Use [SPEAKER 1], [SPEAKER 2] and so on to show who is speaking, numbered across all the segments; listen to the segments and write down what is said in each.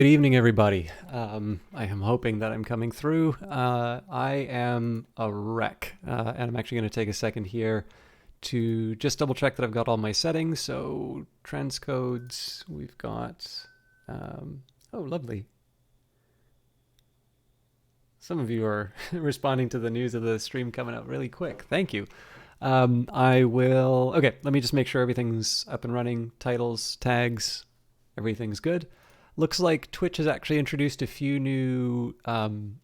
[SPEAKER 1] Good evening, everybody. I am hoping that I'm coming through. I am a wreck, and I'm actually going to take a second here to just double check that I've got all my settings. So, transcodes, we've got. Oh, lovely. Some of you are responding to the news of the stream coming out really quick. Thank you. I will. Okay, let me just make sure everything's up and running. Titles, tags, everything's good. Looks like Twitch has actually introduced a few new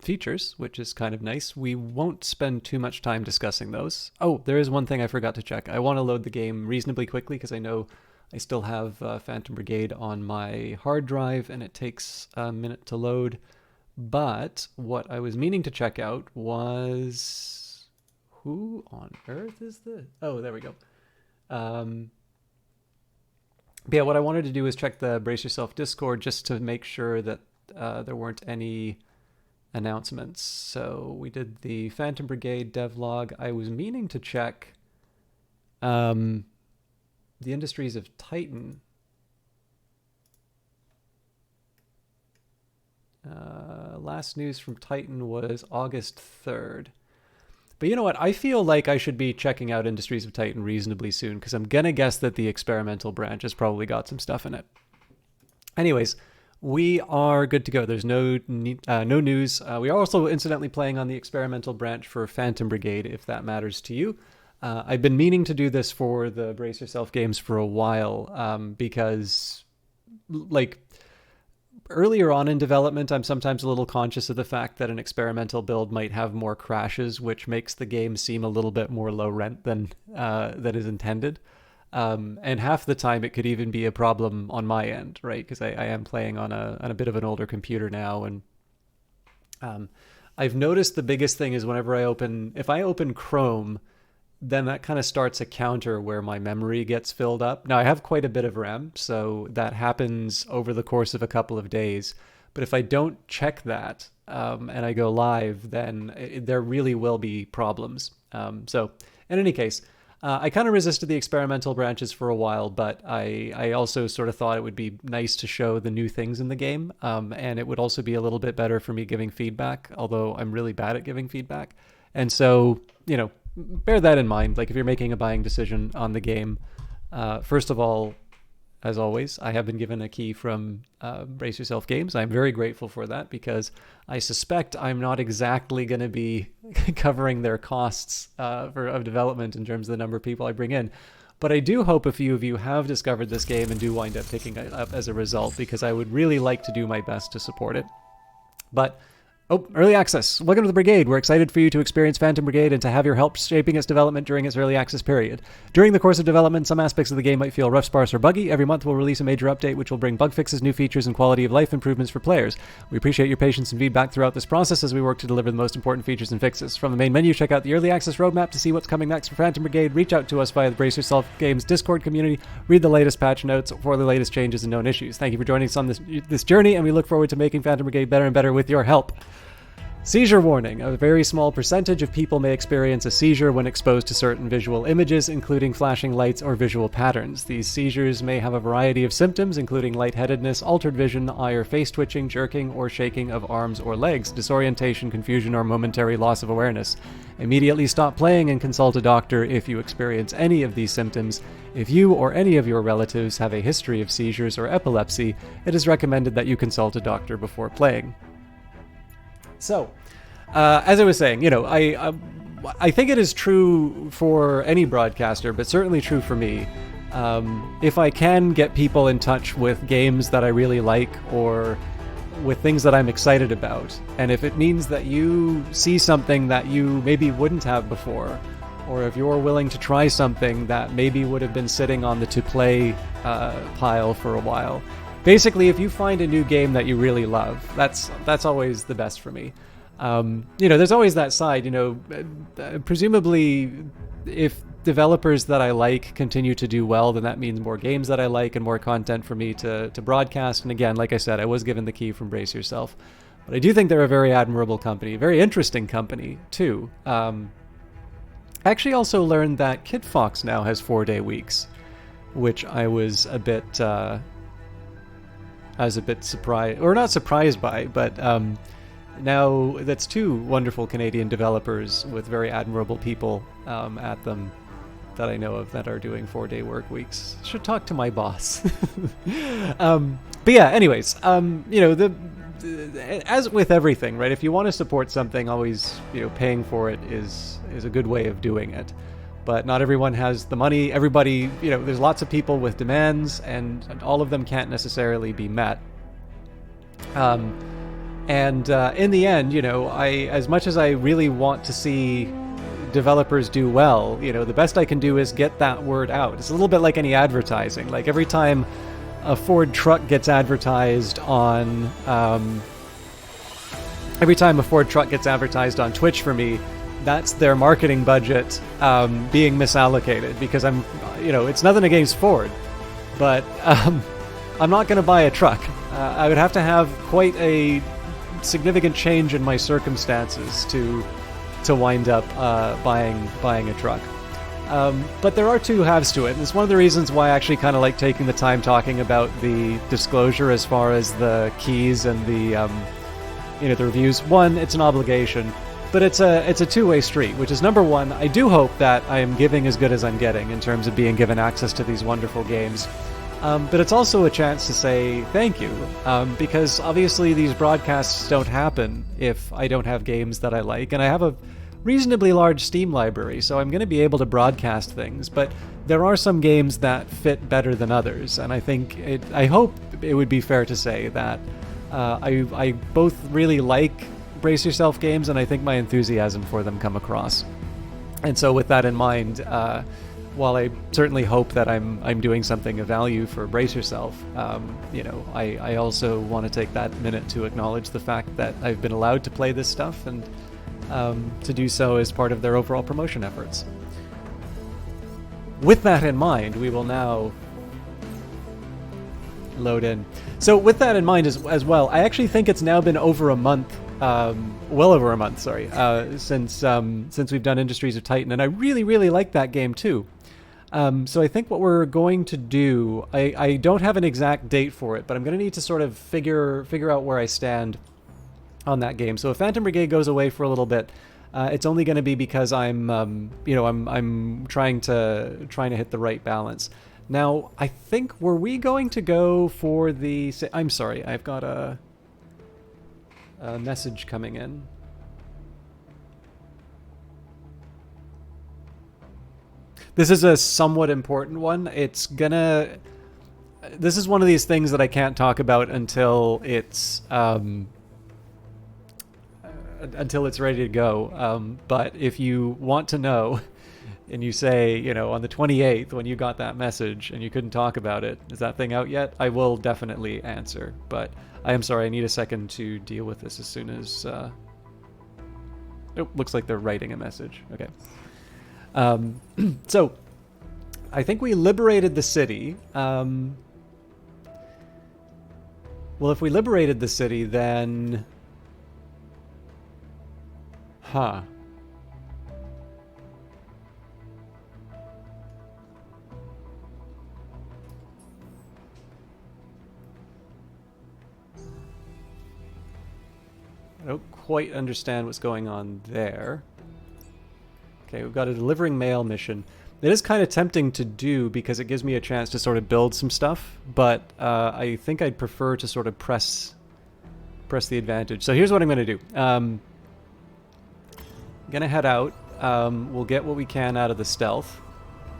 [SPEAKER 1] features, which is kind of nice. We won't spend too much time discussing those. Oh, there is one thing I forgot to check. I want to load the game reasonably quickly because I know I still have Phantom Brigade on my hard drive and it takes a minute to load. But what I was meaning to check out was... Who on earth is this? Oh, there we go. Yeah, what I wanted to do is check the Brace Yourself Discord just to make sure that there weren't any announcements. So we did the Phantom Brigade devlog. I was meaning to check the Industries of Titan. Last news from Titan was August 3rd. But you know what? I feel like I should be checking out Industries of Titan reasonably soon because I'm going to guess that the experimental branch has probably got some stuff in it. Anyways, we are good to go. There's no news. We are also incidentally playing on the experimental branch for Phantom Brigade, if that matters to you. I've been meaning to do this for the Brace Yourself games for a while because, like... Earlier on in development, I'm sometimes a little conscious of the fact that an experimental build might have more crashes, which makes the game seem a little bit more low rent than that is intended. And half the time, it could even be a problem on my end, right? Because I am playing on a bit of an older computer now, and I've noticed the biggest thing is whenever if I open Chrome, then that kind of starts a counter where my memory gets filled up. Now, I have quite a bit of RAM, so that happens over the course of a couple of days. But if I don't check that and I go live, then there really will be problems. So in any case, I kind of resisted the experimental branches for a while, but I also sort of thought it would be nice to show the new things in the game. And it would also be a little bit better for me giving feedback, although I'm really bad at giving feedback. And so, bear that in mind. Like if you're making a buying decision on the game, first of all, as always, I have been given a key from Brace Yourself Games. I'm very grateful for that because I suspect I'm not exactly going to be covering their costs of development in terms of the number of people I bring in. But I do hope a few of you have discovered this game and do wind up picking it up as a result because I would really like to do my best to support it. But early access. Welcome to the Brigade. We're excited for you to experience Phantom Brigade and to have your help shaping its development during its early access period. During the course of development, some aspects of the game might feel rough, sparse, or buggy. Every month we'll release a major update which will bring bug fixes, new features, and quality of life improvements for players. We appreciate your patience and feedback throughout this process as we work to deliver the most important features and fixes. From the main menu, check out the early access roadmap to see what's coming next for Phantom Brigade. Reach out to us via the Brace Yourself Games Discord community. Read the latest patch notes for the latest changes and known issues. Thank you for joining us on this journey, and we look forward to making Phantom Brigade better and better with your help. Seizure warning. A very small percentage of people may experience a seizure when exposed to certain visual images, including flashing lights or visual patterns. These seizures may have a variety of symptoms, including lightheadedness, altered vision, eye or face twitching, jerking or shaking of arms or legs, disorientation, confusion, or momentary loss of awareness. Immediately stop playing and consult a doctor if you experience any of these symptoms. If you or any of your relatives have a history of seizures or epilepsy, it is recommended that you consult a doctor before playing. So, as I was saying, I think it is true for any broadcaster, but certainly true for me. If I can get people in touch with games that I really like or with things that I'm excited about, and if it means that you see something that you maybe wouldn't have before, or if you're willing to try something that maybe would have been sitting on the to-play pile for a while, basically, if you find a new game that you really love, that's always the best for me. There's always that side, presumably if developers that I like continue to do well, then that means more games that I like and more content for me to broadcast. And again, like I said, I was given the key from Brace Yourself. But I do think they're a very admirable company, a very interesting company, too. I actually also learned that Kid Fox now has 4-day weeks, which I was a bit I was a bit surprised, or not surprised by, but now that's two wonderful Canadian developers with very admirable people at them that I know of that are doing 4-day work weeks. Should talk to my boss. But yeah, anyways, as with everything, right? If you want to support something, always, paying for it is a good way of doing it. But not everyone has the money. Everybody, there's lots of people with demands, and all of them can't necessarily be met. In the end, as much as I really want to see developers do well, the best I can do is get that word out. It's a little bit like any advertising. Like every time a Ford truck gets advertised on, Twitch for me, that's their marketing budget being misallocated, because it's nothing against Ford, but I'm not going to buy a truck. I would have to have quite a significant change in my circumstances to wind up buying a truck. But there are two halves to it, and it's one of the reasons why I actually kind of like taking the time talking about the disclosure as far as the keys and the the reviews. One, it's an obligation, but it's a two-way street, which is, number one, I do hope that I am giving as good as I'm getting in terms of being given access to these wonderful games. But it's also a chance to say thank you, because obviously these broadcasts don't happen if I don't have games that I like, and I have a reasonably large Steam library, so I'm going to be able to broadcast things, but there are some games that fit better than others, and I hope it would be fair to say that I both really like Brace Yourself games, and I think my enthusiasm for them come across. And so with that in mind, while I certainly hope that I'm doing something of value for Brace Yourself, I also want to take that minute to acknowledge the fact that I've been allowed to play this stuff, and to do so as part of their overall promotion efforts. With that in mind, we will now load in. So with that in mind as well, I actually think it's now been over a month, well over a month, sorry, since we've done Industries of Titan, and I really, really like that game too. So I think what we're going to do, I don't have an exact date for it, but I'm going to need to sort of figure out where I stand on that game. So if Phantom Brigade goes away for a little bit, it's only going to be because I'm trying to hit the right balance. Now, I think, were we going to go for the... I'm sorry, I've got a message coming in. This is a somewhat important one. This is one of these things that I can't talk about until it's ready to go. But if you want to know, and you say, on the 28th when you got that message and you couldn't talk about it, is that thing out yet? I will definitely answer. But I am sorry, I need a second to deal with this as soon as... Oh, looks like they're writing a message. Okay. So, I think we liberated the city. Well, if we liberated the city, then... Huh. I don't quite understand what's going on there. Okay, we've got a delivering mail mission. It is kind of tempting to do because it gives me a chance to sort of build some stuff, but I think I'd prefer to sort of press the advantage. So here's what I'm going to do. I'm going to head out. We'll get what we can out of the stealth.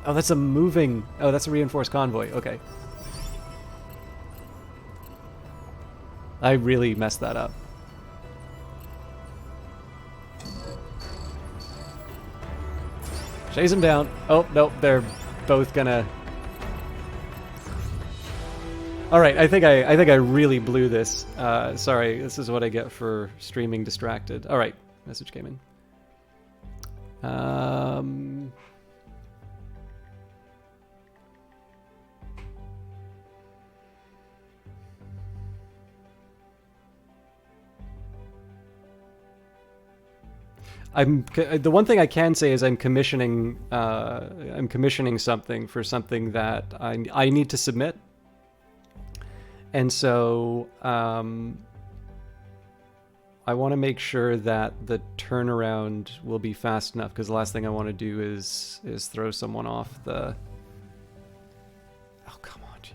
[SPEAKER 1] Oh, that's a reinforced convoy. Okay. I really messed that up. Chase them down. Oh, nope, they're both gonna... Alright, I think I really blew this. Sorry, this is what I get for streaming distracted. Alright, message came in. The one thing I can say is I'm commissioning something for something that I need to submit, And so I want to make sure that the turnaround will be fast enough, because the last thing I want to do is throw someone off the... Oh, come on. Gee.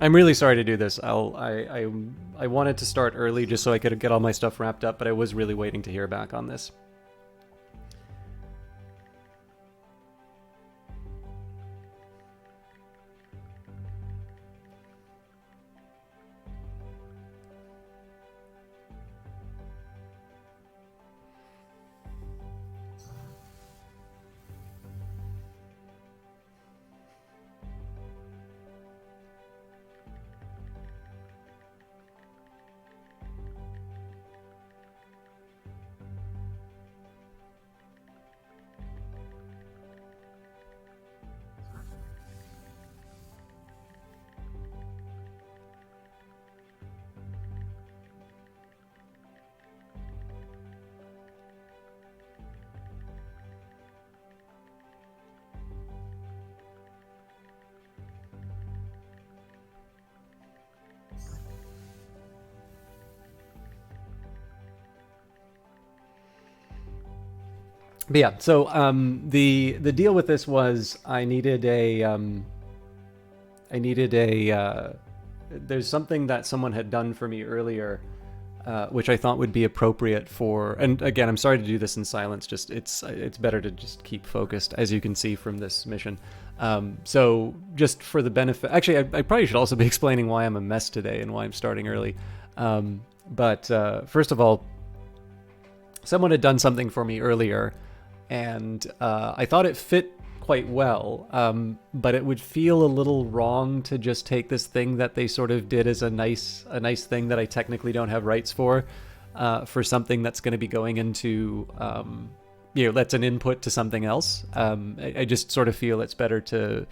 [SPEAKER 1] I'm really sorry to do this. I wanted to start early just so I could get all my stuff wrapped up, but I was really waiting to hear back on this. But yeah, so the deal with this was I needed a there's something that someone had done for me earlier, which I thought would be appropriate for. And again, I'm sorry to do this in silence. Just it's better to just keep focused, as you can see from this mission. So just for the benefit, actually, I probably should also be explaining why I'm a mess today and why I'm starting early. But first of all, someone had done something for me earlier, and I thought it fit quite well, but it would feel a little wrong to just take this thing that they sort of did as a nice thing that I technically don't have rights for something that's going to be going into, that's an input to something else. I just sort of feel it's better to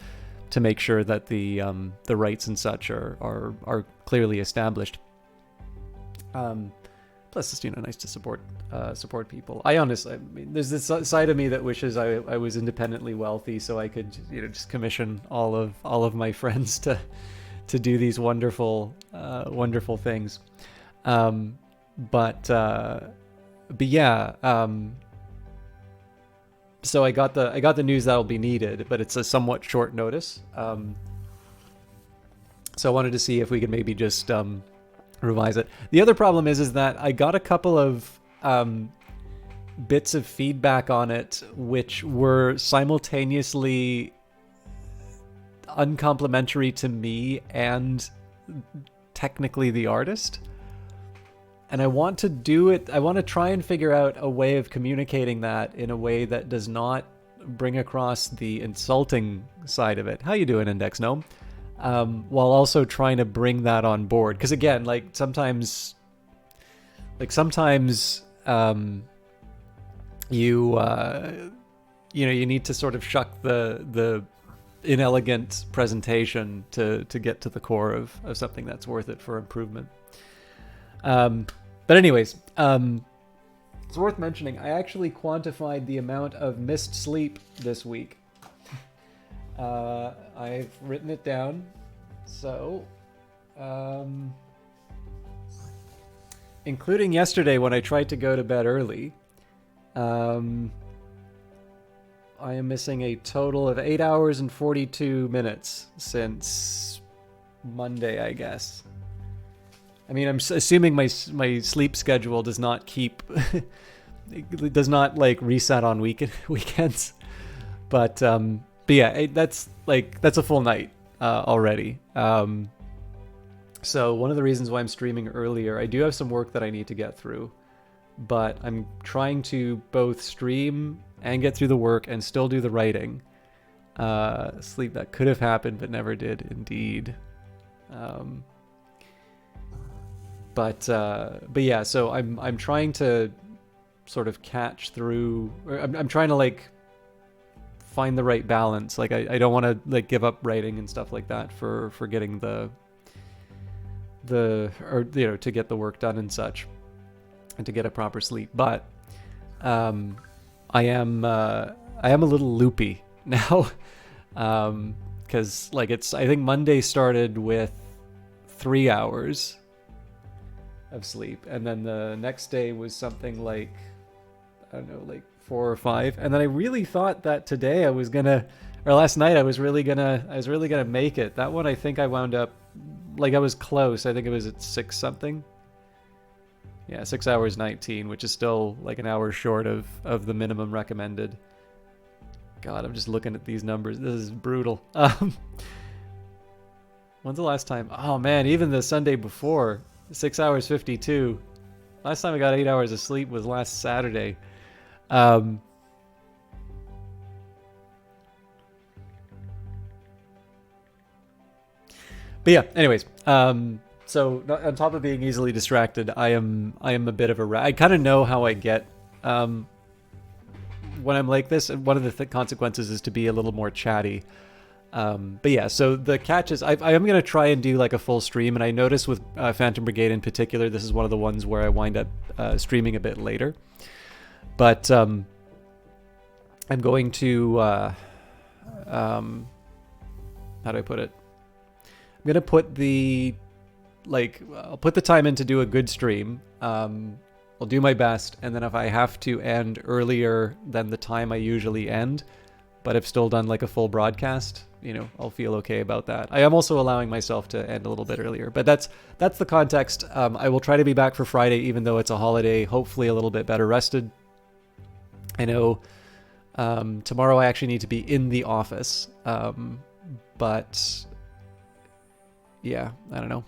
[SPEAKER 1] make sure that the rights and such are clearly established. Plus, it's nice to support people. I honestly, there's this side of me that wishes I was independently wealthy, so I could just commission all of my friends to do these wonderful things. But yeah. So I got the news that'll be needed, but it's a somewhat short notice. So I wanted to see if we could maybe just revise it. The other problem is that I got a couple of bits of feedback on it which were simultaneously uncomplimentary to me and technically the artist. And I want to try and figure out a way of communicating that in a way that does not bring across the insulting side of it. How you doing, Index Gnome? While also trying to bring that on board, because again, sometimes you need to sort of shuck the inelegant presentation to get to the core of something that's worth it for improvement. But anyways, it's worth mentioning, I actually quantified the amount of missed sleep this week. I've written it down. So, including yesterday when I tried to go to bed early, I am missing a total of 8 hours and 42 minutes since Monday, I guess. I mean, I'm assuming my sleep schedule does not reset on weekends, but yeah, that's a full night already. So one of the reasons why I'm streaming earlier, I do have some work that I need to get through, but I'm trying to both stream and get through the work and still do the writing. Sleep that could have happened but never did, indeed. But yeah, so I'm trying to sort of catch through. Or I'm trying to like find the right balance. Like I don't want to like give up writing and stuff like that for getting the or to get the work done and such, and to get a proper sleep. But I am a little loopy now, because like I think Monday started with 3 hours of sleep, and then the next day was something like, I don't know, like 4 or 5, and then I really thought that today I was gonna, or last night I was really gonna make it. That one I think I wound up, like I was close. I think it was at 6 something. Yeah, 6 hours 19, which is still like an hour short of the minimum recommended. God, I'm just looking at these numbers. This is brutal. When's the last time? Oh man, even the Sunday before, 6 hours 52. Last time I got 8 hours of sleep was last Saturday. But yeah, anyways, so on top of being easily distracted, I am a bit of a I kind of know how I get when I'm like this, and one of the consequences is to be a little more chatty. But yeah, so the catch is I am going to try and do like a full stream, and I notice with Phantom Brigade in particular, this is one of the ones where I wind up streaming a bit later. But I'm going to how do I put it? I'm going to put I'll put the time in to do a good stream. I'll do my best, and then if I have to end earlier than the time I usually end, but I've still done like a full broadcast, I'll feel okay about that. I am also allowing myself to end a little bit earlier, but that's the context. I will try to be back for Friday, even though it's a holiday, hopefully a little bit better rested. I know tomorrow I actually need to be in the office, but yeah, I don't know.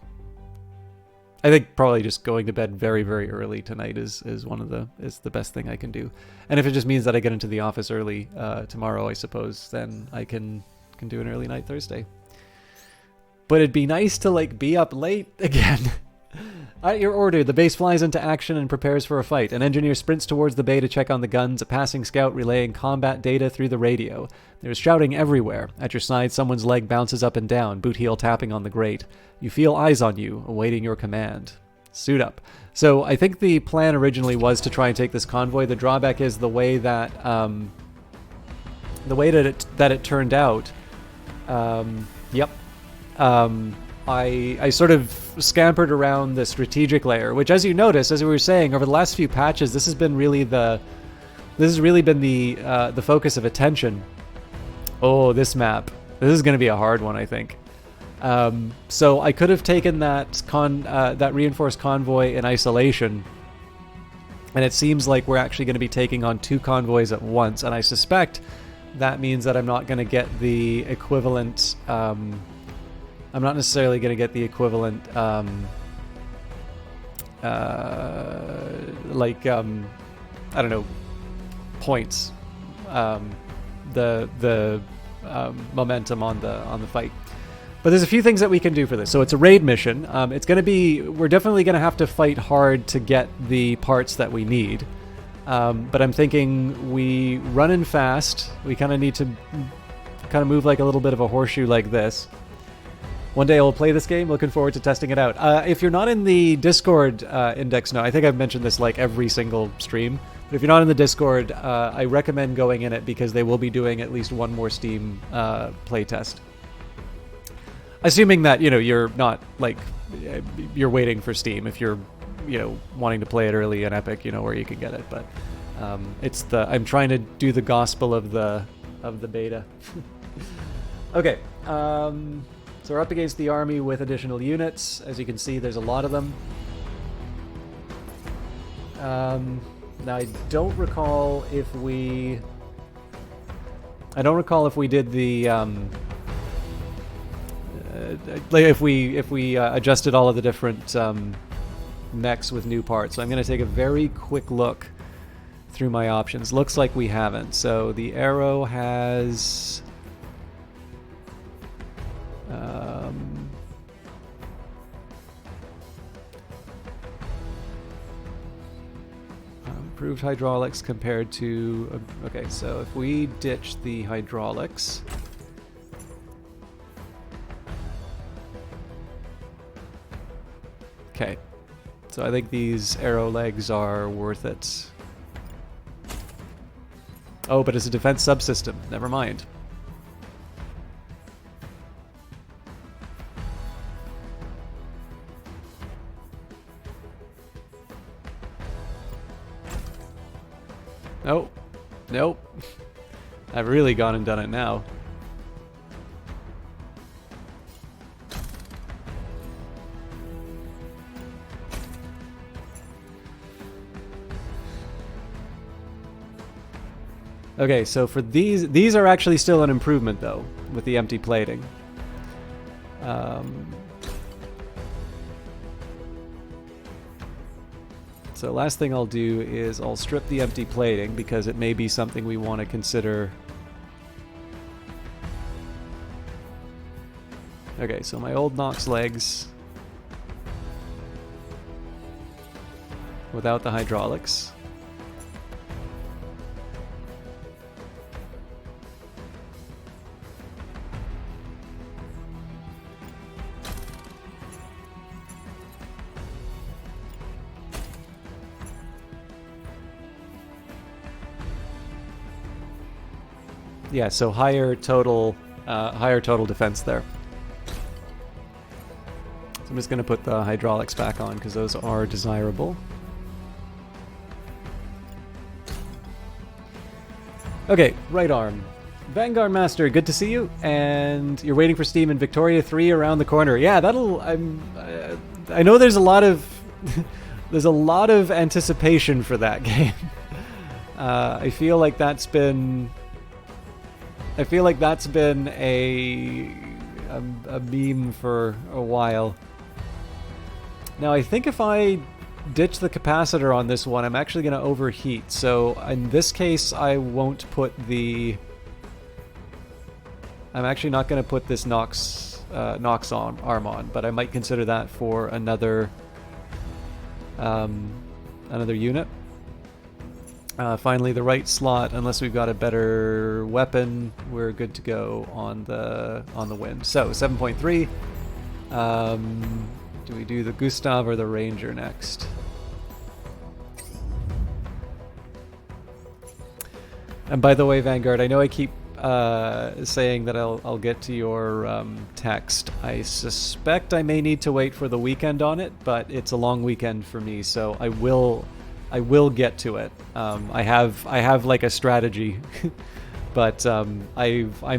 [SPEAKER 1] I think probably just going to bed very, very early tonight is the best thing I can do. And if it just means that I get into the office early tomorrow, I suppose, then I can do an early night Thursday. But it'd be nice to like be up late again. At your order, the base flies into action and prepares for a fight. An engineer sprints towards the bay to check on the guns, a passing scout relaying combat data through the radio. There's shouting everywhere. At your side, someone's leg bounces up and down, boot heel tapping on the grate. You feel eyes on you, awaiting your command. Suit up. So I think the plan originally was to try and take this convoy. The drawback is the way that it turned out. I sort of scampered around the strategic layer, which, as you notice, as we were saying, over the last few patches, this has really been the focus of attention. Oh, this map. This is going to be a hard one, I think. So I could have taken that reinforced convoy in isolation, and it seems like we're actually going to be taking on 2 convoys at once, and I suspect that means that I'm not going to get the equivalent. I'm not necessarily going to get the equivalent, I don't know, points, the momentum on the fight. But there's a few things that we can do for this. So it's a raid mission. We're definitely going to have to fight hard to get the parts that we need. But I'm thinking we run in fast. We kind of need to move like a little bit of a horseshoe like this. One day I'll play this game. Looking forward to testing it out. If you're not in the Discord index now, I think I've mentioned this like every single stream. But if you're not in the Discord, I recommend going in it because they will be doing at least one more Steam playtest. Assuming that, you're not like, you're waiting for Steam. If you're, wanting to play it early in Epic, where you can get it. But I'm trying to do the gospel of the beta. Okay. So we're up against the army with additional units. As you can see, there's a lot of them. Now I don't recall if we did the if we adjusted all of the different mechs with new parts. So I'm going to take a very quick look through my options. Looks like we haven't. So the Arrow has Improved hydraulics compared to... okay, so if we ditch the hydraulics... Okay, so I think these arrow legs are worth it. Oh, but it's a defense subsystem. Never mind. Nope. Nope. I've really gone and done it now. Okay, so for these are actually still an improvement though, with the empty plating. So last thing I'll do is I'll strip the empty plating because it may be something we want to consider. Okay, so my old Nox legs without the hydraulics. Yeah, so higher total defense there. So I'm just going to put the hydraulics back on because those are desirable. Okay, right arm. Vanguard Master, good to see you. And you're waiting for Steam and Victoria 3 around the corner. Yeah, that'll... I know there's a lot of... there's a lot of anticipation for that game. I feel like that's been... I feel like that's been a meme for a while. Now, I think if I ditch the capacitor on this one, I'm actually going to overheat. So in this case, I won't put the... I'm actually not going to put this Nox arm on, but I might consider that for another unit. Finally, the right slot, unless we've got a better weapon, we're good to go on the wind. So 7.3. Do we do the Gustav or the Ranger next? And by the way, Vanguard, I know I keep saying that I'll get to your text. I suspect I may need to wait for the weekend on it, but it's a long weekend for me, so I will get to it. I have like a strategy, but I'm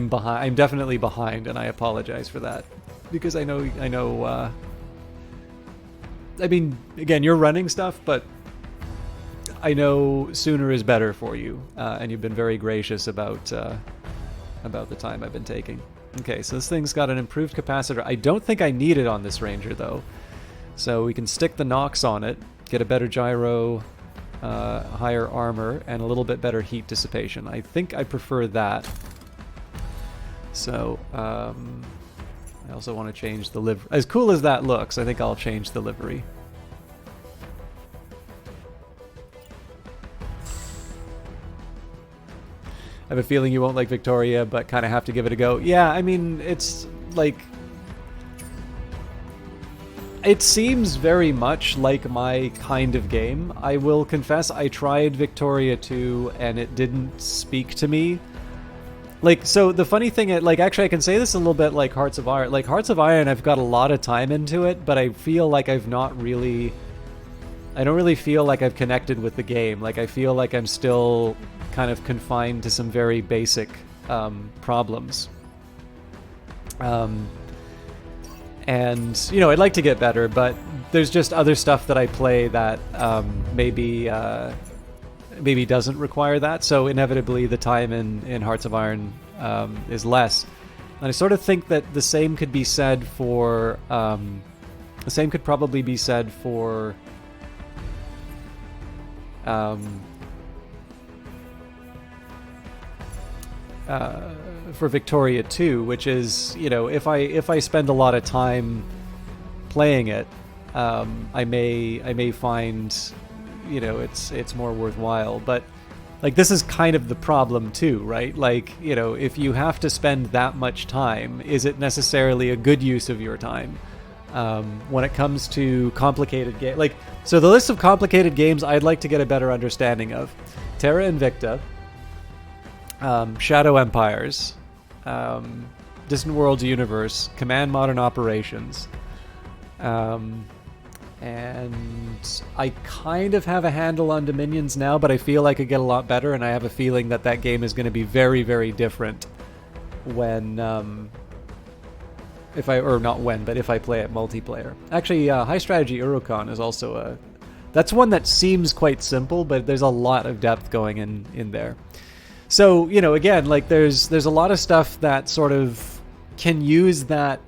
[SPEAKER 1] behind. I'm definitely behind, and I apologize for that because I know. I mean, again, you're running stuff, but I know sooner is better for you, and you've been very gracious about the time I've been taking. Okay, so this thing's got an improved capacitor. I don't think I need it on this Ranger though, so we can stick the Nox on it, get a better gyro. Higher armor, and a little bit better heat dissipation. I think I prefer that. So, I also want to change the livery. As cool as that looks, I think I'll change the livery. I have a feeling you won't like Victoria, but kind of have to give it a go. Yeah, I mean, it's like... It seems very much like my kind of game. I will confess I tried Victoria 2 and it didn't speak to me. Like, so the funny thing, like, actually I can say this a little bit like Hearts of Iron. Like, Hearts of Iron, I've got a lot of time into it, but I feel like I've not really... I don't really feel like I've connected with the game. Like, I feel like I'm still kind of confined to some very basic problems. And, you know, I'd like to get better, but there's just other stuff that I play that maybe doesn't require that. So inevitably the time in Hearts of Iron is less. And I sort of think that the same could be said for... the same could probably be said for... for Victoria 2, which is, you know, if I spend a lot of time playing it, I may find it's more worthwhile. But like, this is kind of the problem too, right? Like, if you have to spend that much time, is it necessarily a good use of your time? When it comes to complicated games, so the list of complicated games I'd like to get a better understanding of: Terra Invicta, Shadow Empires, Distant Worlds Universe, Command Modern Operations, and I kind of have a handle on Dominions now, but I feel I could get a lot better, and I have a feeling that game is going to be very, very different when, if I play it multiplayer. Actually, High Strategy Urukon is also that's one that seems quite simple, but there's a lot of depth going in there. So, again, like, there's a lot of stuff that sort of can use that,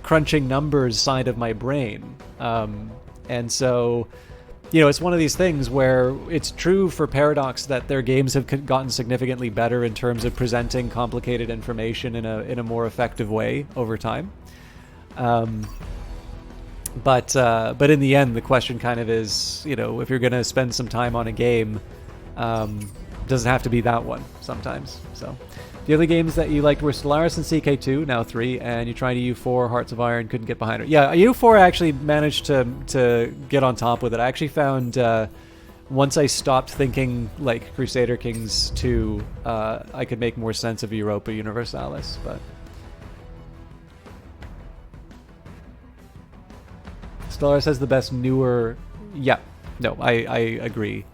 [SPEAKER 1] crunching numbers side of my brain. And so, it's one of these things where it's true for Paradox that their games have gotten significantly better in terms of presenting complicated information in a more effective way over time. But in the end, the question kind of is, if you're going to spend some time on a game, does it have to be that one sometimes? So the other games that you liked were Stellaris and CK2, now 3, and you tried a U4, Hearts of Iron, couldn't get behind it. Yeah, a U4 I actually managed to get on top with it. I actually found once I stopped thinking like Crusader Kings 2, I could make more sense of Europa Universalis. But Stellaris has the best newer... Yeah, no, I agree.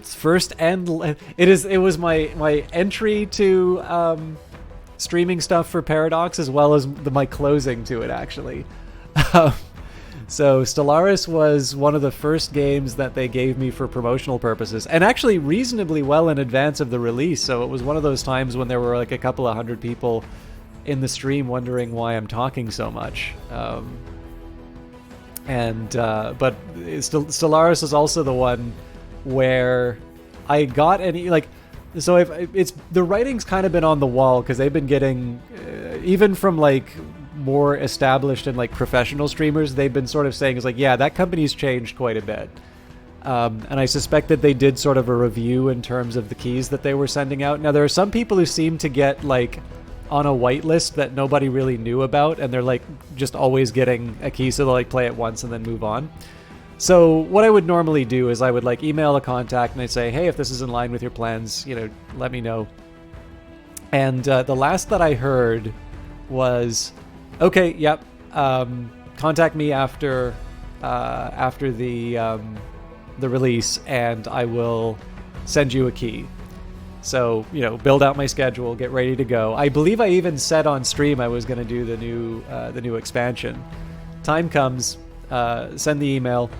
[SPEAKER 1] First and it was my entry to streaming stuff for Paradox, as well as my closing to it, actually. So Stellaris was one of the first games that they gave me for promotional purposes, and actually reasonably well in advance of the release. So it was one of those times when there were like a couple of hundred people in the stream wondering why I'm talking so much. But Stellaris is also the one where I got any, like, so it's the writing's kind of been on the wall, because they've been getting even from like more established and like professional streamers, they've been sort of saying, it's like, yeah, that company's changed quite a bit. And I suspect that they did sort of a review in terms of the keys that they were sending out. Now, there are some people who seem to get like on a whitelist that nobody really knew about, and they're like just always getting a key, so they'll like play it once and then move on. So what I would normally do is I would like email a contact and I'd say, hey, if this is in line with your plans, let me know. And the last that I heard was, okay, yep, contact me after the release, and I will send you a key. So, build out my schedule, get ready to go. I believe I even said on stream I was going to do the new expansion. Time comes, send the email,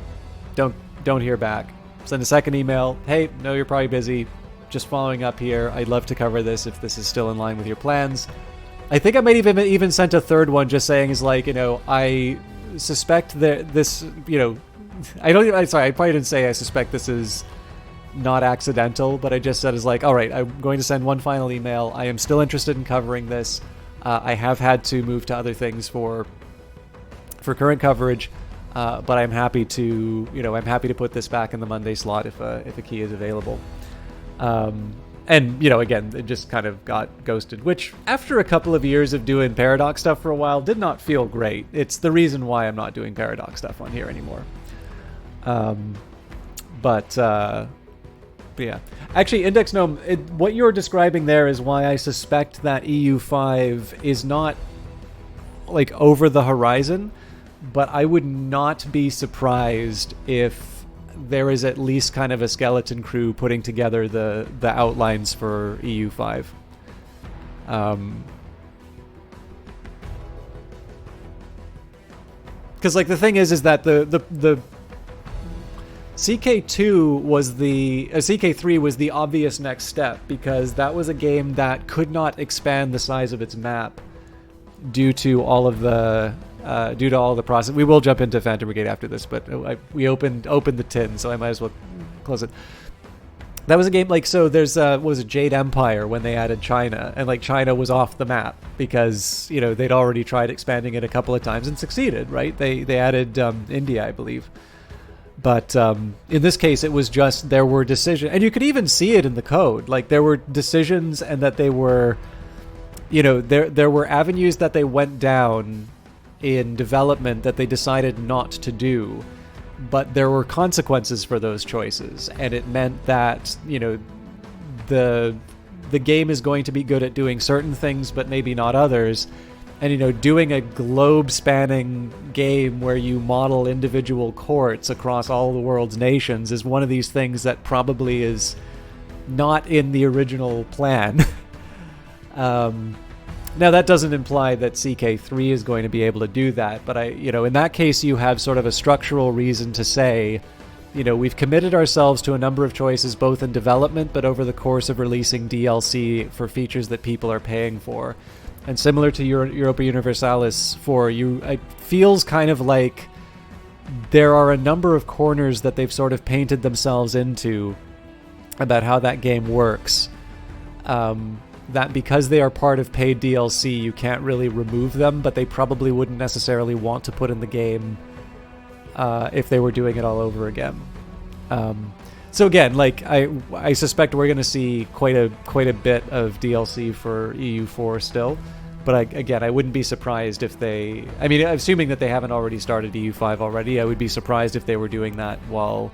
[SPEAKER 1] don't hear back. Send a second email, hey, no, you're probably busy, just following up here. I'd love to cover this if this is still in line with your plans. I think I might even sent a third one just saying is like, I suspect that this, I probably didn't say I suspect this is not accidental, but I just said is like, all right, I'm going to send one final email. I am still interested in covering this. I have had to move to other things for current coverage, but I'm happy to, put this back in the Monday slot if a key is available. And, again, it just kind of got ghosted, which after a couple of years of doing Paradox stuff for a while did not feel great. It's the reason why I'm not doing Paradox stuff on here anymore. But yeah. Actually, Index Gnome, what you're describing there is why I suspect that EU5 is not, like, over the horizon, but I would not be surprised if there is at least kind of a skeleton crew putting together the outlines for EU5. Because like the thing is that the CK2 was CK3 was the obvious next step, because that was a game that could not expand the size of its map due to all of the process. We will jump into Phantom Brigade after this, but we opened the tin, so I might as well close it. That was a game like, so there's what was it, Jade Empire, when they added China, and like China was off the map because, you know, they'd already tried expanding it a couple of times and succeeded, right? They added India, I believe. But in this case, it was just there were decisions, and you could even see it in the code. Like there were decisions, and that they were, you know, there were avenues that they went down in development that they decided not to do, but there were consequences for those choices, and it meant that, you know, the game is going to be good at doing certain things, but maybe not others. And, you know, doing a globe-spanning game where you model individual courts across all the world's nations is one of these things that probably is not in the original plan. Now, that doesn't imply that CK3 is going to be able to do that, but you know, in that case, you have sort of a structural reason to say, you know, we've committed ourselves to a number of choices, both in development, but over the course of releasing DLC for features that people are paying for. And similar to Europa Universalis 4, it feels kind of like there are a number of corners that they've sort of painted themselves into about how that game works. That because they are part of paid DLC, you can't really remove them, but they probably wouldn't necessarily want to put in the game if they were doing it all over again. So again, like I suspect we're going to see quite a bit of DLC for EU4 still, but I wouldn't be surprised if they. I mean, assuming that they haven't already started EU5 already, I would be surprised if they were doing that while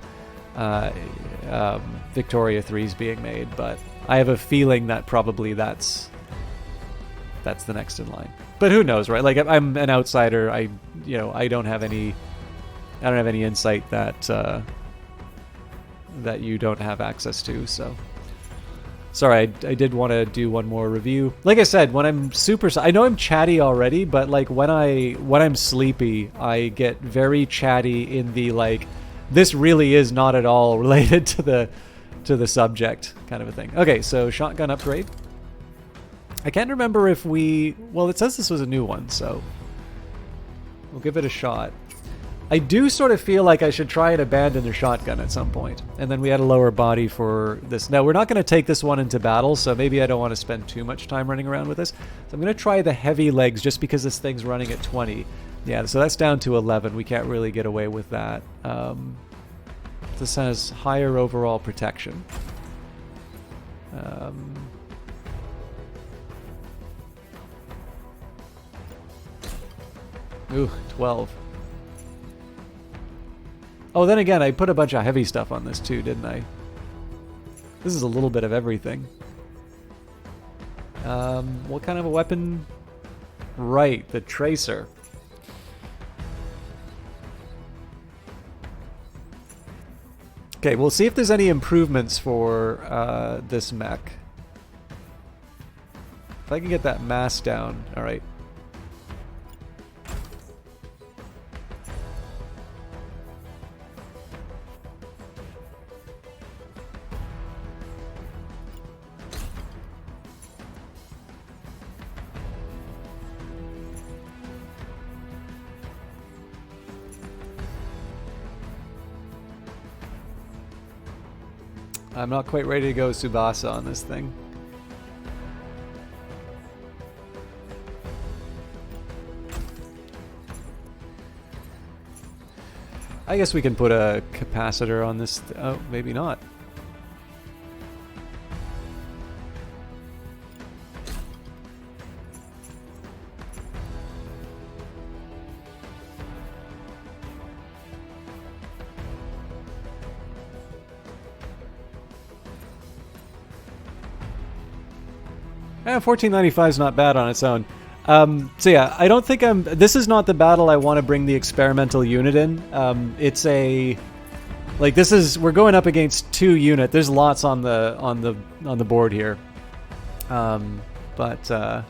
[SPEAKER 1] Victoria 3 is being made. But I have a feeling that probably that's the next in line. But who knows, right? Like I'm an outsider. I don't have any insight that you don't have access to. So sorry, I did want to do one more review. Like I said, when I'm I know I'm chatty already, but like when I'm sleepy, I get very chatty in the like, this really is not at all related to the subject kind of a thing. Okay, so shotgun upgrade. I can't remember if well, it says this was a new one, so we'll give it a shot. I do sort of feel like I should try and abandon the shotgun at some point, and then we had a lower body for this. Now, we're not going to take this one into battle, so maybe I don't want to spend too much time running around with this. So I'm going to try the heavy legs just because this thing's running at 20. Yeah, so that's down to 11. We can't really get away with that. This has higher overall protection. Ooh, 12. Oh, then again, I put a bunch of heavy stuff on this too, didn't I? This is a little bit of everything. What kind of a weapon? Right, the Tracer. Okay, we'll see if there's any improvements for this mech. If I can get that mass down, all right. I'm not quite ready to go Tsubasa on this thing. I guess we can put a capacitor on this. Oh, maybe not. $14.95 is not bad on its own. So yeah, I don't think this is not the battle I want to bring the experimental unit in. It's a, like, we're going up against 2 unit. There's lots on the board here. But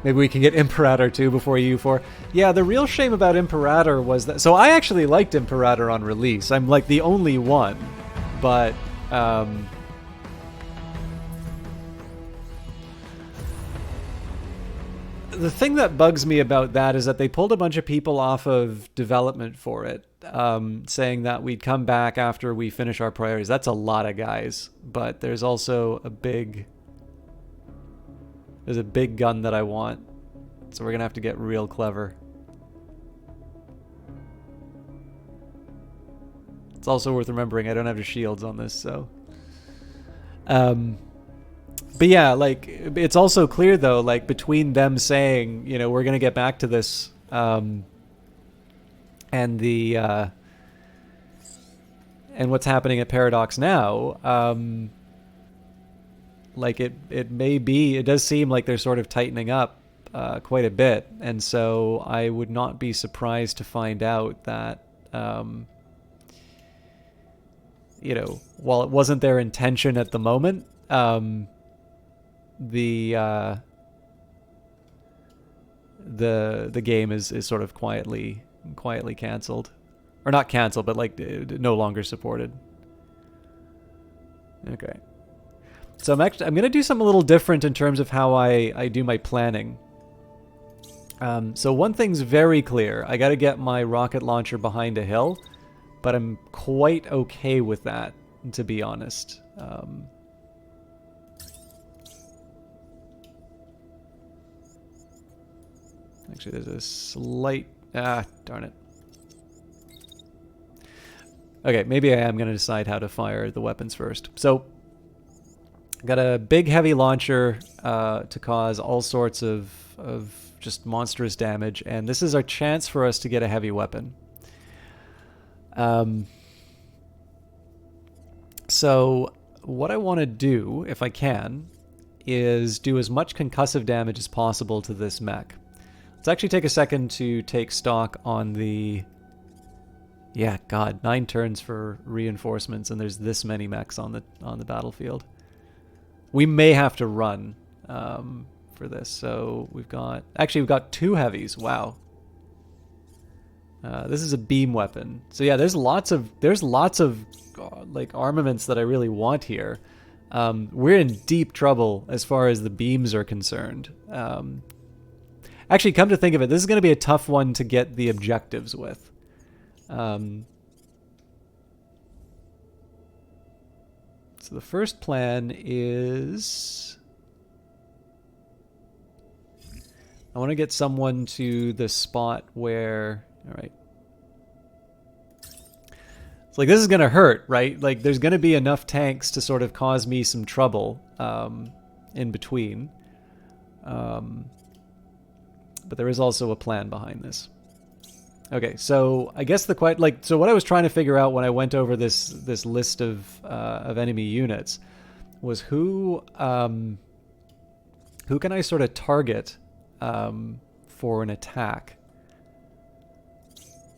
[SPEAKER 1] maybe we can get Imperator 2 before U4. Yeah, the real shame about Imperator was that, so I actually liked Imperator on release. I'm like the only one, but the thing that bugs me about that is that they pulled a bunch of people off of development for it, saying that we'd come back after we finish our priorities. That's a lot of guys, but there's also there's a big gun that I want, so we're gonna have to get real clever. It's also worth remembering I don't have the shields on this, so. But yeah, like, it's also clear though, like, between them saying, you know, we're gonna get back to this, and the and what's happening at Paradox now, like it does seem like they're sort of tightening up quite a bit, and so I would not be surprised to find out that you know, while it wasn't their intention at the moment, the game is sort of quietly canceled, or not canceled, but like no longer supported. Okay, so I'm gonna do something a little different in terms of how I do my planning. So one thing's very clear: I got to get my rocket launcher behind a hill, but I'm quite okay with that, to be honest. Actually, there's a slight... darn it. Okay, maybe I am going to decide how to fire the weapons first. So, got a big heavy launcher to cause all sorts of just monstrous damage, and this is our chance for us to get a heavy weapon. So, what I want to do, if I can, is do as much concussive damage as possible to this mech. Let's actually take a second to take stock on the... Yeah, God, 9 turns for reinforcements, and there's this many mechs on the battlefield. We may have to run for this. So we've got 2 heavies. Wow. This is a beam weapon. So yeah, there's lots of like armaments that I really want here. We're in deep trouble as far as the beams are concerned. Actually, come to think of it, this is going to be a tough one to get the objectives with. So the first plan is... I want to get someone to the spot where... Alright. It's like, this is going to hurt, right? Like, there's going to be enough tanks to sort of cause me some trouble in between. But there is also a plan behind this. Okay, so I guess so what I was trying to figure out when I went over this list of enemy units was who can I sort of target for an attack.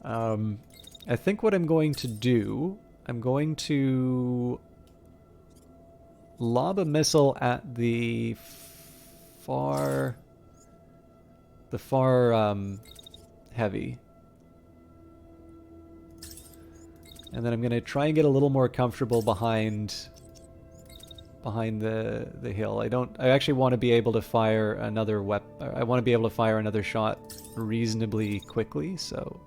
[SPEAKER 1] I think what I'm going to do, I'm going to lob a missile at the far heavy. And then I'm going to try and get a little more comfortable behind the hill. I actually want to be able to fire another I want to be able to fire another shot reasonably quickly, so...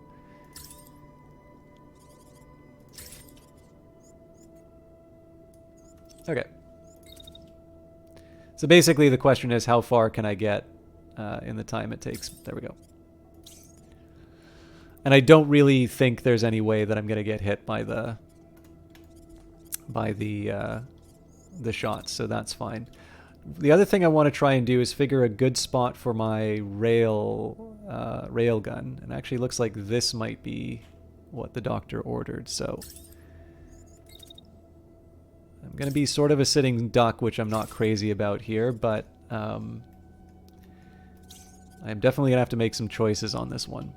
[SPEAKER 1] Okay. So basically the question is, how far can I get in the time it takes? There we go. And I don't really think there's any way that I'm going to get hit by the shots, so that's fine. The other thing I want to try and do is figure a good spot for my rail gun. And actually looks like this might be what the doctor ordered, so... I'm going to be sort of a sitting duck, which I'm not crazy about here, but I'm definitely going to have to make some choices on this one.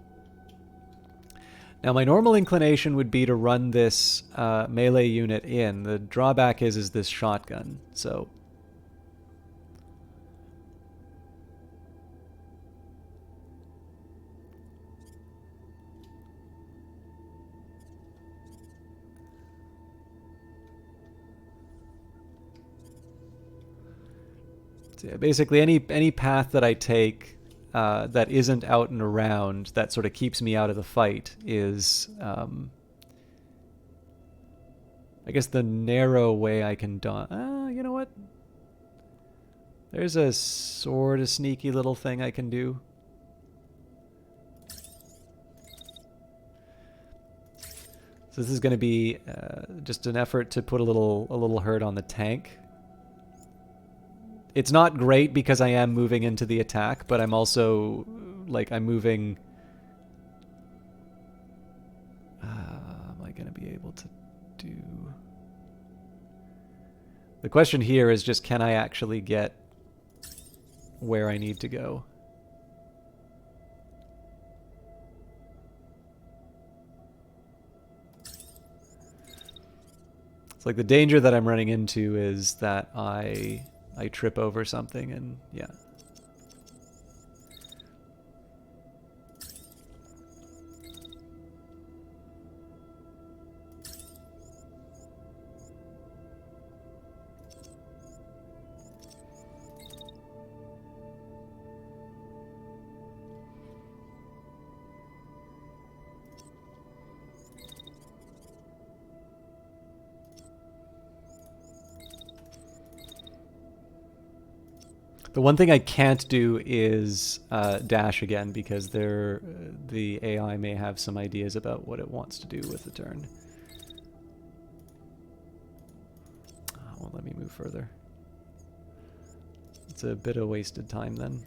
[SPEAKER 1] Now, my normal inclination would be to run this melee unit in. The drawback is this shotgun, so... Yeah, basically any path that I take that isn't out and around that sort of keeps me out of the fight is, I guess, the narrow way I can dodge. You know what? There's a sort of sneaky little thing I can do. So this is going to be just an effort to put a little hurt on the tank. It's not great because I am moving into the attack, but I'm also, like, I'm moving... am I going to be able to do... The question here is just, can I actually get where I need to go? It's like the danger that I'm running into is that I trip over something, and yeah. The one thing I can't do is dash again, because the AI may have some ideas about what it wants to do with the turn. Won't let me move further. It's a bit of wasted time then.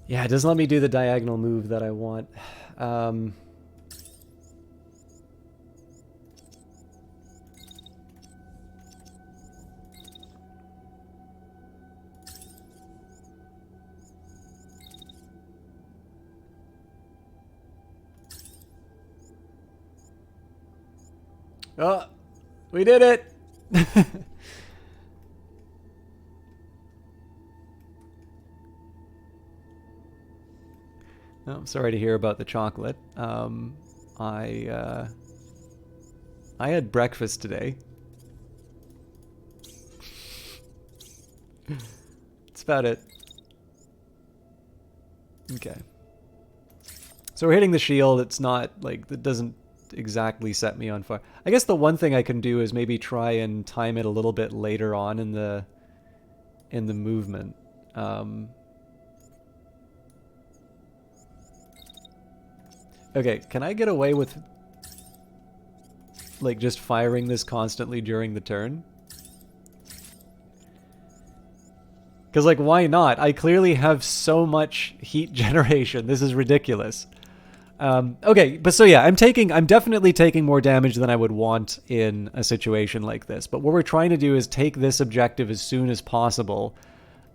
[SPEAKER 1] Yeah, it doesn't let me do the diagonal move that I want. Oh, we did it! Oh, I'm sorry to hear about the chocolate. I had breakfast today. That's about it. Okay. So we're hitting the shield. It's not, like, it doesn't exactly set me on fire. I guess the one thing I can do is maybe try and time it a little bit later on in the movement. Okay, can I get away with, like, just firing this constantly during the turn? Because, like, why not? I clearly have so much heat generation. This is ridiculous. Okay, but so yeah, I'm definitely taking more damage than I would want in a situation like this. But what we're trying to do is take this objective as soon as possible,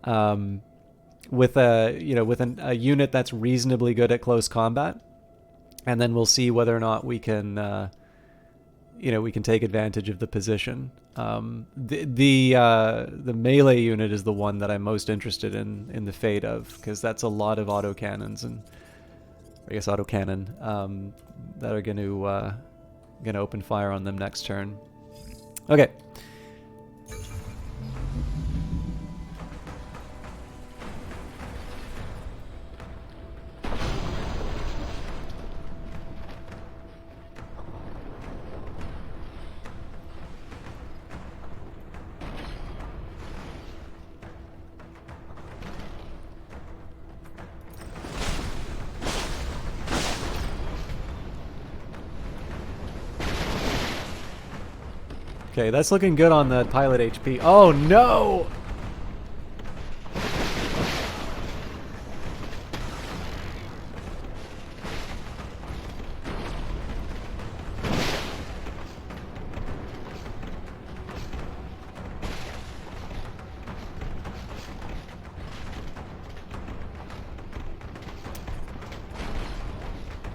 [SPEAKER 1] with a unit that's reasonably good at close combat, and then we'll see whether or not we can, we can take advantage of the position. The melee unit is the one that I'm most interested in the fate of, because that's a lot of autocannons and, I guess, autocannon that are going to open fire on them next turn. Okay. Okay, that's looking good on the pilot HP. Oh no!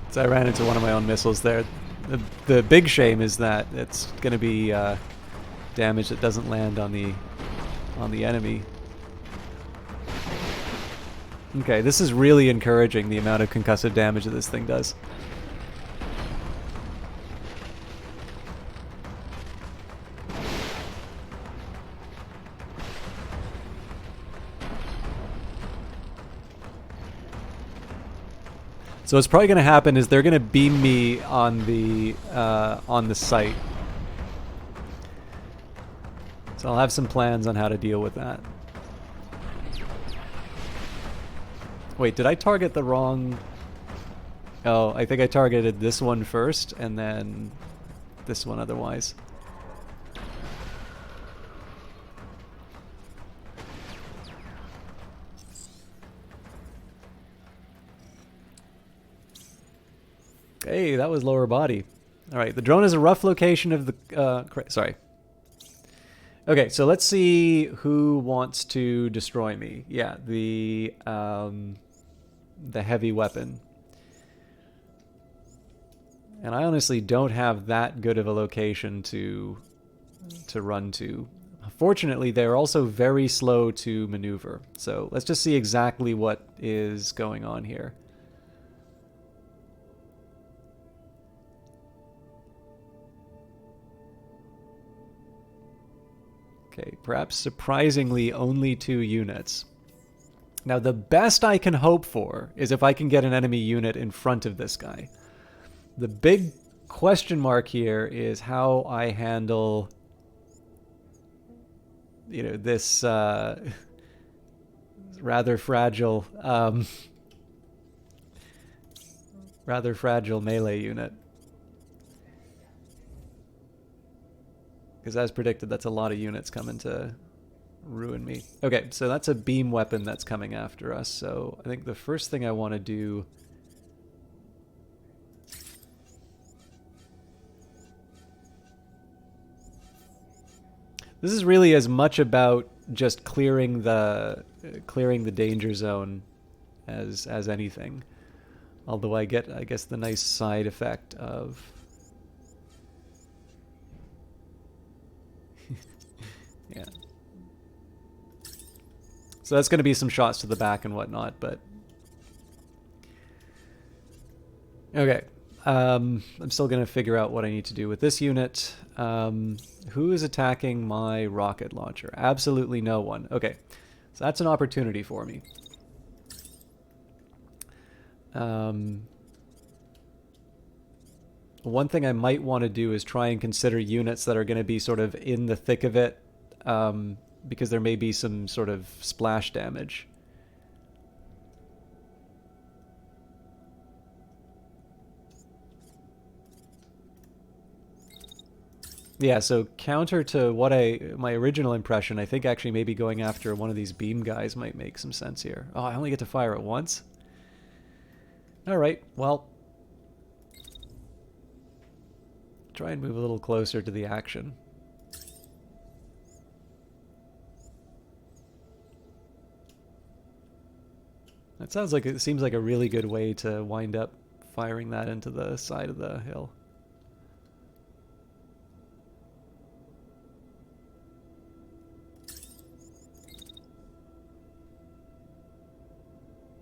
[SPEAKER 1] So I ran into one of my own missiles there. The big shame is that it's going to be damage that doesn't land on the enemy. Okay, this is really encouraging, the amount of concussive damage that this thing does. So what's probably going to happen is they're going to beam me on the site. So I'll have some plans on how to deal with that. Wait, did I target the wrong... Oh, I think I targeted this one first, and then this one otherwise. Hey, that was lower body. Alright, the drone is a rough location of the... sorry. Okay, so let's see who wants to destroy me. Yeah, the heavy weapon. And I honestly don't have that good of a location to run to. Fortunately, they're also very slow to maneuver. So let's just see exactly what is going on here. Okay, perhaps surprisingly only 2 units. Now the best I can hope for is if I can get an enemy unit in front of this guy. The big question mark here is how I handle, you know, this rather fragile melee unit. Because as predicted, that's a lot of units coming to ruin me. Okay, so that's a beam weapon that's coming after us. So I think the first thing I want to do... This is really as much about just clearing the danger zone as anything. Although I get, I guess, the nice side effect of... Yeah. So that's going to be some shots to the back and whatnot, but... Okay. I'm still going to figure out what I need to do with this unit. Who is attacking my rocket launcher? Absolutely no one. Okay. So that's an opportunity for me. One thing I might want to do is try and consider units that are going to be sort of in the thick of it, because there may be some sort of splash damage. Yeah, so counter to what my original impression, I think actually maybe going after one of these beam guys might make some sense here. Oh, I only get to fire at once? Alright, well... Try and move a little closer to the action. That sounds like, it seems like a really good way to wind up firing that into the side of the hill.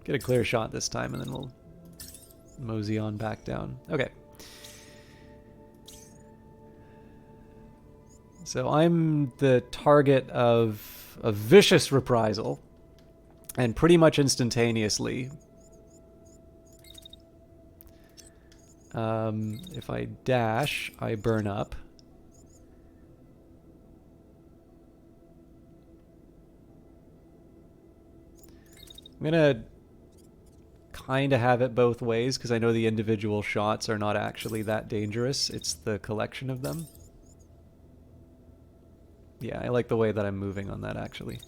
[SPEAKER 1] Get a clear shot this time, and then we'll mosey on back down. Okay. So I'm the target of a vicious reprisal, and pretty much instantaneously. If I dash, I burn up. I'm gonna kind of have it both ways, because I know the individual shots are not actually that dangerous. It's the collection of them. Yeah, I like the way that I'm moving on that, actually.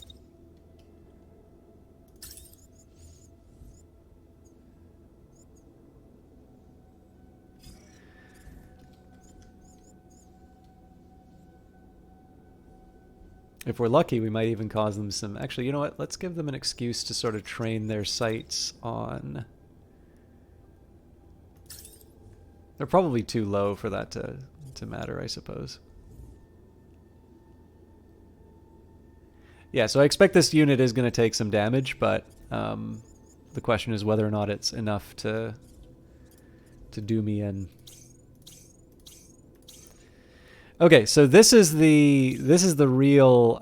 [SPEAKER 1] If we're lucky, we might even cause them some... Actually, you know what? Let's give them an excuse to sort of train their sights on... They're probably too low for that to matter, I suppose. Yeah, so I expect this unit is going to take some damage, but the question is whether or not it's enough to do me in. Okay, so this is the real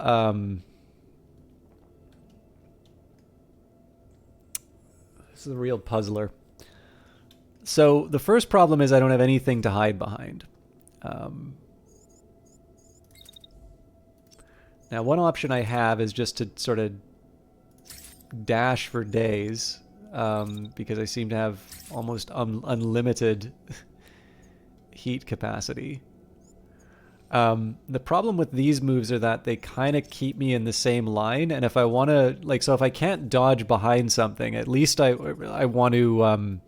[SPEAKER 1] this is the real puzzler. So the first problem is I don't have anything to hide behind. Now, one option I have is just to sort of dash for days, because I seem to have almost unlimited heat capacity. The problem with these moves are that they kind of keep me in the same line, and if I want to, like, so if I can't dodge behind something, at least I want to,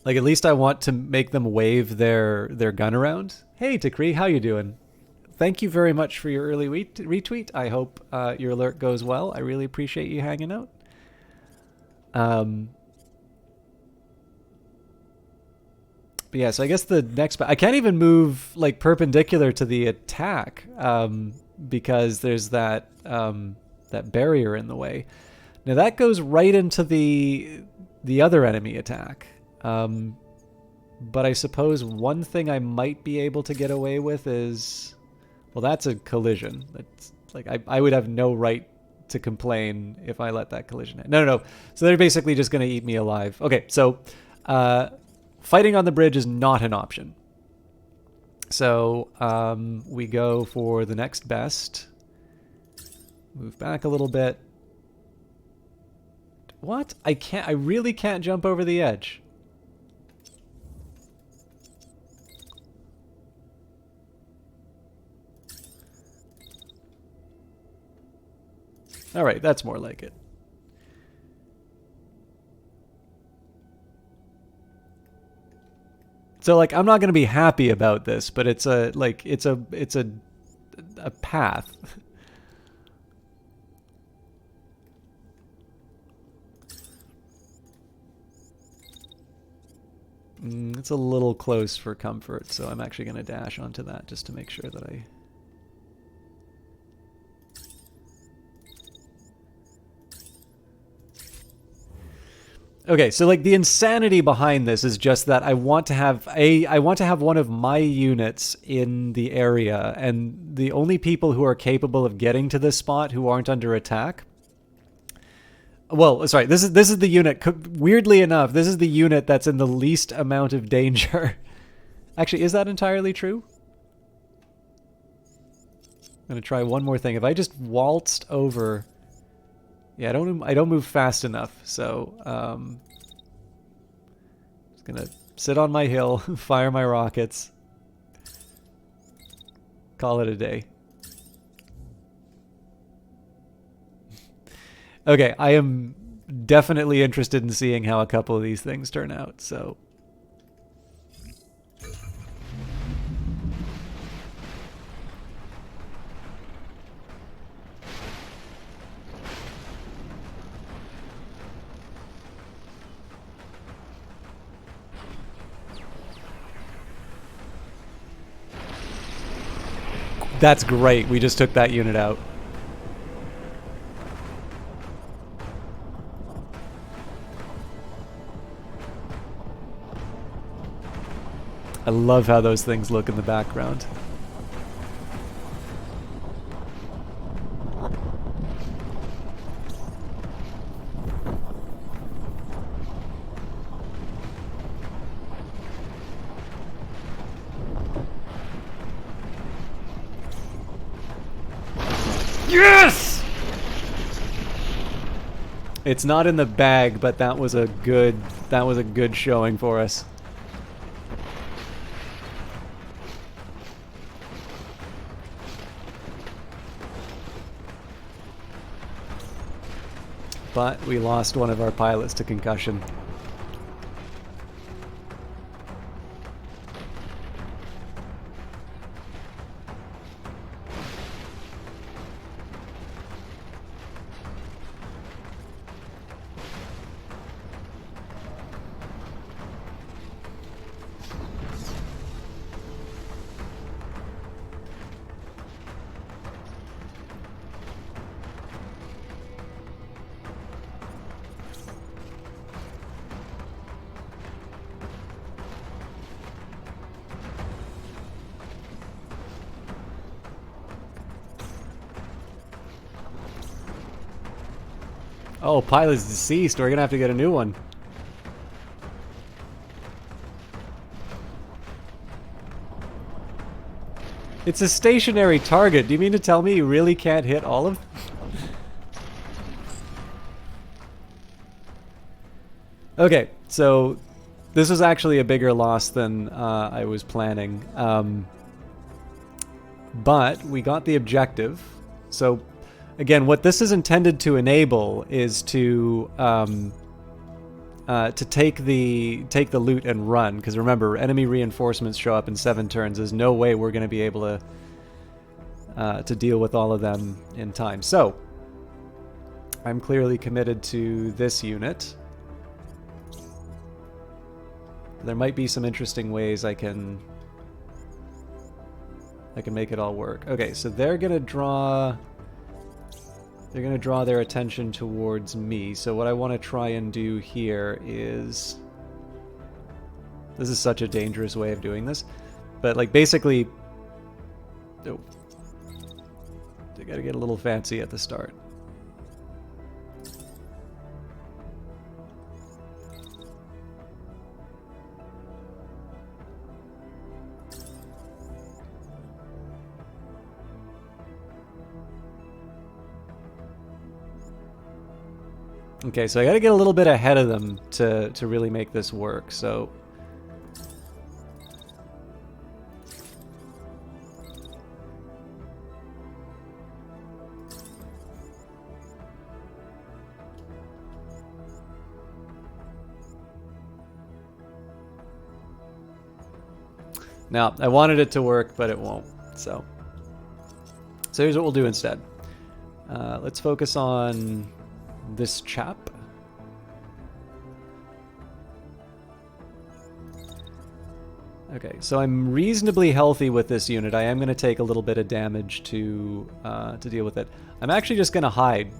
[SPEAKER 1] like, at least I want to make them wave their gun around. Hey, Takri, how you doing? Thank you very much for your early retweet. I hope your alert goes well. I really appreciate you hanging out. But yeah, so I guess the next... I can't even move, like, perpendicular to the attack, because there's that that barrier in the way. Now that goes right into the other enemy attack. But I suppose one thing I might be able to get away with is... Well, that's a collision. That's, like, I would have no right to complain if I let that collision in. No. So they're basically just going to eat me alive. Okay, so... fighting on the bridge is not an option. So we go for the next best. Move back a little bit. What? I really can't jump over the edge. All right, that's more like it. So, like, I'm not going to be happy about this, but it's a path. It's a little close for comfort, so I'm actually going to dash onto that just to make sure that I... Okay, so, like, the insanity behind this is just that I want to have one of my units in the area, and the only people who are capable of getting to this spot who aren't under attack... Well, sorry, this is the unit, weirdly enough, this is the unit that's in the least amount of danger. Actually, is that entirely true? I'm going to try one more thing. If I just waltzed over... Yeah, I don't move fast enough, so just gonna sit on my hill, fire my rockets, call it a day. Okay, I am definitely interested in seeing how a couple of these things turn out, so... That's great. We just took that unit out. I love how those things look in the background. Yes! It's not in the bag, but that was a good showing for us. But we lost one of our pilots to concussion. Oh, pilot's deceased. We're gonna have to get a new one. It's a stationary target. Do you mean to tell me you really can't hit all of them? Okay, so this was actually a bigger loss than I was planning. But we got the objective. So, again, what this is intended to enable is to take the loot and run. Because remember, enemy reinforcements show up in 7 turns. There's no way we're going to be able to deal with all of them in time. So, I'm clearly committed to this unit. There might be some interesting ways I can make it all work. Okay, so they're gonna draw their attention towards me. So what I want to try and do here is, this is such a dangerous way of doing this, but like basically, oh, I gotta get a little fancy at the start. Okay, so I gotta get a little bit ahead of them to really make this work, so... Now, I wanted it to work, but it won't, so... So here's what we'll do instead. Let's focus on this chap. Okay, so I'm reasonably healthy with this unit. I am going to take a little bit of damage to deal with it. I'm actually just going to hide.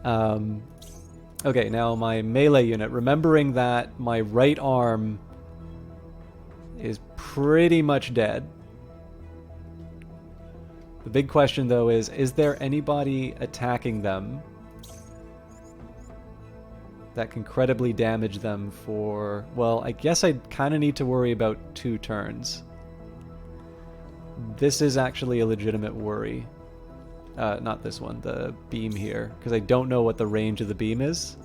[SPEAKER 1] Okay, now my melee unit. Remembering that my right arm is pretty much dead. The big question, though, is there anybody attacking them that can credibly damage them for... Well, I guess I kind of need to worry about 2 turns. This is actually a legitimate worry. Not this one, the beam here, because I don't know what the range of the beam is.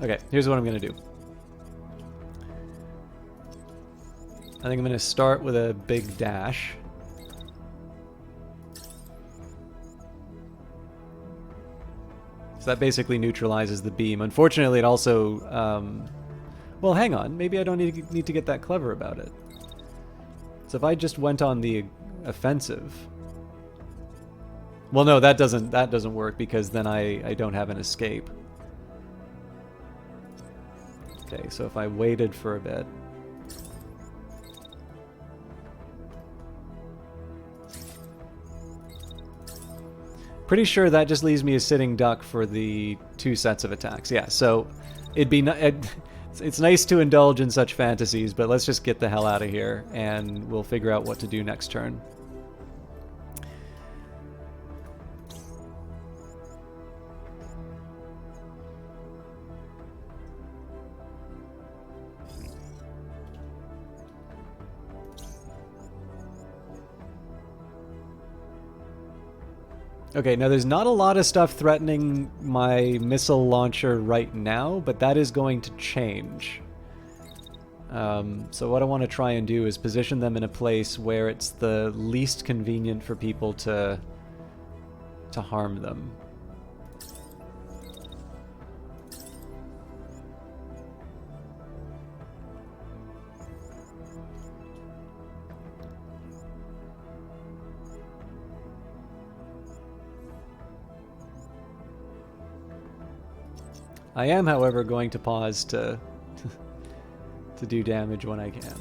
[SPEAKER 1] Okay, here's what I'm going to do. I think I'm going to start with a big dash. So that basically neutralizes the beam. Unfortunately, it also... well, hang on. Maybe I don't need to get that clever about it. So if I just went on the offensive... Well, no, that doesn't work because then I don't have an escape. Okay, so if I waited for a bit... Pretty sure that just leaves me a sitting duck for the 2 sets of attacks. Yeah, so it'd be... it's nice to indulge in such fantasies, but let's just get the hell out of here, and we'll figure out what to do next turn. Okay, now there's not a lot of stuff threatening my missile launcher right now, but that is going to change. So what I want to try and do is position them in a place where it's the least convenient for people to harm them. I am, however, going to pause to do damage when I can.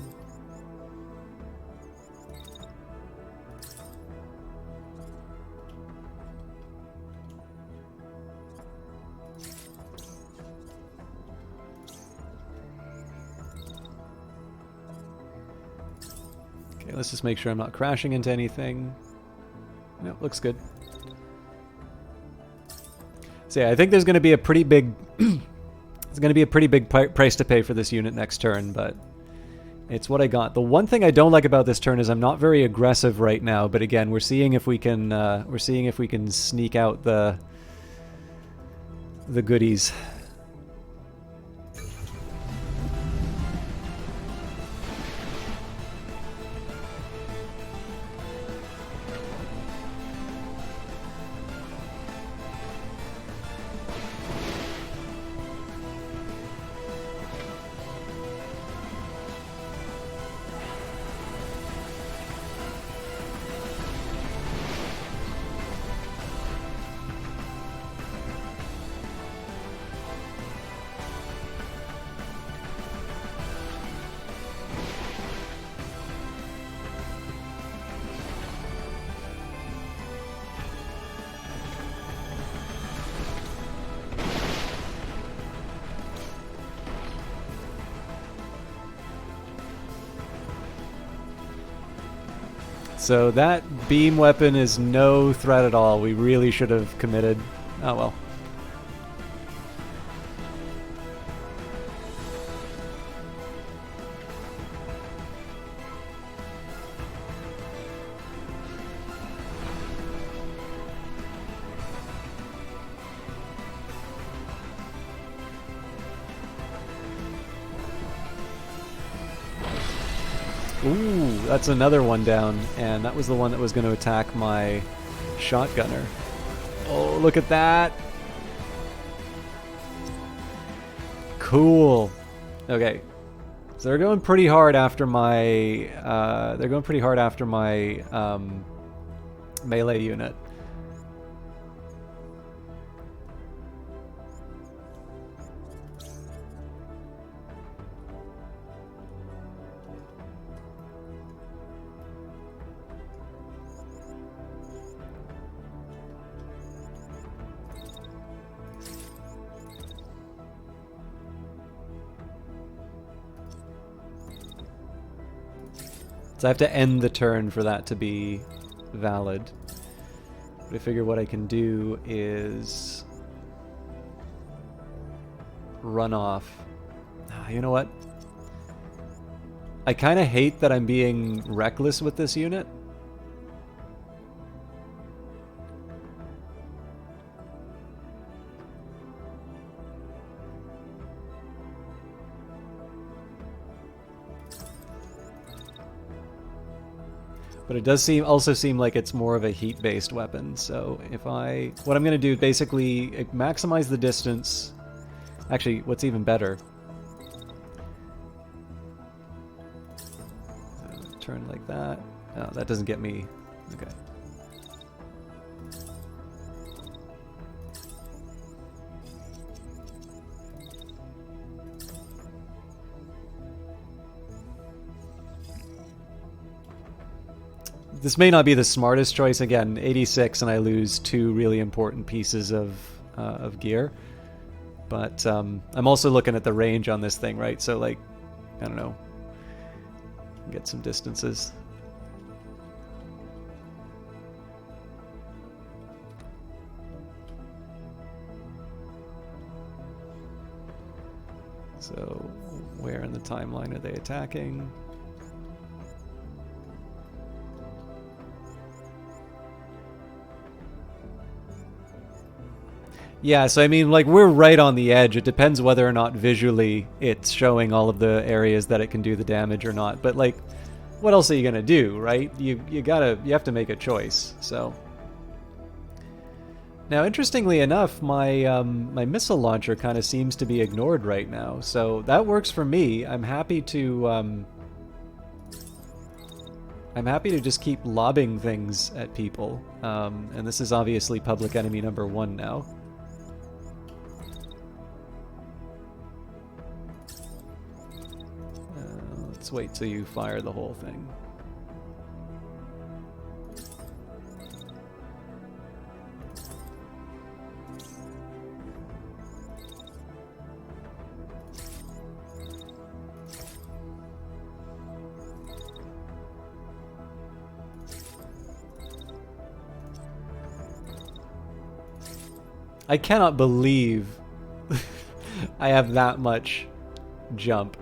[SPEAKER 1] let's just make sure I'm not crashing into anything. No, looks good. So yeah, I think there's going to be a pretty big it's going to be a pretty big price to pay for this unit next turn, but it's what I got. The one thing I don't like about this turn is I'm not very aggressive right now, but again, we're seeing if we can sneak out the goodies. So that beam weapon is no threat at all. We really should have committed. Oh well. Ooh, that's another one down, and that was the one that was going to attack my shotgunner. Oh, look at that! Cool. Okay, so they're going pretty hard after my melee unit. So I have to end the turn for that to be valid. But I figure what I can do is run off. You know what? I kind of hate that I'm being reckless with this unit. But it does also seem like it's more of a heat-based weapon. So what I'm going to do is basically maximize the distance. Actually, what's even better? Turn like that. Oh, that doesn't get me. Okay. This may not be the smartest choice. Again, 86, and I lose 2 really important pieces of gear. But I'm also looking at the range on this thing, right? So, like, I don't know. Get some distances. So, where in the timeline are they attacking? Yeah, so I mean, like, we're right on the edge. It depends whether or not visually it's showing all of the areas that it can do the damage or not. But, like, what else are you gonna do, right? You have to make a choice. So now, interestingly enough, my my missile launcher kind of seems to be ignored right now. So that works for me. I'm happy to just keep lobbing things at people. And this is obviously public enemy number 1 now. Let's wait till you fire the whole thing. I cannot believe I have that much jump.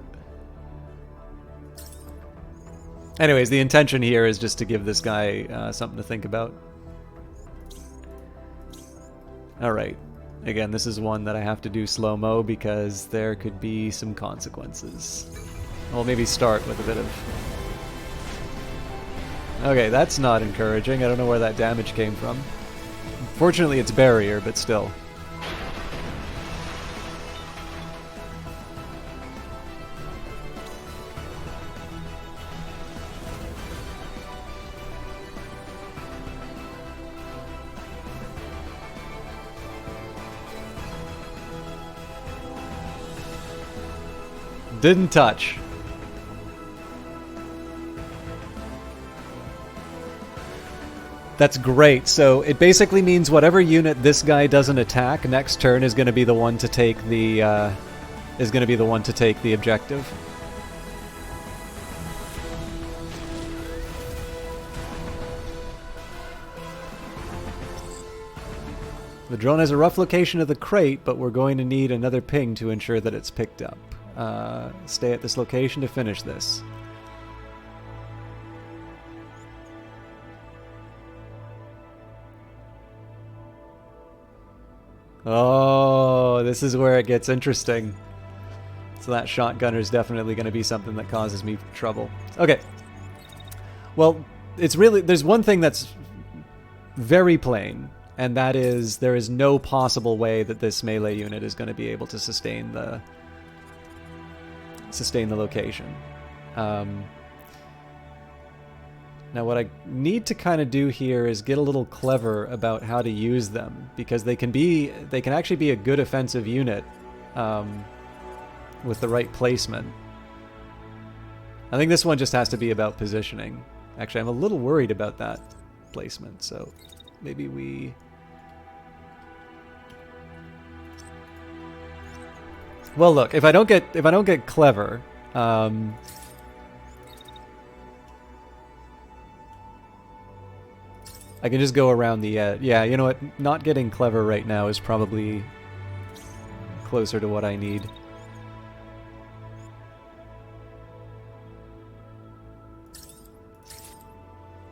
[SPEAKER 1] Anyways, the intention here is just to give this guy something to think about. Alright. Again, this is one that I have to do slow-mo because there could be some consequences. I'll maybe start with a bit of... Okay, that's not encouraging. I don't know where that damage came from. Fortunately, it's barrier, but still. Didn't touch. That's great. So it basically means whatever unit this guy doesn't attack next turn is going to be the one to take the objective. The drone has a rough location of the crate, but we're going to need another ping to ensure that it's picked up. Stay at this location to finish this. Oh, this is where it gets interesting. So that shotgunner is definitely going to be something that causes me trouble. Okay. Well, it's really... There's one thing that's very plain, and that is there is no possible way that this melee unit is going to be able to sustain the location. Now what I need to kind of do here is get a little clever about how to use them, because they can actually be a good offensive unit with the right placement. I think this one just has to be about positioning. Actually, I'm a little worried about that placement, so maybe we... Well, look, if I don't get clever, I can just go around the edge. Yeah, you know what? Not getting clever right now is probably closer to what I need.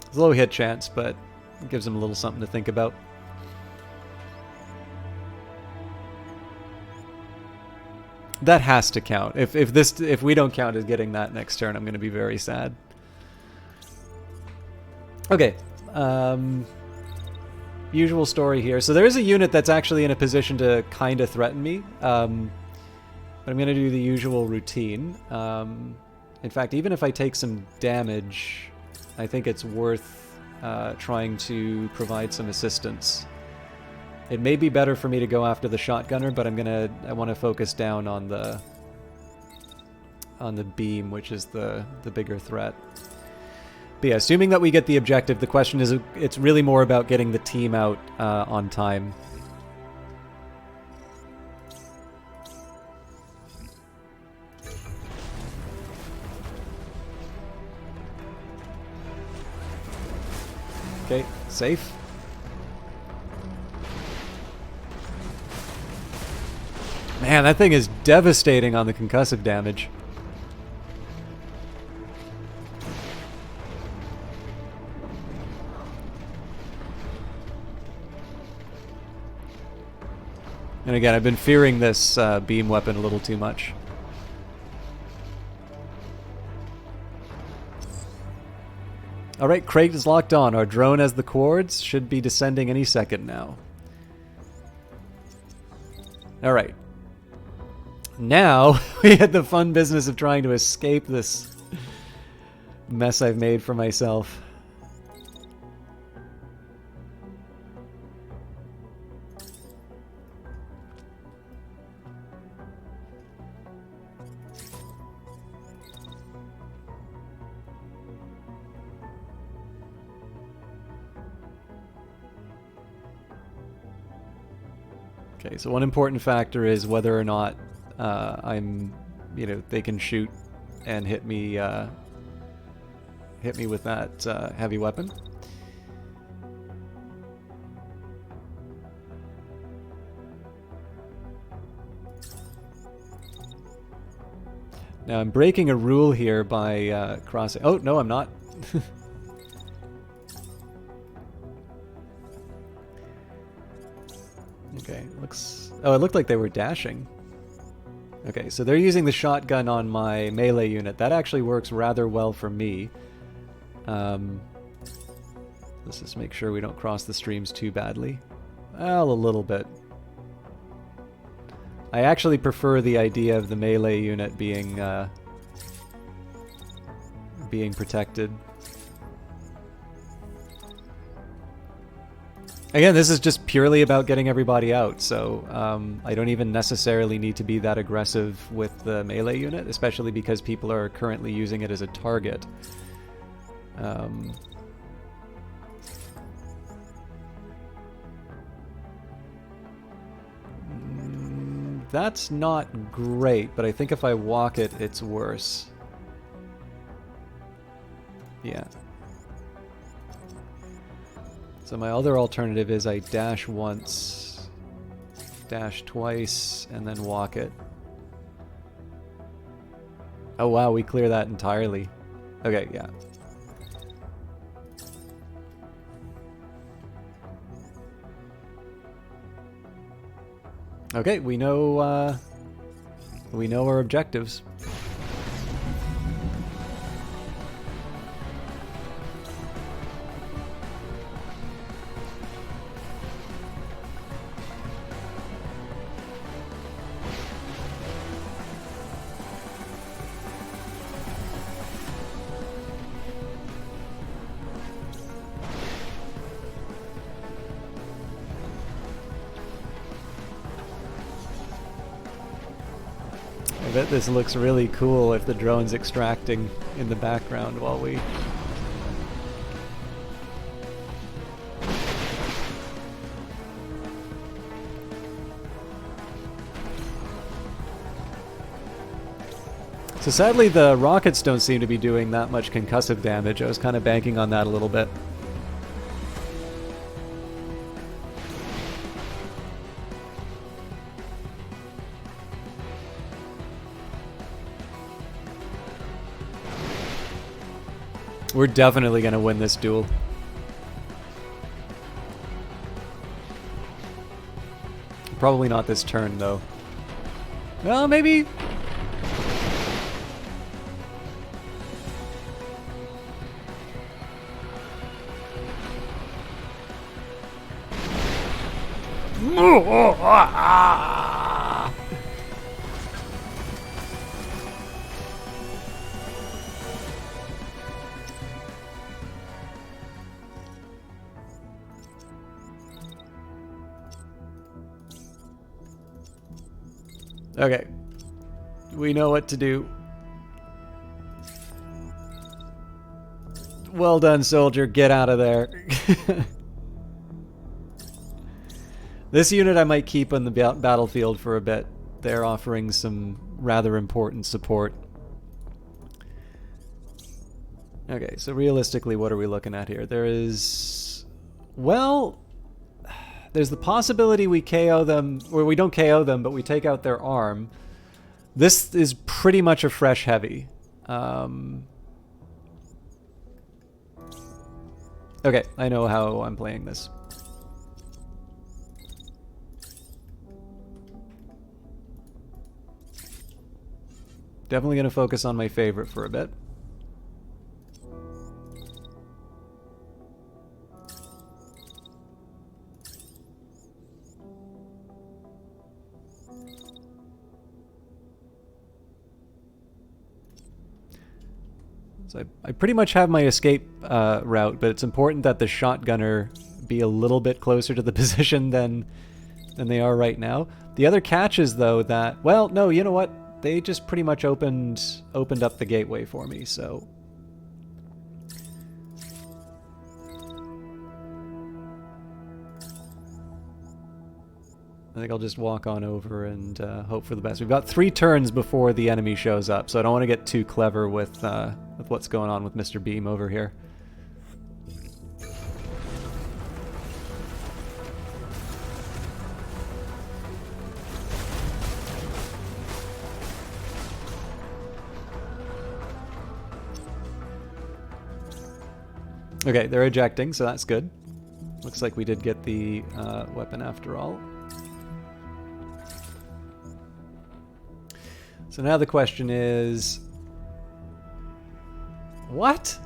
[SPEAKER 1] It's a low hit chance, but it gives him a little something to think about. That has to count. If we don't count as getting that next turn, I'm going to be very sad. Okay. Usual story here. So there is a unit that's actually in a position to kind of threaten me. But I'm going to do the usual routine. In fact, even if I take some damage, I think it's worth trying to provide some assistance. It may be better for me to go after the shotgunner, but I want to focus down on the beam, which is the bigger threat. But yeah, assuming that we get the objective, the question is, it's really more about getting the team out on time. Okay, safe. Man, that thing is devastating on the concussive damage. And again, I've been fearing this beam weapon a little too much. Alright, crate is locked on. Our drone has the cords. Should be descending any second now. Alright. Now, we had the fun business of trying to escape this mess I've made for myself. Okay, so one important factor is whether or not they can shoot and hit me with that heavy weapon. Now I'm breaking a rule here by crossing... Oh, no, I'm not. Okay, looks... Oh, it looked like they were dashing. Okay, so they're using the shotgun on my melee unit. That actually works rather well for me. Let's just make sure we don't cross the streams too badly. Well, a little bit. I actually prefer the idea of the melee unit being protected. Again, this is just purely about getting everybody out, so I don't even necessarily need to be that aggressive with the melee unit, especially because people are currently using it as a target. That's not great, but I think if I walk it, it's worse. Yeah. So my other alternative is I dash once, dash twice, and then walk it. Oh wow, we clear that entirely. Okay, yeah. Okay, we know our objectives. I bet this looks really cool if the drone's extracting in the background while we... So sadly the rockets don't seem to be doing that much concussive damage. I was kind of banking on that a little bit. We're definitely going to win this duel. Probably not this turn, though. Well, maybe... Okay. We know what to do. Well done, soldier. Get out of there. This unit I might keep on the battlefield for a bit. They're offering some rather important support. Okay, so realistically, what are we looking at here? There is... Well... There's the possibility we KO them, or we don't KO them, but we take out their arm. This is pretty much a fresh heavy. Okay, I know how I'm playing this. Definitely going to focus on my favorite for a bit. So I pretty much have my escape route, but it's important that the shotgunner be a little bit closer to the position than they are right now. The other catch is, though, that... Well, no, you know what? They just pretty much opened up the gateway for me, so... I think I'll just walk on over and hope for the best. We've got 3 turns before the enemy shows up, so I don't want to get too clever with what's going on with Mr. Beam over here. Okay, they're ejecting, so that's good. Looks like we did get the weapon after all. So now the question is... What?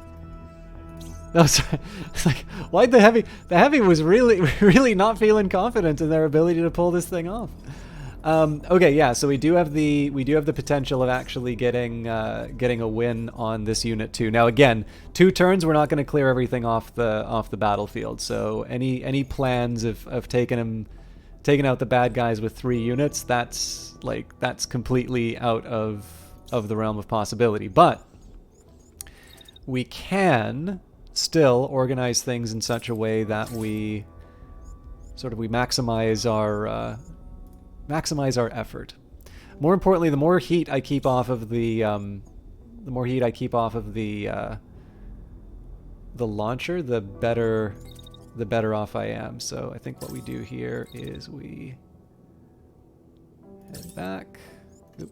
[SPEAKER 1] No, sorry. It's like, why'd the heavy... The heavy was really, really not feeling confident in their ability to pull this thing off. Okay, yeah, so we do have the potential of actually getting a win on this unit too. Now again, 2 turns, we're not going to clear everything off the battlefield. So any plans of taking out the bad guys with 3 units, that's completely out of the realm of possibility. But we can still organize things in such a way that we maximize our effort. More importantly, the more heat I keep off of the launcher, the better off I am. So I think what we do here is we head back. Oop.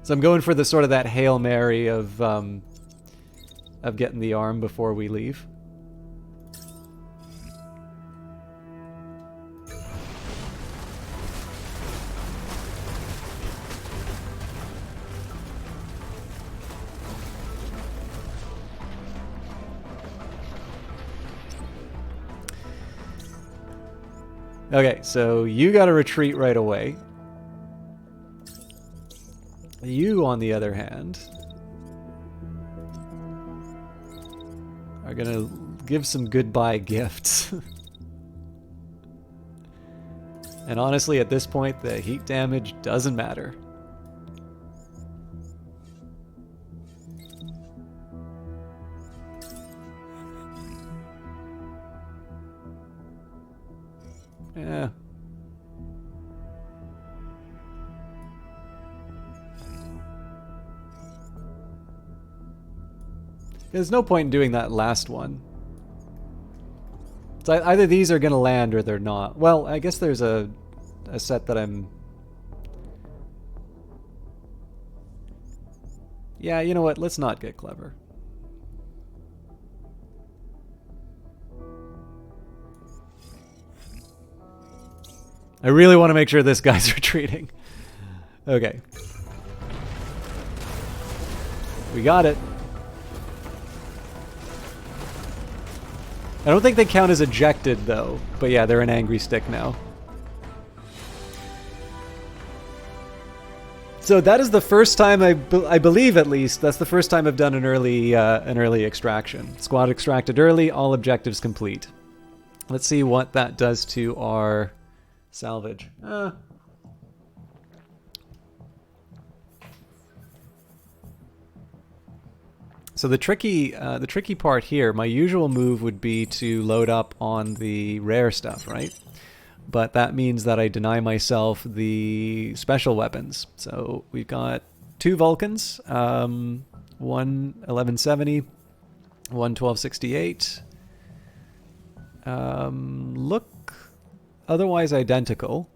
[SPEAKER 1] So I'm going for the sort of that Hail Mary of getting the arm before we leave. Okay, so you gotta retreat right away. You, on the other hand, are gonna give some goodbye gifts. And honestly, at this point, the heat damage doesn't matter. Yeah. There's no point in doing that last one. So either these are going to land or they're not. Well, I guess there's a set that I'm... Yeah, you know what? Let's not get clever. I really want to make sure this guy's retreating. Okay. We got it. I don't think they count as ejected, though. But yeah, they're an angry stick now. So that is the first time, I believe at least, that's the first time I've done an early extraction. Squad extracted early, all objectives complete. Let's see what that does to our salvage. So the tricky part here, my usual move would be to load up on the rare stuff, right? But that means that I deny myself the special weapons. So we've got 2 Vulcans, one 1170, one 1268. Look otherwise identical.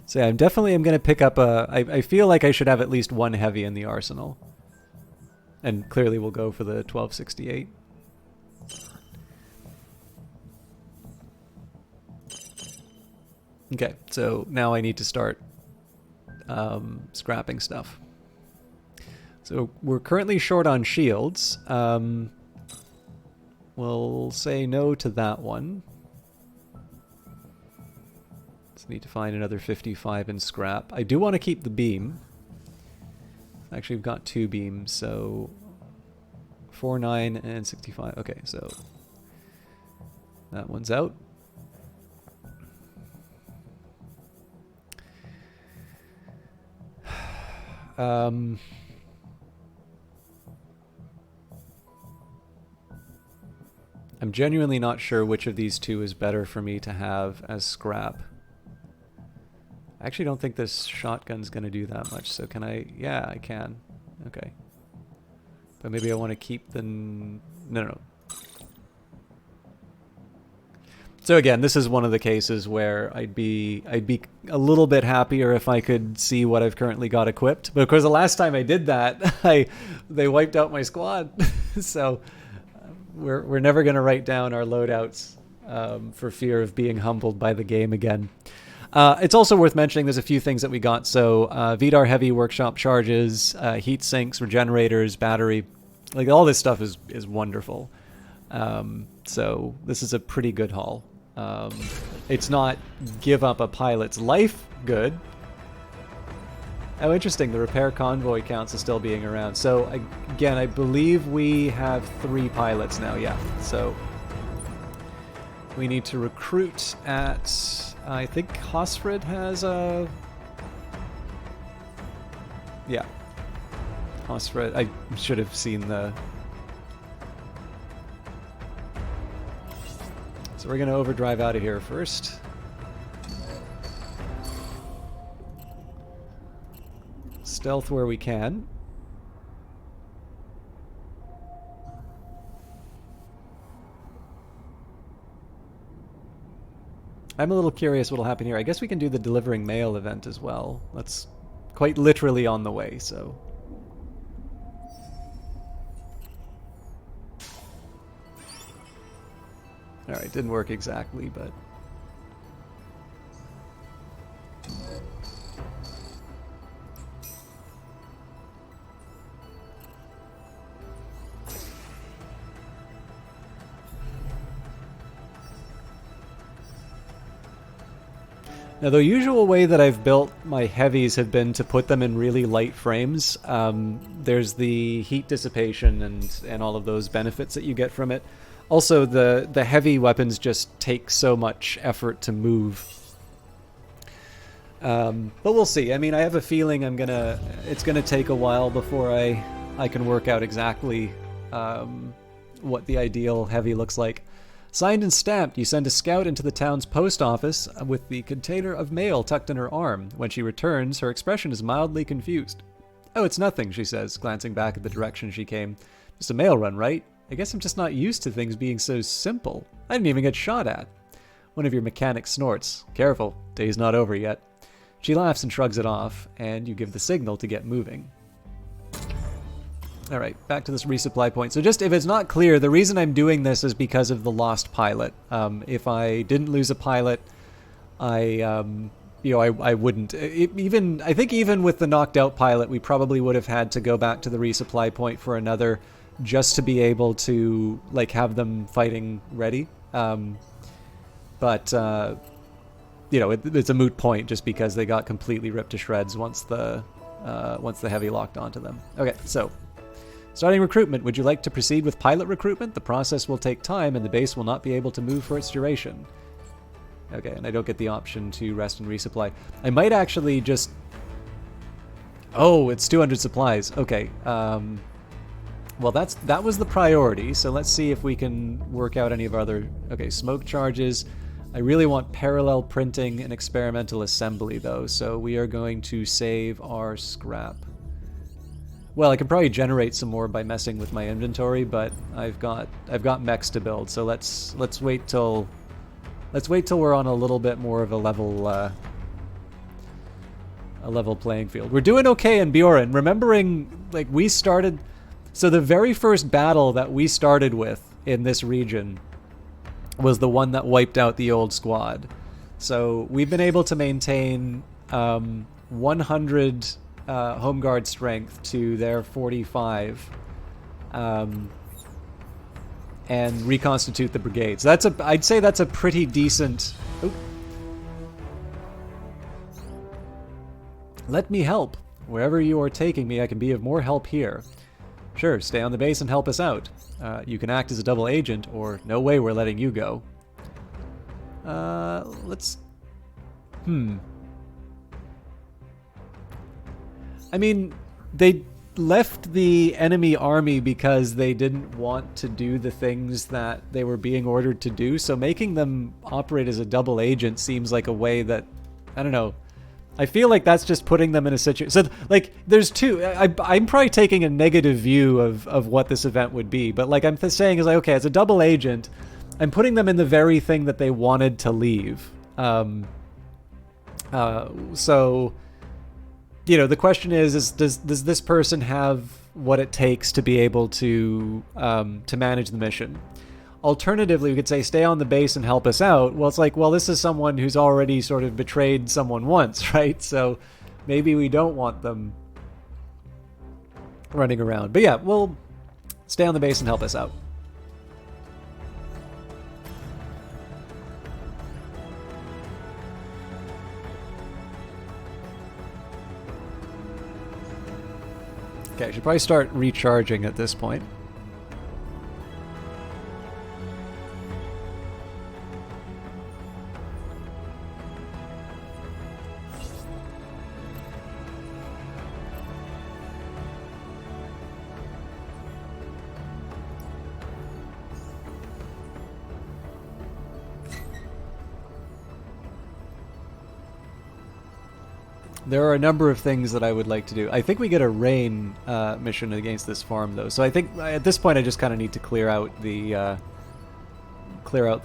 [SPEAKER 1] So yeah, I'm going to pick up I feel like I should have at least 1 heavy in the arsenal. And clearly we'll go for the 1268. Okay, so now I need to start scrapping stuff. So we're currently short on shields. We'll say no to that one. Need to find another 55 in scrap. I do want to keep the beam. Actually, we've got 2 beams, so 49 and 65. Okay, so that one's out. I'm genuinely not sure which of these 2 is better for me to have as scrap. I actually don't think this shotgun's going to do that much, so can I... Yeah, I can. Okay. But maybe I want to keep the... No. So again, this is one of the cases where I'd be a little bit happier if I could see what I've currently got equipped. But of course, the last time I did that, they wiped out my squad. So we're never going to write down our loadouts for fear of being humbled by the game again. It's also worth mentioning there's a few things that we got. So Vidar Heavy Workshop charges, heat sinks, regenerators, battery. Like all this stuff is wonderful. So this is a pretty good haul. It's not give up a pilot's life good. Oh, interesting. The repair convoy counts as still being around. So again, I believe we have 3 pilots now. Yeah. So we need to recruit at, I think Hosfred has a... Yeah. Hosfred. I should have seen the... So we're going to overdrive out of here first. Stealth where we can. I'm a little curious what'll happen here. I guess we can do the delivering mail event as well. That's quite literally on the way, so... Alright, didn't work exactly, but... Now, the usual way that I've built my heavies have been to put them in really light frames. There's the heat dissipation and all of those benefits that you get from it. Also, the heavy weapons just take so much effort to move. But we'll see. I mean, I have a feeling it's gonna take a while before I can work out exactly what the ideal heavy looks like. Signed and stamped, you send a scout into the town's post office with the container of mail tucked in her arm. When she returns, her expression is mildly confused. Oh, it's nothing, she says, glancing back at the direction she came. Just a mail run, right? I guess I'm just not used to things being so simple. I didn't even get shot at. One of your mechanics snorts. Careful, day's not over yet. She laughs and shrugs it off, and you give the signal to get moving. Alright, back to this resupply point. So just, if it's not clear, the reason I'm doing this is because of the lost pilot. If I didn't lose a pilot, I wouldn't. I think even with the knocked out pilot, we probably would have had to go back to the resupply point for another, just to be able to, like, have them fighting ready. But it's a moot point just because they got completely ripped to shreds once the heavy locked onto them. Okay, so... Starting recruitment, would you like to proceed with pilot recruitment? The process will take time and the base will not be able to move for its duration. Okay, and I don't get the option to rest and resupply. I might actually just... Oh, it's 200 supplies. Okay, well, that was the priority, so let's see if we can work out any of our other... Okay, smoke charges. I really want parallel printing and experimental assembly, though, so we are going to save our scrap. Well, I can probably generate some more by messing with my inventory, but I've got mechs to build, so let's wait till we're on a little bit more of a level playing field. We're doing okay in Bjorn. Remembering, like, we started, so the very first battle that we started with in this region was the one that wiped out the old squad. So we've been able to maintain 100 home guard strength to their 45 and reconstitute the brigade. So I'd say that's a pretty decent... Oh. Let me help. Wherever you are taking me, I can be of more help here. Sure, stay on the base and help us out. You can act as a double agent, or no way we're letting you go. Let's... I mean, they left the enemy army because they didn't want to do the things that they were being ordered to do, so making them operate as a double agent seems like a way that, I don't know, I feel like that's just putting them in a situation. So, like, there's two, I'm probably taking a negative view of what this event would be, but like I'm saying is like, okay, as a double agent, I'm putting them in the very thing that they wanted to leave. So, you know, the question is does this person have what it takes to be able to manage the mission? Alternatively, we could say stay on the base and help us out. Well, it's like, well, this is someone who's already sort of betrayed someone once, right? So maybe we don't want them running around. But yeah, we'll stay on the base and help us out. Okay, I should probably start recharging at this point. There are a number of things that I would like to do. I think we get a rain mission against this farm, though. So I think at this point I just kind of need to clear out the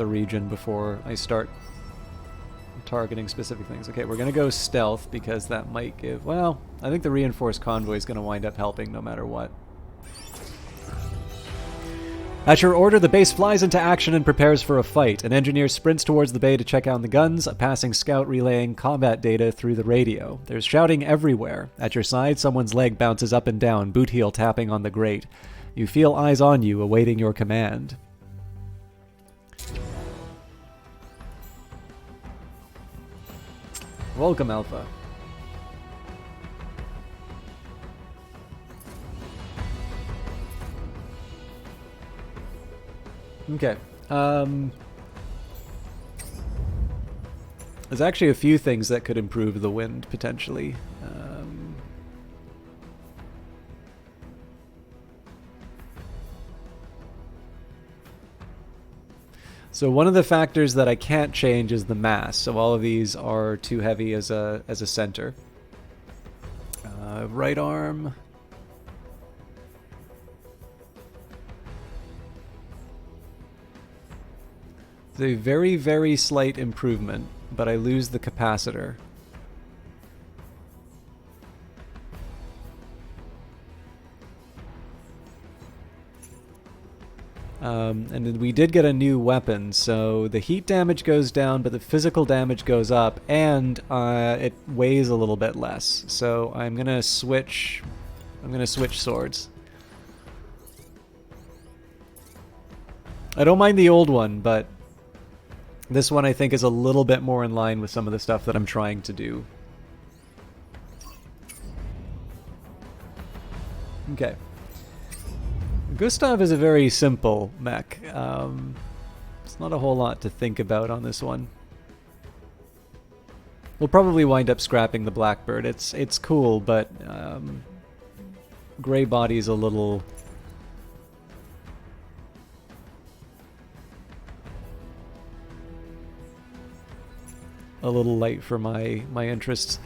[SPEAKER 1] region before I start targeting specific things. Okay, we're gonna go stealth because that might give. Well, I think the reinforced convoy is gonna wind up helping no matter what. At your order, the base flies into action and prepares for a fight. An engineer sprints towards the bay to check out the guns, a passing scout relaying combat data through the radio. There's shouting everywhere. At your side, someone's leg bounces up and down, boot heel tapping on the grate. You feel eyes on you, awaiting your command. Welcome, Alpha. Okay. There's actually a few things that could improve the wind, potentially. So one of the factors that I can't change is the mass. So all of these are too heavy as a center. Right arm. It's a very, very slight improvement, but I lose the capacitor. And then we did get a new weapon, so the heat damage goes down, but the physical damage goes up, and it weighs a little bit less. So I'm gonna switch swords. I don't mind the old one, but this one I think is a little bit more in line with some of the stuff that I'm trying to do. Okay. Gustav is a very simple mech. There's not a whole lot to think about on this one. We'll probably wind up scrapping the Blackbird. It's cool, but Gray Body's a little light for my interests.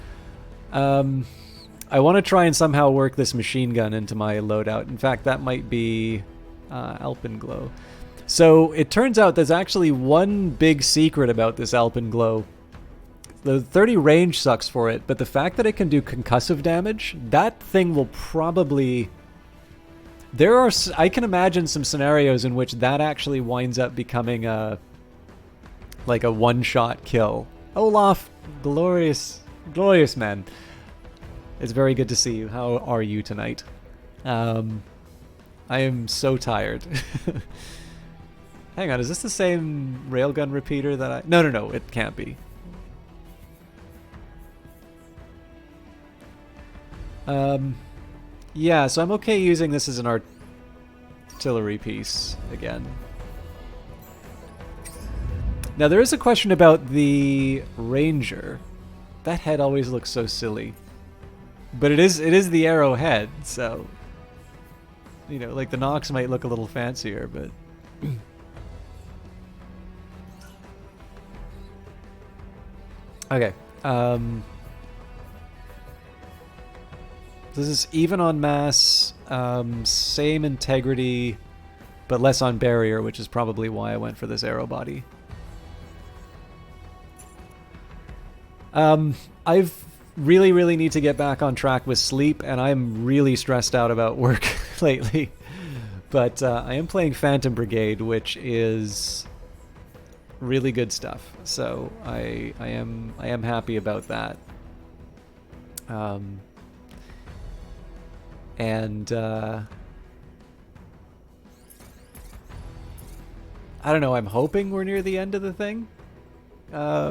[SPEAKER 1] I want to try and somehow work this machine gun into my loadout. In fact, that might be Alpenglow. So it turns out there's actually one big secret about this Alpenglow. The 30 range sucks for it, but the fact that it can do concussive damage, that thing will probably... I can imagine some scenarios in which that actually winds up becoming like a one-shot kill. Olaf, glorious man. It's very good to see you. How are you tonight? I am so tired. Hang on, is this the same railgun repeater that I... No, it can't be. Yeah, so I'm okay using this as an artillery piece again. Now there is a question about the Ranger. That head always looks so silly. But it is the arrowhead, so you know, like the Nox might look a little fancier, but okay. This is even on mass, same integrity, but less on barrier, which is probably why I went for this arrow body. I've really need to get back on track with sleep, and I'm really stressed out about work lately. But I am playing Phantom Brigade, which is really good stuff. So I am happy about that. And I don't know. I'm hoping we're near the end of the thing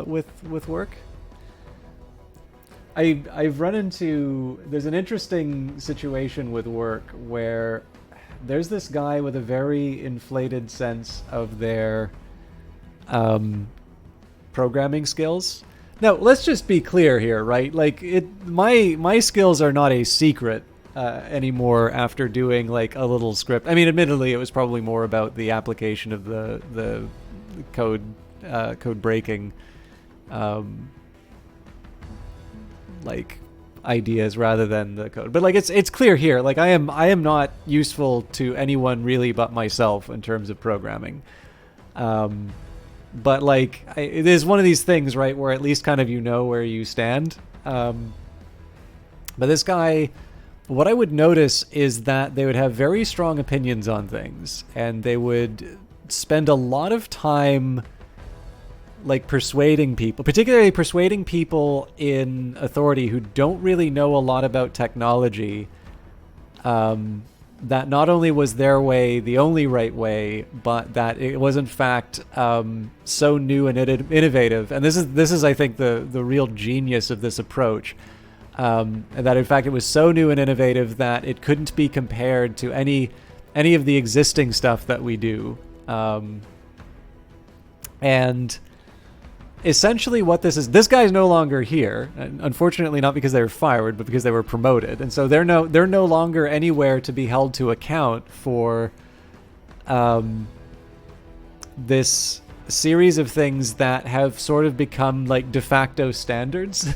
[SPEAKER 1] with work. I've run into, there's an interesting situation with work where there's this guy with a very inflated sense of their programming skills. Now, let's just be clear here, right? Like, my skills are not a secret anymore after doing like a little script. I mean, admittedly, it was probably more about the application of the code breaking like ideas rather than the code. But like it's clear here, like I am not useful to anyone really but myself in terms of programming. But like it is one of these things, right, where at least kind of you know where you stand. But this guy, what I would notice is that they would have very strong opinions on things, and they would spend a lot of time like persuading people, particularly persuading people in authority who don't really know a lot about technology, that not only was their way the only right way, but that it was in fact so new and innovative. And this is I think the real genius of this approach, and that in fact it was so new and innovative that it couldn't be compared to any of the existing stuff that we do. And essentially what this guy's no longer here, unfortunately, not because they were fired, but because they were promoted. And so they're no longer anywhere to be held to account for this series of things that have sort of become like de facto standards.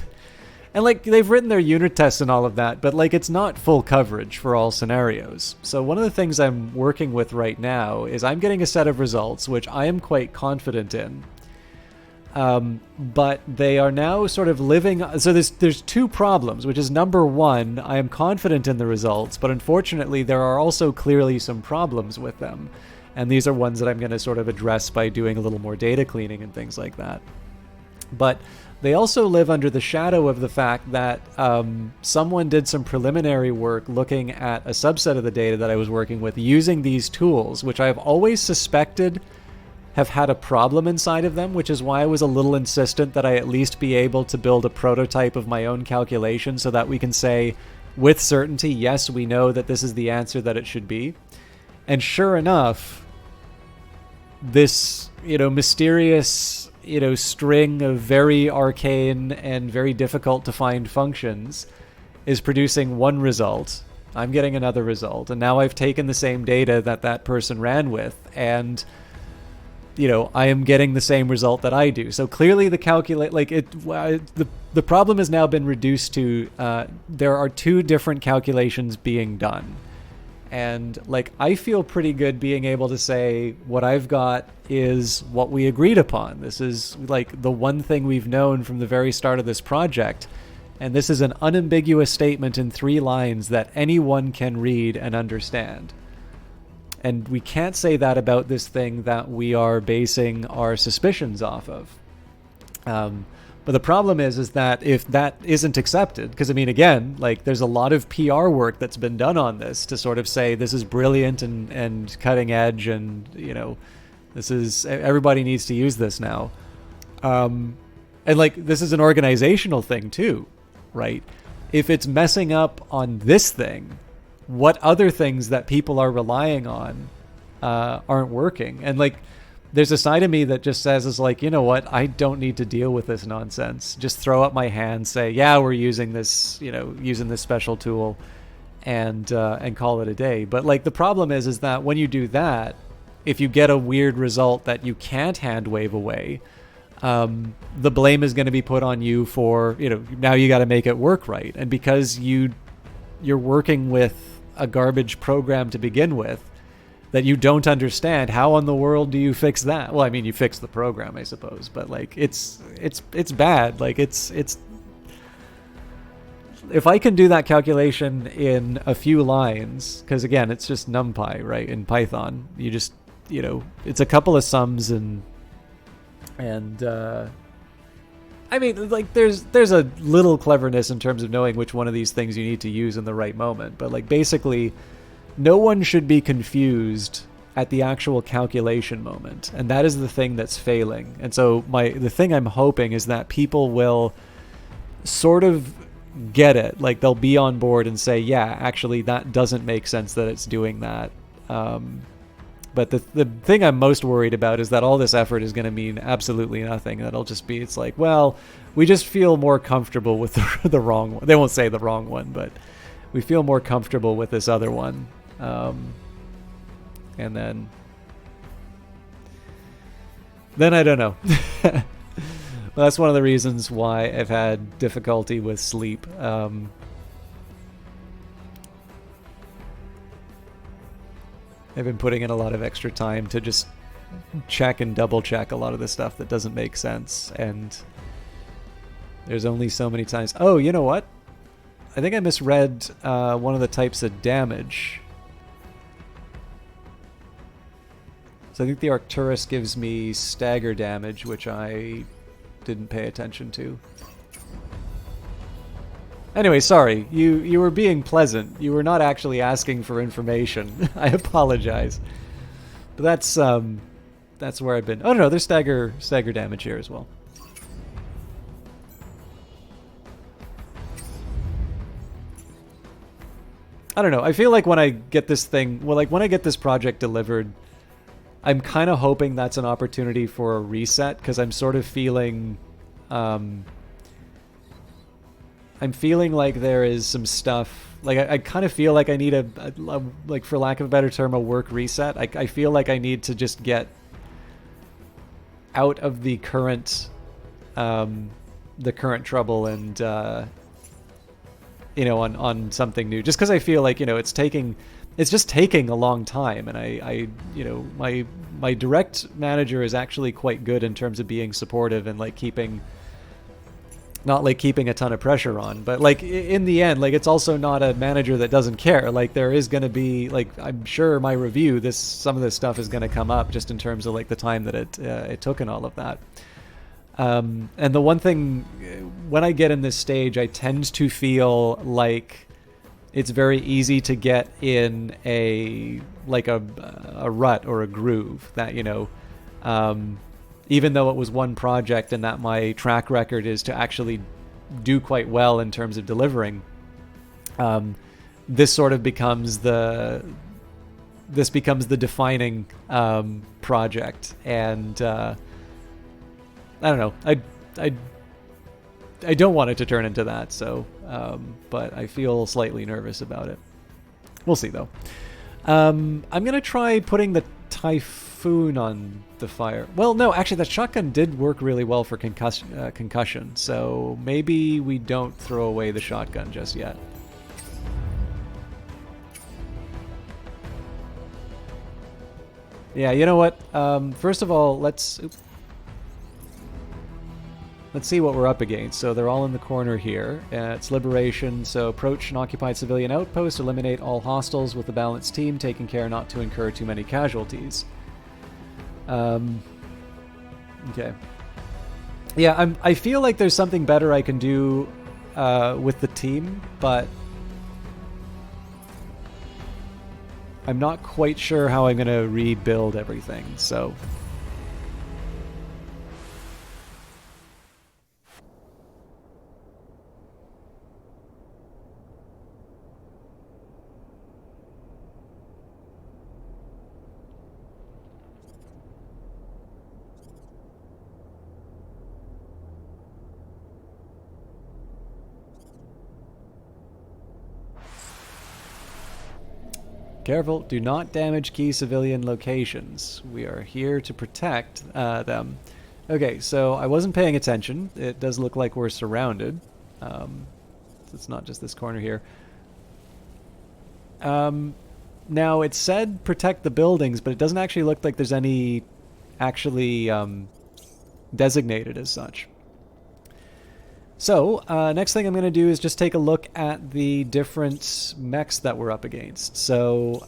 [SPEAKER 1] And like they've written their unit tests and all of that, but like it's not full coverage for all scenarios. So one of the things I'm working with right now is I'm getting a set of results which I am quite confident in. But they are now sort of living. So there's two problems, which is number one, I am confident in the results, but unfortunately there are also clearly some problems with them. And these are ones that I'm going to sort of address by doing a little more data cleaning and things like that. But they also live under the shadow of the fact that someone did some preliminary work looking at a subset of the data that I was working with using these tools, which I've always suspected have had a problem inside of them, which is why I was a little insistent that I at least be able to build a prototype of my own calculation so that we can say with certainty, yes, we know that this is the answer that it should be. And sure enough, this, mysterious, string of very arcane and very difficult to find functions is producing one result. I'm getting another result. And now I've taken the same data that person ran with, and I am getting the same result that I do. So clearly the the problem has now been reduced to there are two different calculations being done. And like I feel pretty good being able to say what I've got is what we agreed upon. This is like the one thing we've known from the very start of this project. And this is an unambiguous statement in 3 lines that anyone can read and understand. And we can't say that about this thing that we are basing our suspicions off of. But the problem is that if that isn't accepted, because I mean, again, like there's a lot of PR work that's been done on this to sort of say this is brilliant and cutting edge, and this is, everybody needs to use this now. And like this is an organizational thing too, right? If it's messing up on this thing, what other things that people are relying on aren't working? And like there's a side of me that just says, is like, you know what, I don't need to deal with this nonsense. Just throw up my hand, say, yeah, we're using this, using this special tool, and call it a day. But like the problem is that when you do that, if you get a weird result that you can't hand wave away, the blame is going to be put on you for, now you got to make it work right. And because you're working with a garbage program to begin with, that you don't understand. How in the world do you fix that? Well, I mean, you fix the program, I suppose, but like it's bad. Like it's if I can do that calculation in a few lines, because again, it's just NumPy, right? In Python, you just, it's a couple of sums and I mean, like there's a little cleverness in terms of knowing which one of these things you need to use in the right moment, but like basically no one should be confused at the actual calculation moment, and that is the thing that's failing. And so the thing I'm hoping is that people will sort of get it, like they'll be on board and say, yeah, actually that doesn't make sense that it's doing that. But the thing I'm most worried about is that all this effort is going to mean absolutely nothing. That'll just be, it's like, well, we just feel more comfortable with the wrong one. They won't say the wrong one, but we feel more comfortable with this other one. And then I don't know. Well, that's one of the reasons why I've had difficulty with sleep. I've been putting in a lot of extra time to just check and double check a lot of the stuff that doesn't make sense, and there's only so many times. Oh, you know what? I think I misread one of the types of damage. So I think the Arcturus gives me stagger damage, which I didn't pay attention to. Anyway, sorry. You were being pleasant. You were not actually asking for information. I apologize. But that's where I've been. Oh no, there's stagger damage here as well. I don't know. I feel like when I get this thing, well, like when I get this project delivered, I'm kind of hoping that's an opportunity for a reset, because I'm sort of feeling, I'm feeling like there is some stuff, like I kind of feel like I need a like, for lack of a better term, a work reset. I feel like I need to just get out of the current trouble and on something new, just because I feel like it's just taking a long time, and I my direct manager is actually quite good in terms of being supportive and like not keeping a ton of pressure on, but like in the end, like it's also not a manager that doesn't care. Like there is going to be, like, I'm sure my review, some of this stuff is going to come up just in terms of like the time that it took and all of that. And the one thing, when I get in this stage, I tend to feel like it's very easy to get in a rut or a groove that, even though it was one project and that my track record is to actually do quite well in terms of delivering, this sort of becomes the defining project. And I don't know, I don't want it to turn into that, so but I feel slightly nervous about it. We'll see though. I'm gonna try putting the Typhoon on the fire. Well, no, actually that shotgun did work really well for concussion, so maybe we don't throw away the shotgun just yet. Yeah, you know what? First of all, let's see what we're up against. So they're all in the corner here. It's liberation, so approach an occupied civilian outpost, eliminate all hostiles with a balanced team, taking care not to incur too many casualties. Okay. Yeah, I feel like there's something better I can do with the team, but I'm not quite sure how I'm going to rebuild everything, so... Careful, do not damage key civilian locations. We are here to protect them. Okay, so I wasn't paying attention. It does look like we're surrounded. So it's not just this corner here. Now, it said protect the buildings, but it doesn't actually look like there's any actually designated as such. So, next thing I'm going to do is just take a look at the different mechs that we're up against. So,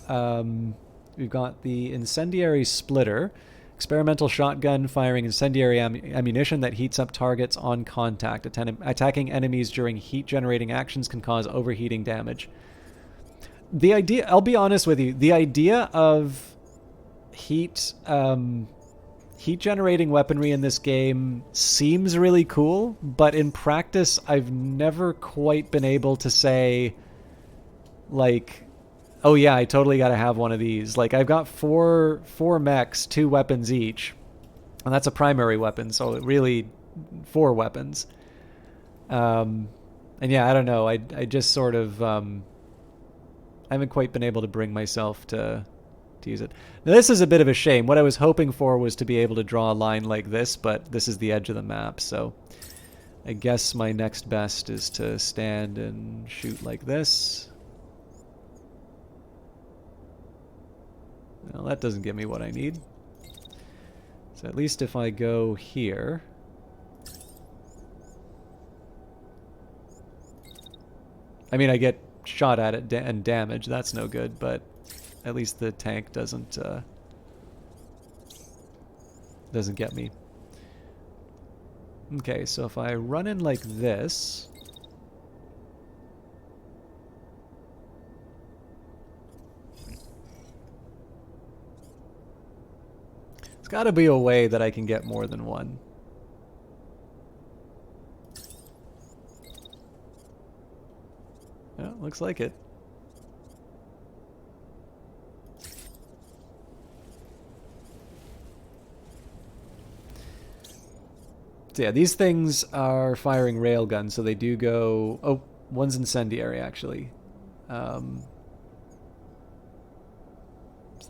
[SPEAKER 1] we've got the Incendiary Splitter, experimental shotgun firing incendiary ammunition that heats up targets on contact. Attacking enemies during heat-generating actions can cause overheating damage. The idea, I'll be honest with you, the idea of heat-generating weaponry in this game seems really cool, but in practice, I've never quite been able to say, like, oh yeah, I totally gotta have one of these. Like, I've got four mechs, 2 weapons each, and that's a primary weapon, so really 4 weapons. And yeah, I don't know, I just sort of, I haven't quite been able to bring myself to use it. Now, this is a bit of a shame. What I was hoping for was to be able to draw a line like this, but this is the edge of the map, so I guess my next best is to stand and shoot like this. Well, that doesn't give me what I need. So at least if I go here... I mean, I get shot at it and damage. That's no good, but at least the tank doesn't get me. Okay, so if I run in like this... There's got to be a way that I can get more than one. Yeah, looks like it. So yeah, these things are firing railguns, so they do go... Oh, one's incendiary, actually. So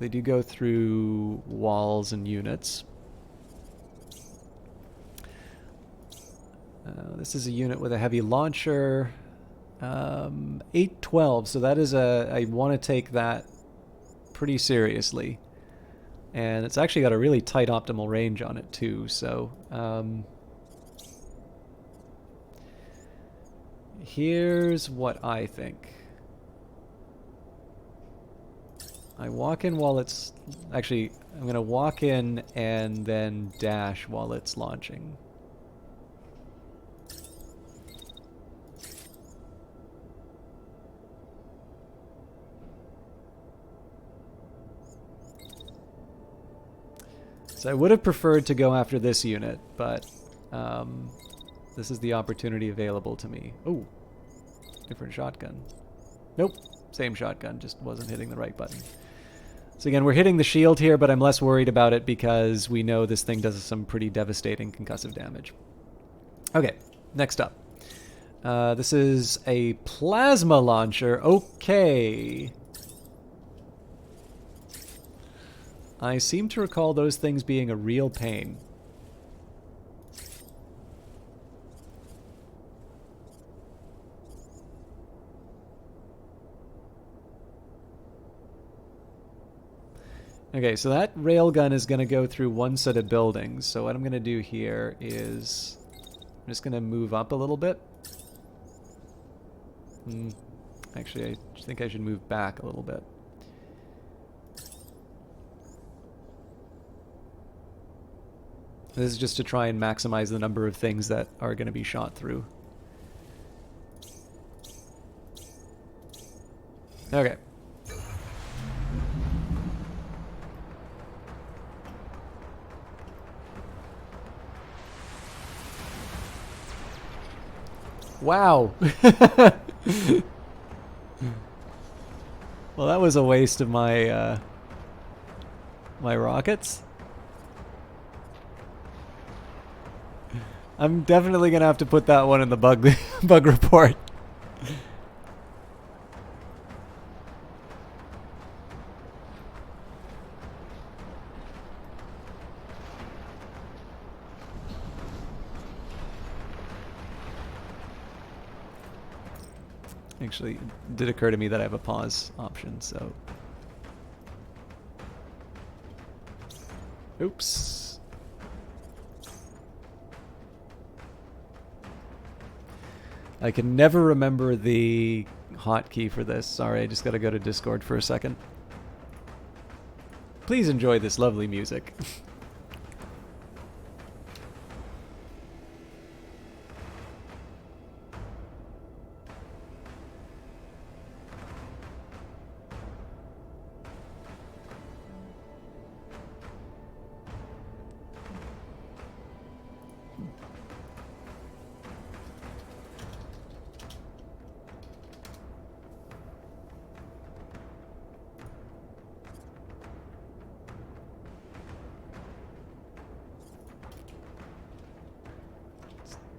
[SPEAKER 1] they do go through walls and units. This is a unit with a heavy launcher. 812, so that is a... I want to take that pretty seriously. And it's actually got a really tight optimal range on it too, so... here's what I think. I walk in while it's... Actually, I'm going to walk in and then dash while it's launching. So I would have preferred to go after this unit, but this is the opportunity available to me. Oh, different shotgun. Nope, same shotgun, just wasn't hitting the right button. So again, we're hitting the shield here, but I'm less worried about it because we know this thing does some pretty devastating concussive damage. Okay, next up. This is a plasma launcher. Okay. I seem to recall those things being a real pain. Okay, so that railgun is going to go through one set of buildings. So what I'm going to do here is... I'm just going to move up a little bit. Actually, I think I should move back a little bit. This is just to try and maximize the number of things that are going to be shot through. Okay. Wow. Well, that was a waste of my my rockets. I'm definitely gonna have to put that one in the bug report. Actually, it did occur to me that I have a pause option, so Oops. I can never remember the hotkey for this. Sorry, I just gotta go to Discord for a second. Please enjoy this lovely music.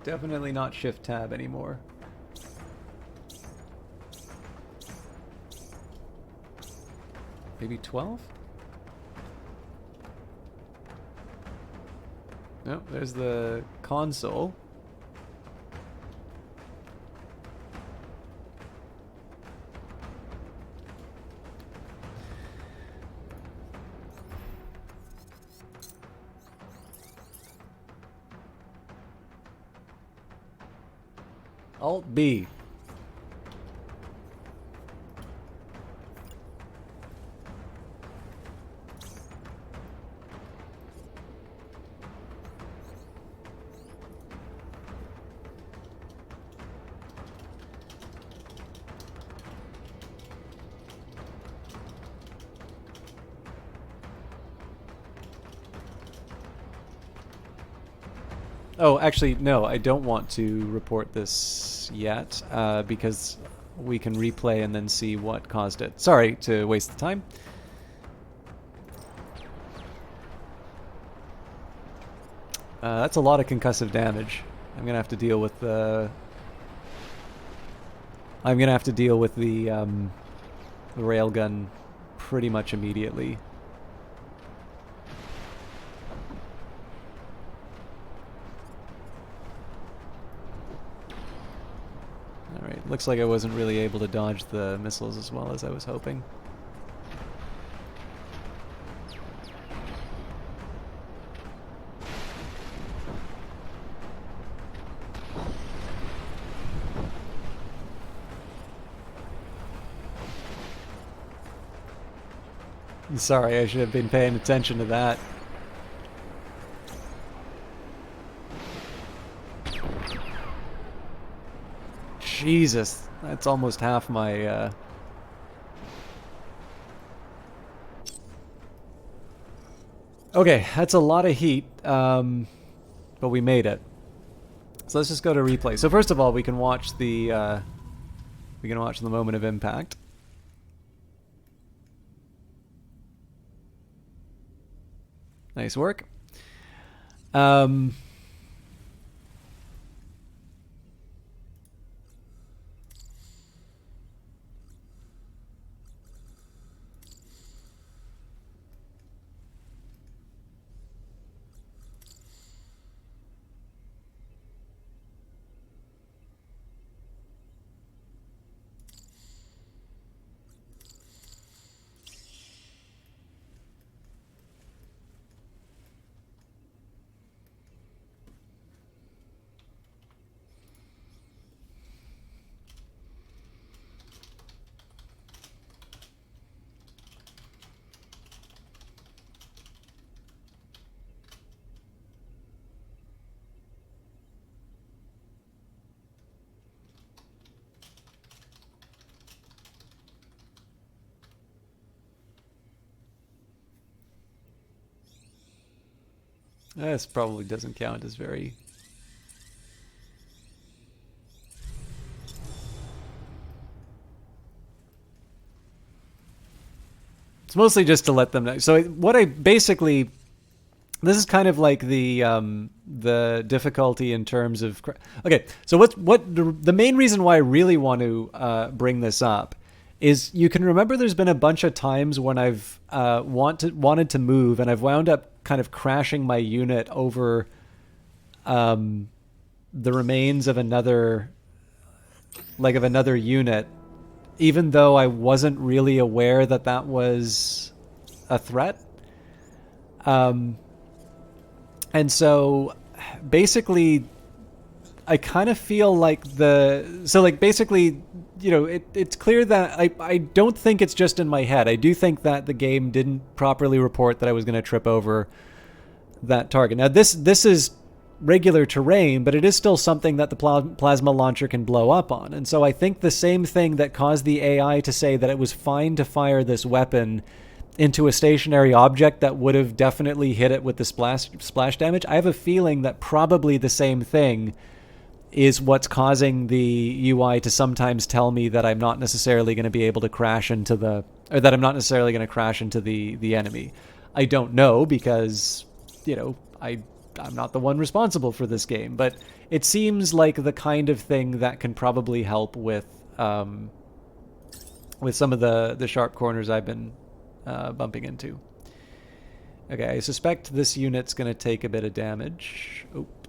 [SPEAKER 1] Definitely not Shift Tab anymore. Maybe 12? No, there's the console. Alt B. Oh, actually, no, I don't want to report this yet, because we can replay and then see what caused it. Sorry to waste the time. That's a lot of concussive damage. I'm gonna have to deal with the... I'm gonna have to deal with the railgun pretty much immediately. Alright, looks like I wasn't really able to dodge the missiles as well as I was hoping. Sorry, I should have been paying attention to that. Jesus, that's almost half my, Okay, that's a lot of heat, but we made it. So let's just go to replay. So first of all, we can watch the moment of impact. Nice work. This probably doesn't count as very... It's mostly just to let them know. So what I basically... This is kind of like the difficulty in terms of... Okay, so the main reason why I really want to bring this up is you can remember there's been a bunch of times when I've wanted to move and I've wound up kind of crashing my unit over the remains of another unit, even though I wasn't really aware that that was a threat. And so basically I kind of feel like basically, you know, it's clear that I don't think it's just in my head. I do think that the game didn't properly report that I was going to trip over that target. Now this is regular terrain, but it is still something that the plasma launcher can blow up on. And so I think the same thing that caused the AI to say that it was fine to fire this weapon into a stationary object that would have definitely hit it with the splash damage, I have a feeling that probably the same thing is what's causing the UI to sometimes tell me that I'm not necessarily going to be able to crash into the, or that I'm not necessarily going to crash into the enemy. I don't know because, you know, I'm not the one responsible for this game, but it seems like the kind of thing that can probably help with some of the sharp corners I've been bumping into. Okay, I suspect this unit's going to take a bit of damage. Oop.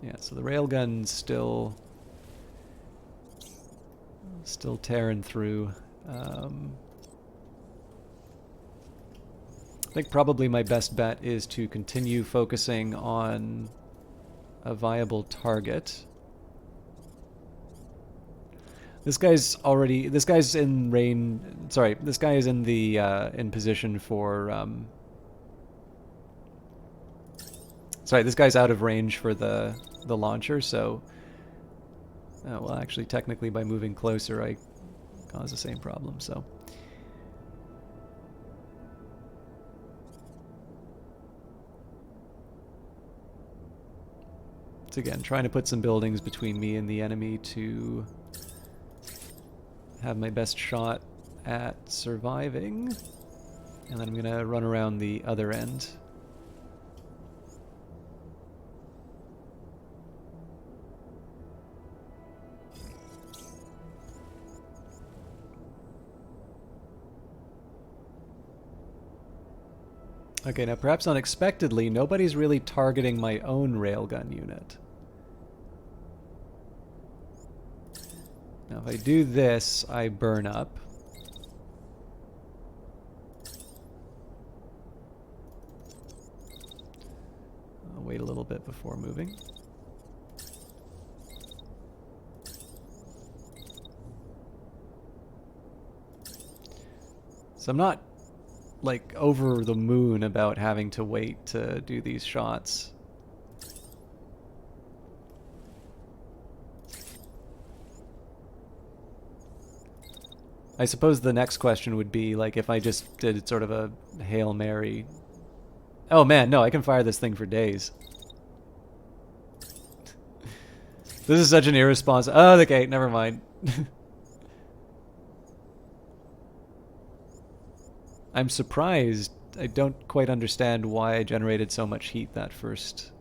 [SPEAKER 1] Yeah, so the railgun's still tearing through. I think probably my best bet is to continue focusing on a viable target. This guy's in range. Sorry, this guy is in the in position for. Sorry, this guy's out of range for the launcher. So, well, actually, technically, by moving closer, I cause the same problem. So. It's again trying to put some buildings between me and the enemy to have my best shot at surviving, and then I'm gonna run around the other end. Okay, now perhaps unexpectedly, nobody's really targeting my own railgun unit. Now if I do this, I burn up. I'll wait a little bit before moving. So I'm not like over the moon about having to wait to do these shots. I suppose the next question would be like if I just did sort of a Hail Mary. Oh man, no, I can fire this thing for days. This is such an irresponsible. Oh, okay, never mind. I'm surprised. I don't quite understand why I generated so much heat that first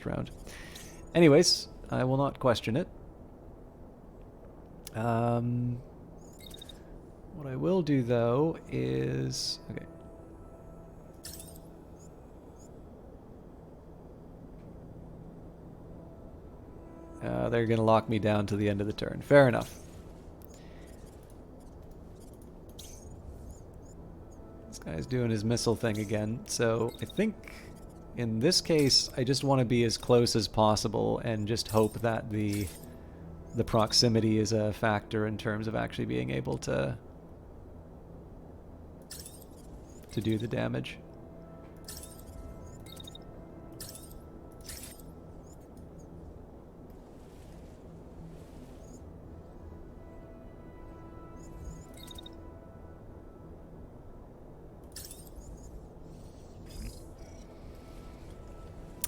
[SPEAKER 1] round. Anyways, I will not question it. What I will do though is okay. They're gonna lock me down to the end of the turn. Fair enough. Guy's doing his missile thing again, so I think in this case I just want to be as close as possible and just hope that the proximity is a factor in terms of actually being able to do the damage.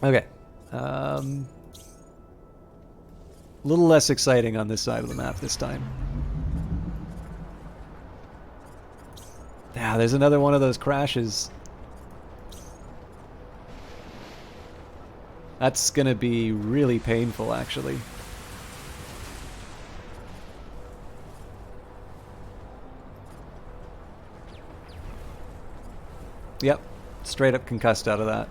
[SPEAKER 1] Okay. A little less exciting on this side of the map this time. Yeah, there's another one of those crashes. That's gonna be really painful, actually. Yep, straight up concussed out of that.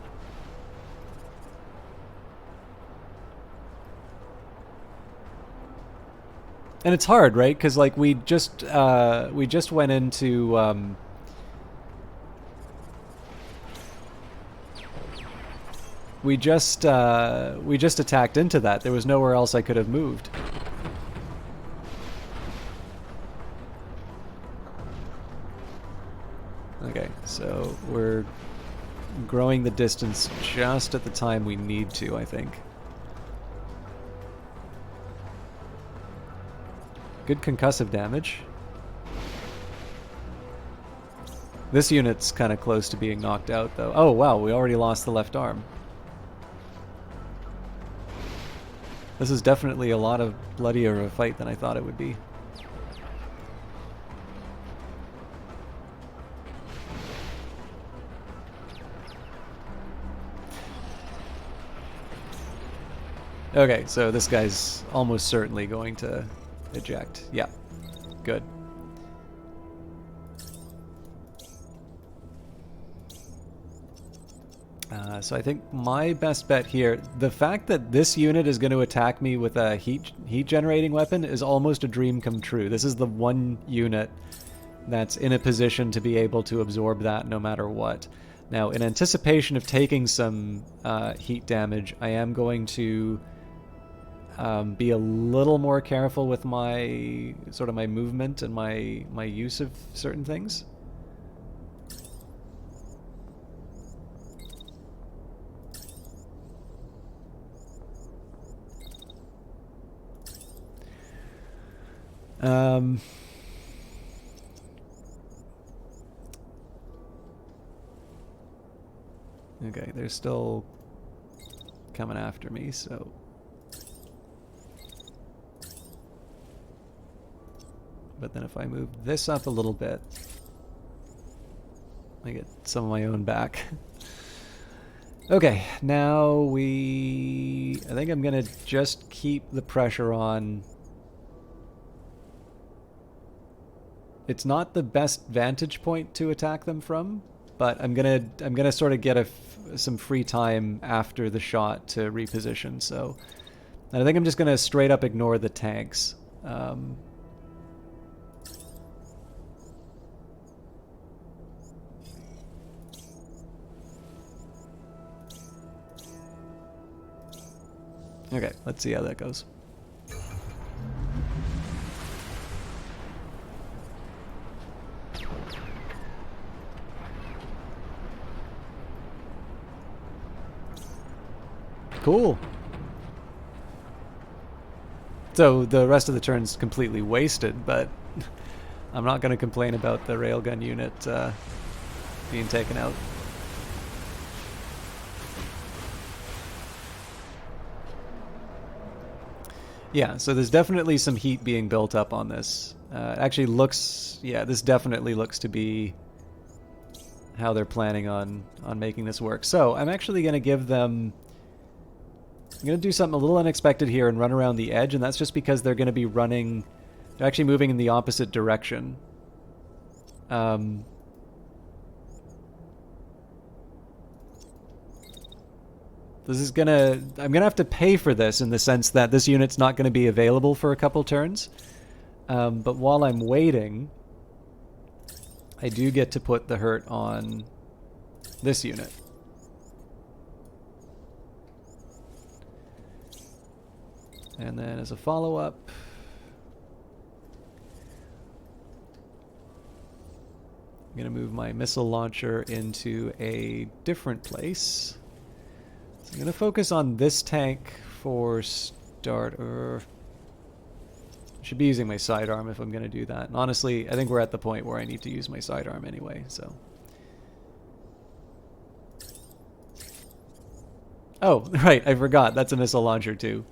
[SPEAKER 1] And it's hard, right? Because like we just went into we just attacked into that. There was nowhere else I could have moved. Okay, so we're growing the distance just at the time we need to, I think. Good concussive damage. This unit's kind of close to being knocked out, though. Oh, wow, we already lost the left arm. This is definitely a lot of bloodier of a fight than I thought it would be. Okay, so this guy's almost certainly going to eject. Yeah, good. So I think my best bet here, the fact that this unit is going to attack me with a heat generating weapon is almost a dream come true. This is the one unit that's in a position to be able to absorb that no matter what. Now, in anticipation of taking some heat damage, I am going to be a little more careful with my my movement and my use of certain things. Okay, they're still coming after me, so... But then if I move this up a little bit, I get some of my own back. Okay, now I think I'm gonna just keep the pressure on. It's not the best vantage point to attack them from, but I'm gonna sort of get some free time after the shot to reposition. So, and I think I'm just gonna straight up ignore the tanks. Okay, let's see how that goes. Cool. So the rest of the turn's completely wasted, but I'm not going to complain about the railgun unit being taken out. Yeah, so there's definitely some heat being built up on this. Actually looks, yeah, this definitely looks to be how they're planning on making this work. So I'm actually going to give them... I'm going to do something a little unexpected here and run around the edge, and that's just because they're going to be running... They're actually moving in the opposite direction. This is gonna... I'm gonna have to pay for this in the sense that this unit's not going to be available for a couple turns. But while I'm waiting, I do get to put the hurt on this unit. And then as a follow-up, I'm going to move my missile launcher into a different place. So I'm going to focus on this tank for starter. I should be using my sidearm if I'm going to do that. And honestly, I think we're at the point where I need to use my sidearm anyway, so... Oh, right, I forgot. That's a missile launcher too.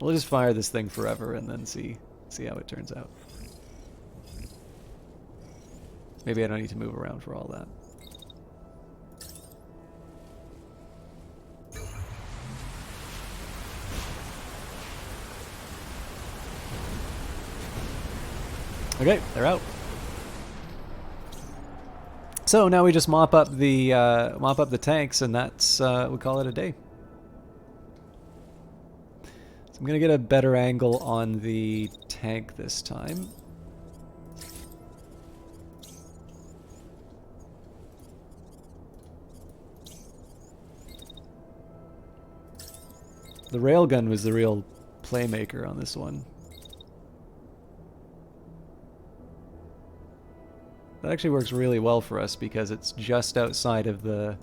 [SPEAKER 1] We'll just fire this thing forever and then see how it turns out. Maybe I don't need to move around for all that. Okay, they're out. So now we just mop up the tanks, and that's we call it a day. So I'm going to get a better angle on the tank this time. The railgun was the real playmaker on this one. That actually works really well for us because it's just outside of the...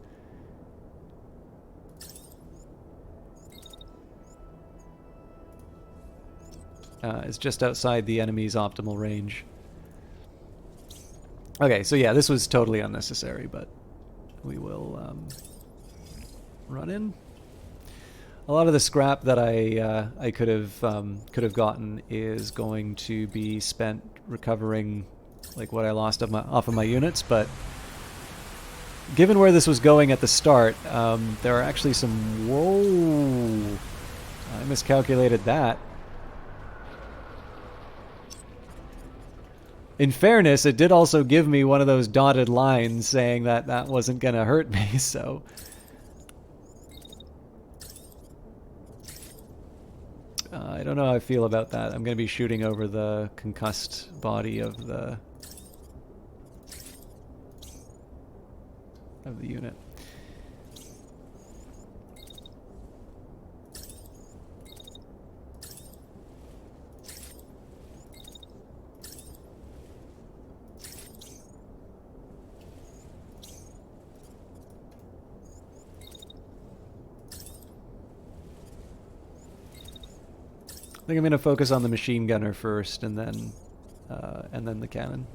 [SPEAKER 1] it's just outside the enemy's optimal range. Okay, so yeah, this was totally unnecessary, but we will run in. A lot of the scrap that I could have gotten is going to be spent recovering like what I lost off of my units, but given where this was going at the start, there are actually some... Whoa! I miscalculated that. In fairness, it did also give me one of those dotted lines saying that that wasn't going to hurt me, so... I don't know how I feel about that. I'm going to be shooting over the concussed body of the unit. I think I'm going to focus on the machine gunner first, and then the cannon.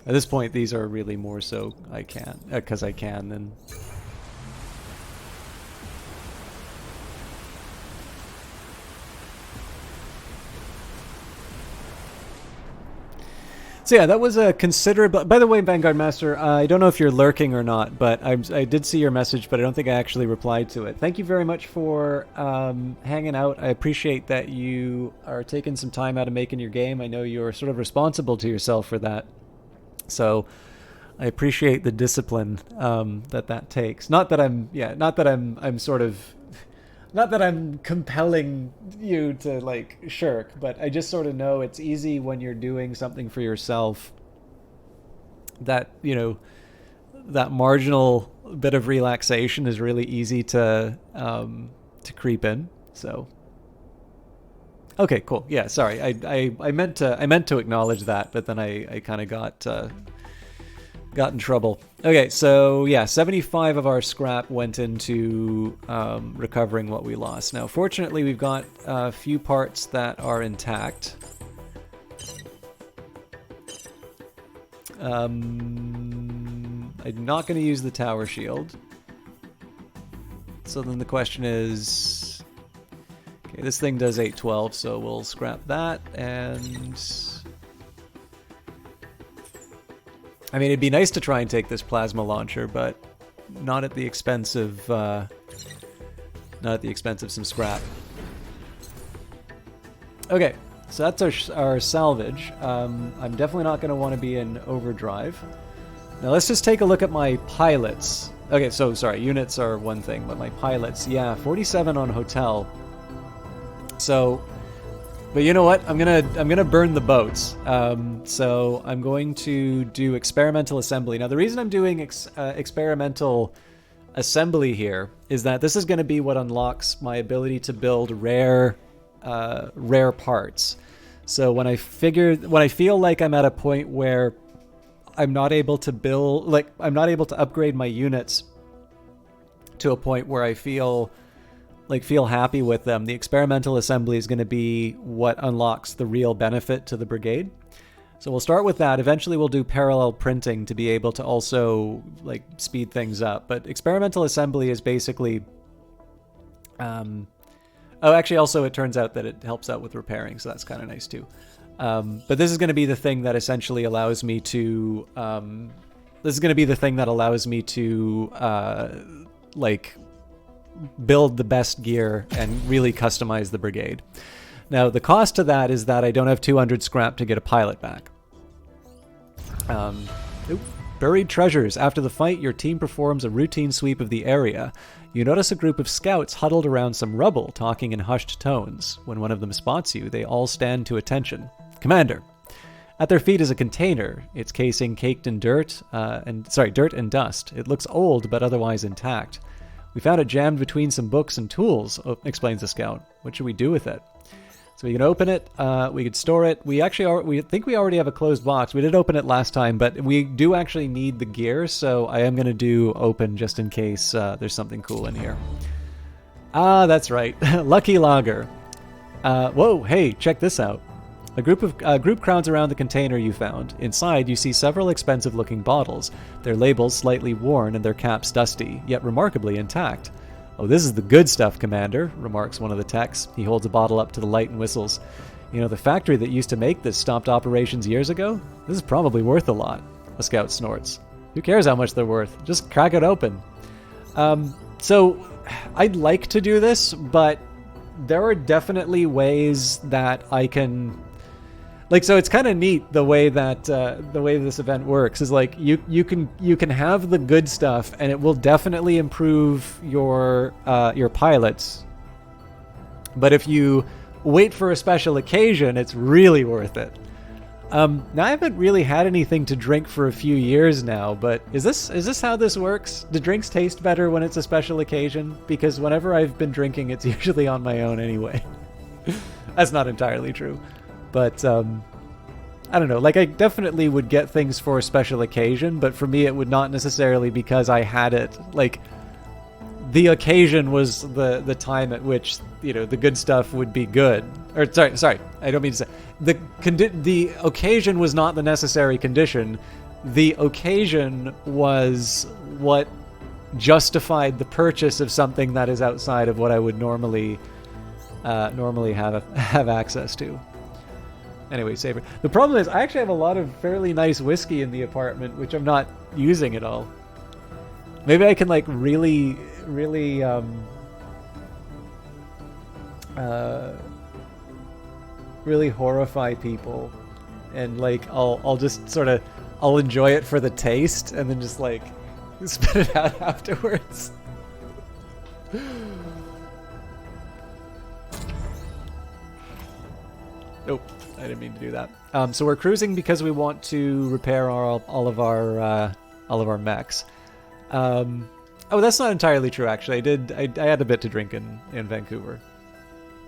[SPEAKER 1] At this point, these are really more so because I can than... So yeah, that was a considerable... By the way, Vanguard Master, I don't know if you're lurking or not, but I did see your message, but I don't think I actually replied to it. Thank you very much for hanging out. I appreciate that you are taking some time out of making your game. I know you're sort of responsible to yourself for that. So I appreciate the discipline that takes. Not that I'm compelling you to like shirk, but I just sort of know it's easy when you're doing something for yourself that, you know, that marginal bit of relaxation is really easy to creep in. So okay, cool. Yeah, sorry. I meant to acknowledge that, but then I kind of got in trouble. Okay, so yeah, 75 of our scrap went into recovering what we lost. Now, fortunately, we've got a few parts that are intact. I'm not going to use the tower shield. So then the question is... Okay, this thing does 812, so we'll scrap that, and... I mean, it'd be nice to try and take this plasma launcher, but not at the expense of some scrap. Okay, so that's our salvage. I'm definitely not going to want to be in overdrive. Now let's just take a look at my pilots. Okay, so sorry, units are one thing, but my pilots, yeah, 47 on hotel. So, but you know what? I'm gonna burn the boats. So I'm going to do experimental assembly. Now the reason I'm doing experimental assembly here is that this is going to be what unlocks my ability to build rare parts. So when I feel like I'm at a point where I'm not able to upgrade my units to a point where I feel happy with them, the experimental assembly is going to be what unlocks the real benefit to the brigade. So we'll start with that. Eventually we'll do parallel printing to be able to also speed things up. But experimental assembly is basically Oh, actually, also it turns out that it helps out with repairing, so that's kind of nice too. But this is going to be the thing that essentially allows me to. This is going to be the thing that allows me to like build the best gear and really customize the brigade. Now, the cost to that is that I don't have 200 scrap to get a pilot back. Buried treasures. After the fight, your team performs a routine sweep of the area. You notice a group of scouts huddled around some rubble, talking in hushed tones. When one of them spots you, they all stand to attention. Commander. At their feet is a container, its casing caked in dirt and dust. It looks old, but otherwise intact. We found it jammed between some books and tools, explains the scout. What should we do with it? So we can open it, we could store it. We think we already have a closed box. We did open it last time, but we do actually need the gear, so I am going to do open just in case there's something cool in here. Ah, that's right. Lucky Lager. Whoa, hey, check this out. A group crowds around the container you found. Inside, you see several expensive-looking bottles, their labels slightly worn and their caps dusty, yet remarkably intact. Oh, this is the good stuff, Commander, remarks one of the techs. He holds a bottle up to the light and whistles. You know, the factory that used to make this stopped operations years ago? This is probably worth a lot. A scout snorts. Who cares how much they're worth? Just crack it open. So, I'd like to do this, but there are definitely ways that I can... Like, so it's kind of neat the way that the way this event works is like you can have the good stuff and it will definitely improve your pilots. But if you wait for a special occasion, it's really worth it. Now I haven't really had anything to drink for a few years now, but is this how this works? Do drinks taste better when it's a special occasion? Because whenever I've been drinking, it's usually on my own anyway. That's not entirely true. But, I don't know, like I definitely would get things for a special occasion, but for me it would not necessarily because I had it, like, the occasion was the time at which, you know, the good stuff would be good. Or, sorry, I don't mean to say, the occasion was not the necessary condition, the occasion was what justified the purchase of something that is outside of what I would normally have access to. Anyway, savor. The problem is I actually have a lot of fairly nice whiskey in the apartment, which I'm not using at all. Maybe I can like really horrify people, and like I'll just sort of I'll enjoy it for the taste, and then just like spit it out afterwards. Nope. I didn't mean to do that. So we're cruising because we want to repair all of our mechs. Oh, that's not entirely true. Actually, I had a bit to drink in Vancouver.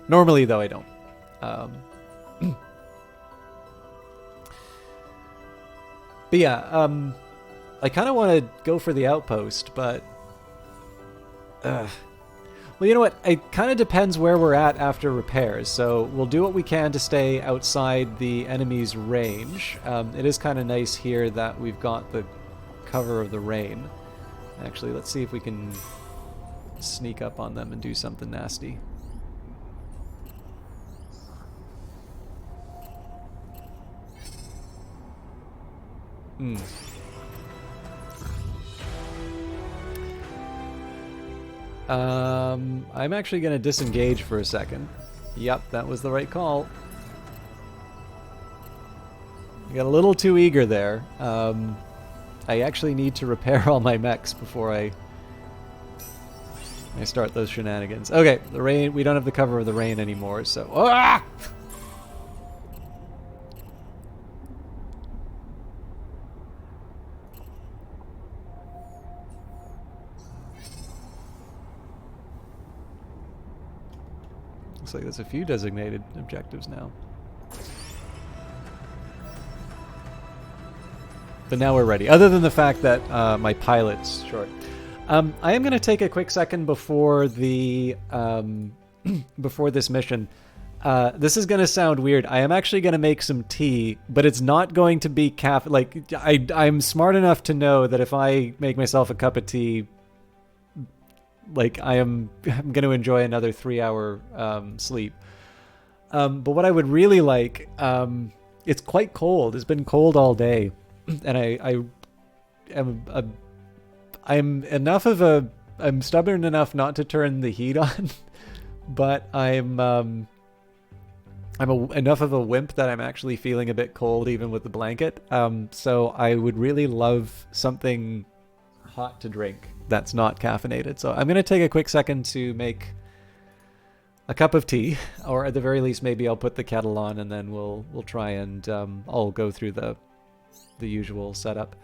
[SPEAKER 1] Normally, though, I don't. But yeah, I kind of want to go for the outpost, but well, you know what? It kind of depends where we're at after repairs, so we'll do what we can to stay outside the enemy's range. It is kind of nice here that we've got the cover of the rain. Actually, let's see if we can sneak up on them and do something nasty. I'm actually going to disengage for a second. Yep, that was the right call. I got a little too eager there. I actually need to repair all my mechs before I start those shenanigans. Okay, the rain. We don't have the cover of the rain anymore, so... Ah! Looks like there's a few designated objectives now. But now we're ready. Other than the fact that my pilot's short. I am going to take a quick second before the before this mission. This is going to sound weird. I am actually going to make some tea, but it's not going to be caffeine. Like I'm smart enough to know that if I make myself a cup of tea, Like I'm going to enjoy another 3-hour sleep. But what I would really like, it's quite cold. It's been cold all day, and I am I'm stubborn enough not to turn the heat on, but I'm enough of a wimp that I'm actually feeling a bit cold even with the blanket. So I would really love something hot to drink that's not caffeinated. So I'm going to take a quick second to make a cup of tea, or at the very least, maybe I'll put the kettle on and then we'll try and I'll go through the usual setup.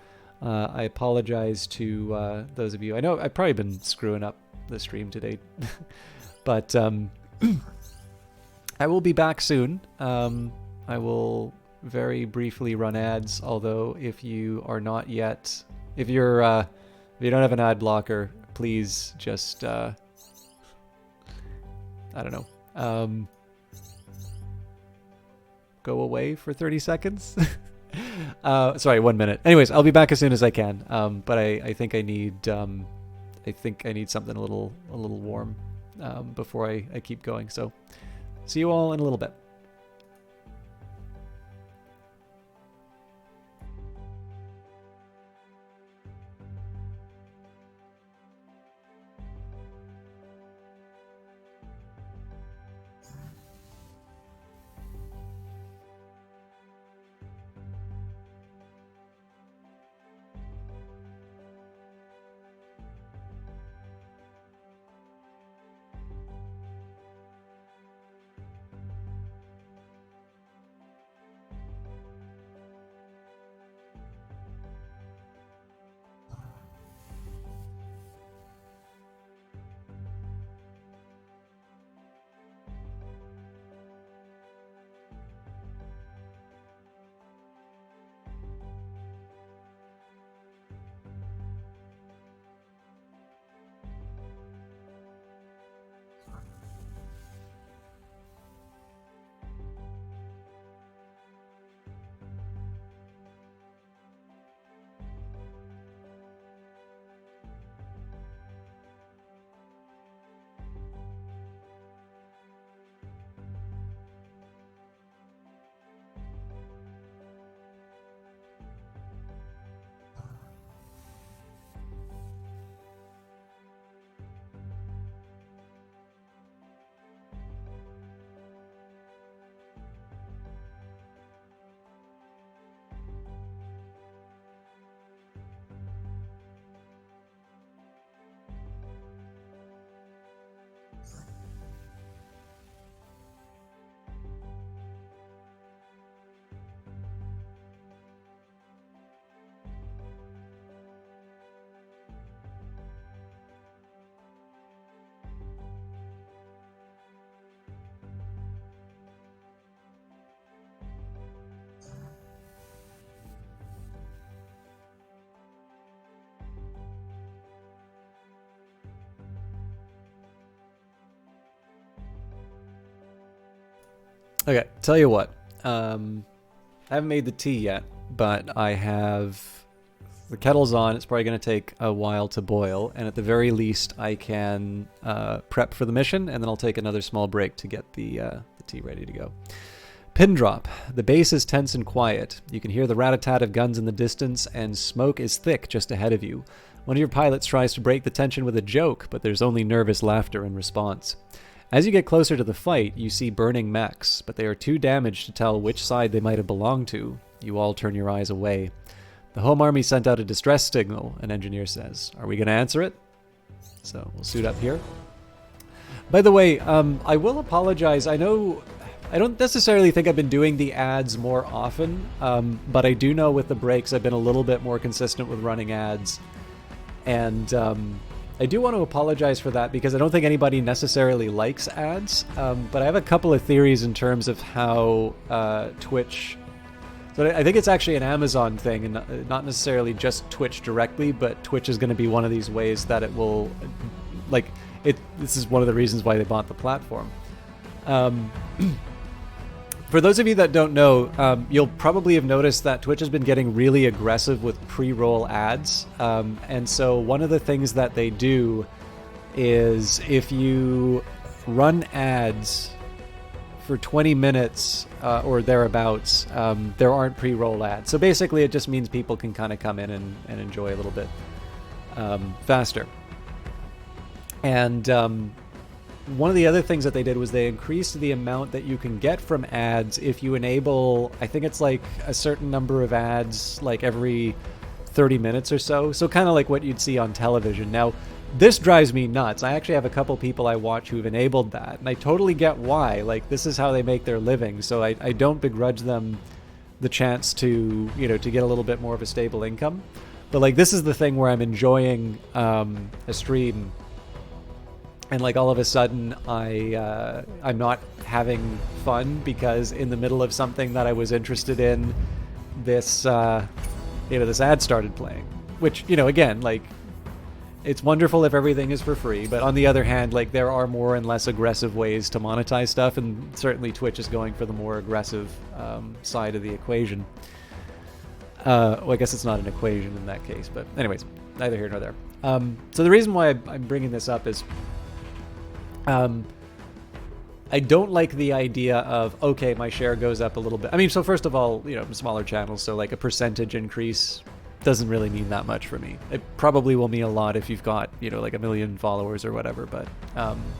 [SPEAKER 1] I apologize to those of you. I know I've probably been screwing up the stream today, but I will be back soon. I will very briefly run ads, although if you are not yet, if you don't have an ad blocker, please just I don't know, go away for 30 seconds. Sorry, 1 minute. Anyways, I'll be back as soon as I can. But I think I need something a little warm before I keep going. So see you all in a little bit. Okay, tell you what. I haven't made the tea yet, but I have the kettle's on. It's probably going to take a while to boil, and at the very least, I can prep for the mission, and then I'll take another small break to get the tea ready to go. Pin drop. The base is tense and quiet. You can hear the rat-a-tat of guns in the distance, and smoke is thick just ahead of you. One of your pilots tries to break the tension with a joke, but there's only nervous laughter in response. As you get closer to the fight, you see burning mechs, but they are too damaged to tell which side they might have belonged to. You all turn your eyes away. The Home Army sent out a distress signal, an engineer says. Are we going to answer it? So we'll suit up here. By the way, I will apologize. I know I don't necessarily think I've been doing the ads more often, but I do know with the breaks I've been a little bit more consistent with running ads. And I do want to apologize for that because I don't think anybody necessarily likes ads, but I have a couple of theories in terms of how Twitch... So I think it's actually an Amazon thing and not necessarily just Twitch directly, but Twitch is going to be one of these ways that it will... This is one of the reasons why they bought the platform. For those of you that don't know, you'll probably have noticed that Twitch has been getting really aggressive with pre-roll ads. And so one of the things that they do is if you run ads for 20 minutes or thereabouts, there aren't pre-roll ads. So basically it just means people can kind of come in and enjoy a little bit faster. And one of the other things that they did was they increased the amount that you can get from ads if you enable, I think it's like a certain number of ads like every 30 minutes or so. So kind of like what you'd see on television. Now, this drives me nuts. I actually have a couple people I watch who've enabled that, and I totally get why. Like, this is how they make their living, so I don't begrudge them the chance to, you know, to get a little bit more of a stable income. But like, this is the thing where I'm enjoying a stream, and like all of a sudden I'm not having fun because in the middle of something that I was interested in, this this ad started playing. Which, you know, again, like, it's wonderful if everything is for free, but on the other hand, like, there are more and less aggressive ways to monetize stuff, and certainly Twitch is going for the more aggressive side of the equation. Well, I guess it's not an equation in that case, but anyways, neither here nor there. So the reason why I'm bringing this up is I don't like the idea of, okay, my share goes up a little bit. I mean, so first of all, you know, smaller channels, so like a percentage increase doesn't really mean that much for me. It probably will mean a lot if you've got, you know, like 1 million followers or whatever, but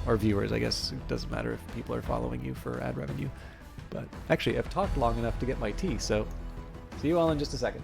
[SPEAKER 1] or viewers, I guess. It doesn't matter if people are following you for ad revenue. But actually, I've talked long enough to get my tea, so see you all in just a second.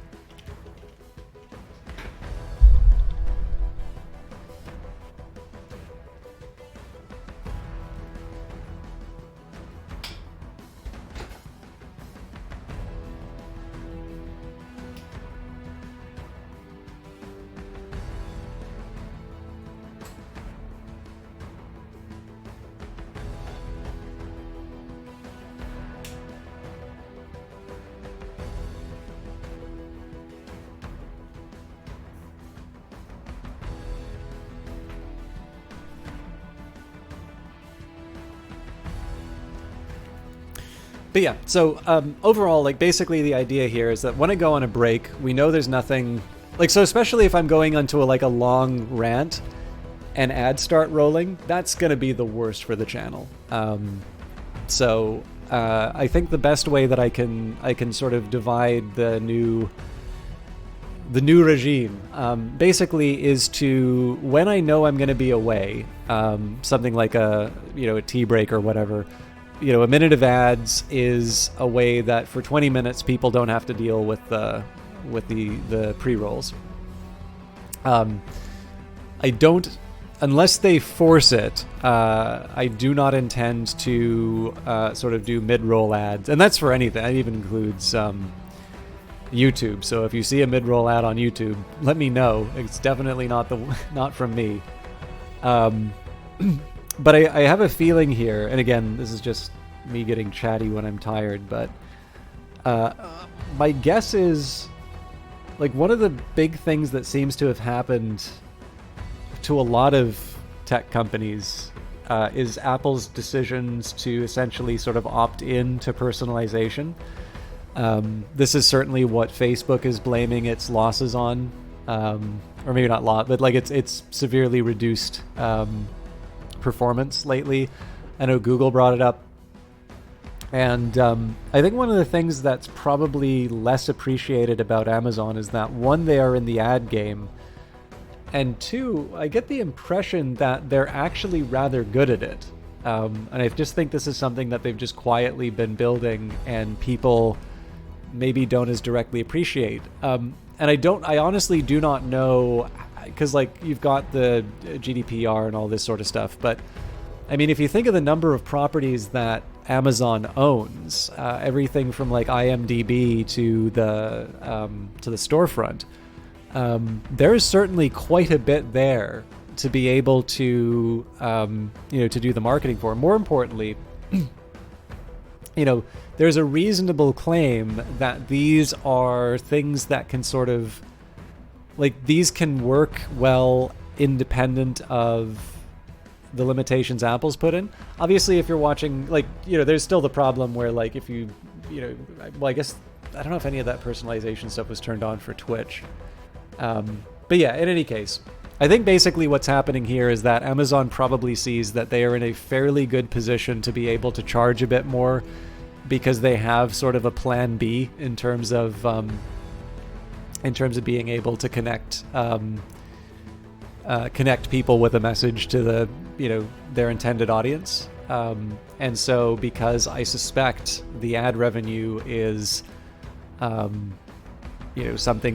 [SPEAKER 1] But yeah, so overall, like, basically the idea here is that when I go on a break, we know there's nothing, like, so especially if I'm going onto a long rant and ads start rolling, that's going to be the worst for the channel. So I think the best way that I can sort of divide the new regime basically is to, when I know I'm going to be away, something like a tea break or whatever, you know, a minute of ads is a way that for 20 minutes people don't have to deal with the pre-rolls. I don't, unless they force it, I do not intend to sort of do mid-roll ads, and that's for anything. That even includes YouTube. So if you see a mid-roll ad on YouTube, let me know. It's definitely not from me. But I have a feeling here, and again, this is just me getting chatty when I'm tired, but my guess is, like, one of the big things that seems to have happened to a lot of tech companies is Apple's decisions to essentially sort of opt in to personalization. This is certainly what Facebook is blaming its losses on, or maybe not lot, but like it's severely reduced performance lately. I know Google brought it up, and I think one of the things that's probably less appreciated about Amazon is that, one, they are in the ad game, and two, I get the impression that they're actually rather good at it, and I just think this is something that they've just quietly been building and people maybe don't as directly appreciate. And I honestly do not know, because like you've got the GDPR and all this sort of stuff, but I mean, if you think of the number of properties that Amazon owns, everything from like IMDb to the storefront, there is certainly quite a bit there to be able to to do the marketing for. More importantly, there's a reasonable claim that these are things that can sort of, like, these can work well independent of the limitations Apple's put in. Obviously, if you're watching, like, there's still the problem where, like, if you, well, I guess, I don't know if any of that personalization stuff was turned on for Twitch. But yeah, in any case, I think basically what's happening here is that Amazon probably sees that they are in a fairly good position to be able to charge a bit more because they have sort of a plan B in terms of being able to connect people with a message to the, their intended audience. And so because I suspect the ad revenue is, something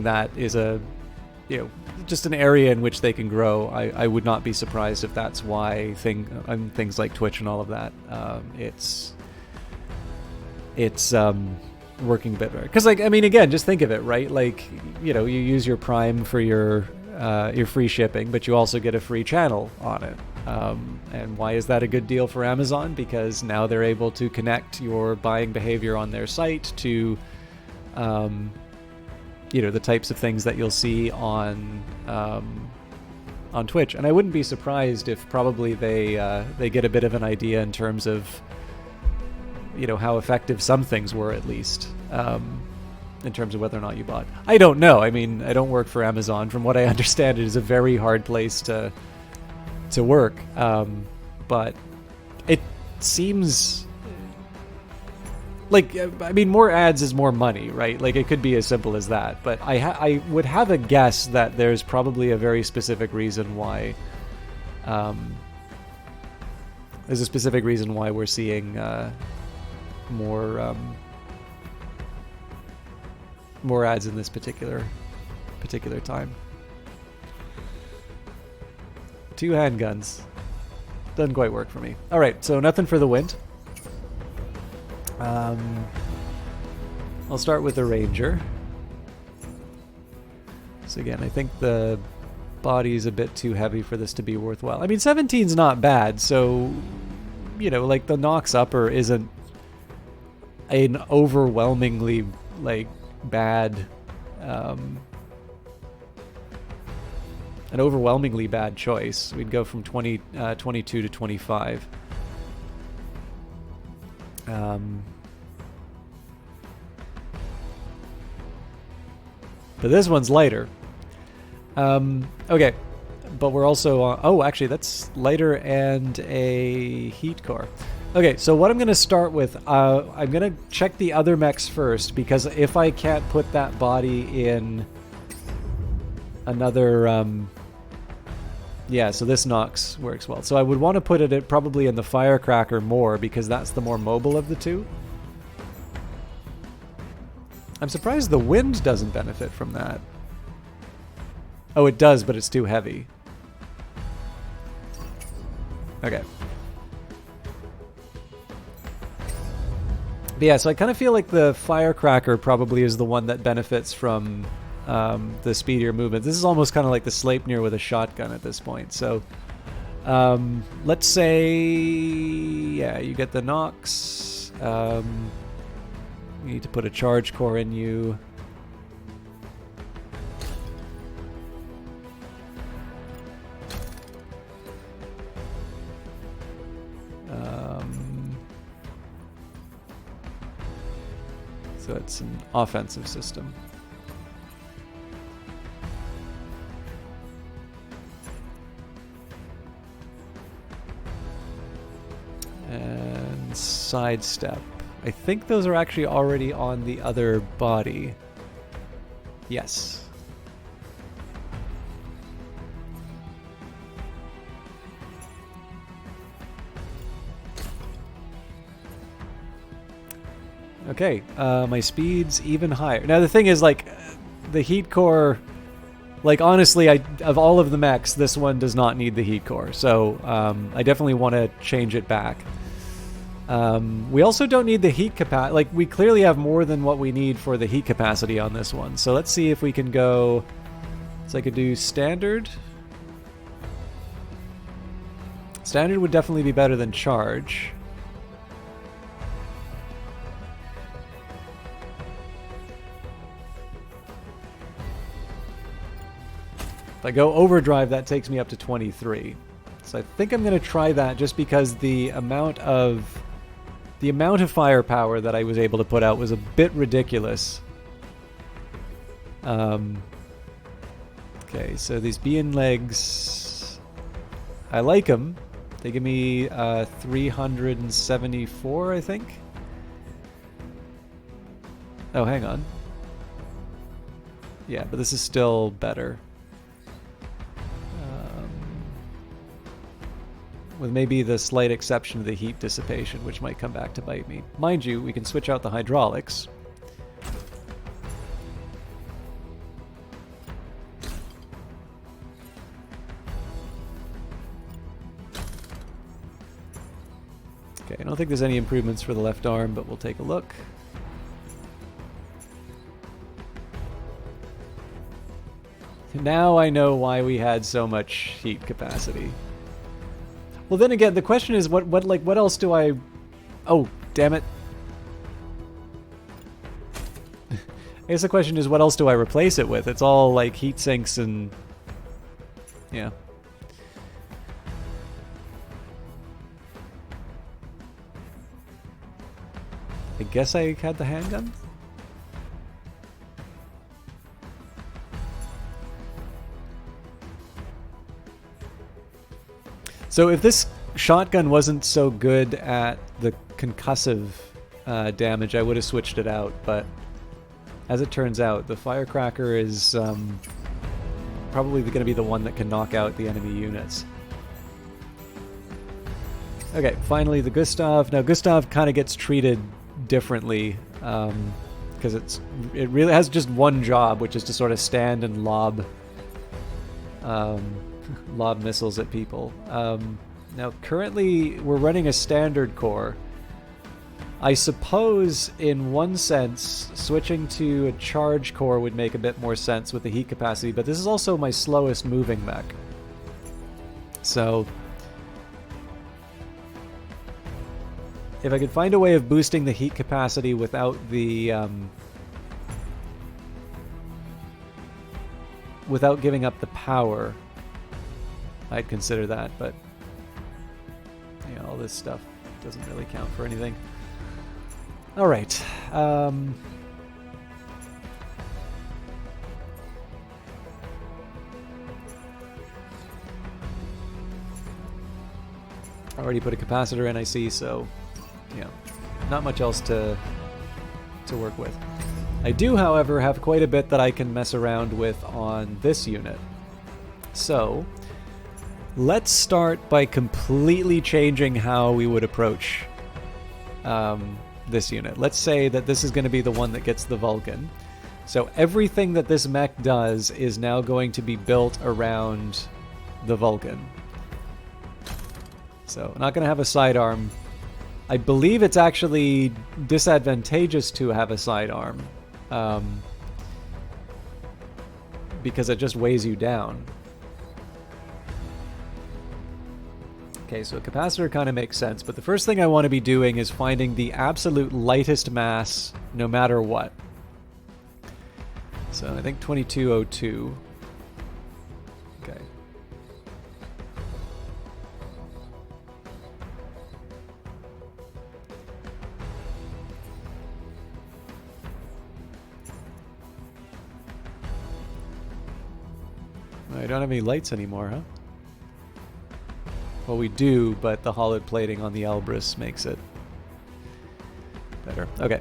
[SPEAKER 1] that is just an area in which they can grow, I would not be surprised if that's why things like Twitch and all of that, it's working a bit better. Because, again, just think of it, right? You use your Prime for your free shipping, but you also get a free channel on it. And why is that a good deal for Amazon? Because now they're able to connect your buying behavior on their site to, the types of things that you'll see on Twitch. And I wouldn't be surprised if probably they get a bit of an idea in terms of, how effective some things were, at least, in terms of whether or not you bought. I don't know. I don't work for Amazon. From what I understand, it is a very hard place to work. But it seems like, more ads is more money, right? It could be as simple as that. But I would have a guess that there's probably a very specific reason why. There's a specific reason why we're seeing more ads in this particular time. 2 handguns. Doesn't quite work for me. All right, so nothing for the wind. I'll start with the Ranger. So again, I think the body's a bit too heavy for this to be worthwhile. 17's not bad, so, the Nox upper isn't an overwhelmingly, bad, an overwhelmingly bad choice. We'd go from 22 to 25. But this one's lighter. Okay, but we're also oh, actually, that's lighter and a heat core. Okay, so what I'm going to start with, I'm going to check the other mechs first, because if I can't put that body in another, yeah, so this Nox works well. So I would want to put it probably in the Firecracker more, because that's the more mobile of the two. I'm surprised the Wind doesn't benefit from that. Oh, it does, but it's too heavy. Okay. But yeah, so I kind of feel like the Firecracker probably is the one that benefits from the speedier movement. This is almost kind of like the Sleipnir with a shotgun at this point. So let's say, yeah, you get the Nox. You need to put a charge core in you. So it's an offensive system. And sidestep. I think those are actually already on the other body. Yes. Okay, my speed's even higher. Now the thing is, the heat core, honestly, of all of the mechs, this one does not need the heat core. So I definitely want to change it back. We also don't need the heat capacity. We clearly have more than what we need for the heat capacity on this one. So let's see if we can go. So I could do standard. Standard would definitely be better than charge. If I go overdrive, that takes me up to 23. So I think I'm going to try that just because the amount of firepower that I was able to put out was a bit ridiculous. Okay, so these bean legs, I like them. They give me 374, I think. Oh, hang on. Yeah, but this is still better. With maybe the slight exception of the heat dissipation, which might come back to bite me. Mind you, we can switch out the hydraulics. Okay, I don't think there's any improvements for the left arm, but we'll take a look. Now I know why we had so much heat capacity. Well, then again, the question is, what else do I... Oh, damn it. I guess the question is, what else do I replace it with? It's all, like, heat sinks and... Yeah. I guess I had the handgun? So if this shotgun wasn't so good at the concussive damage, I would have switched it out, but as it turns out, the firecracker is probably going to be the one that can knock out the enemy units. Okay, finally the Gustav. Now Gustav kind of gets treated differently because it really has just one job, which is to sort of stand and lob missiles at people. Now currently we're running a standard core. I suppose in one sense switching to a charge core would make a bit more sense with the heat capacity, but this is also my slowest moving mech. So if I could find a way of boosting the heat capacity without the without giving up the power, I'd consider that, but you know, all this stuff doesn't really count for anything. All right. I already put a capacitor in, I see, so yeah, not much else to work with. I do, however, have quite a bit that I can mess around with on this unit. So let's start by completely changing how we would approach this unit. Let's say that this is going to be the one that gets the Vulcan. So everything that this mech does is now going to be built around the Vulcan. So I'm not going to have a sidearm. I believe it's actually disadvantageous to have a sidearm because it just weighs you down. Okay, so a capacitor kind of makes sense, but the first thing I want to be doing is finding the absolute lightest mass no matter what. So I think 2202. Okay. I don't have any lights anymore, huh? Well, we do, but the hollowed plating on the Elbrus makes it better. Okay.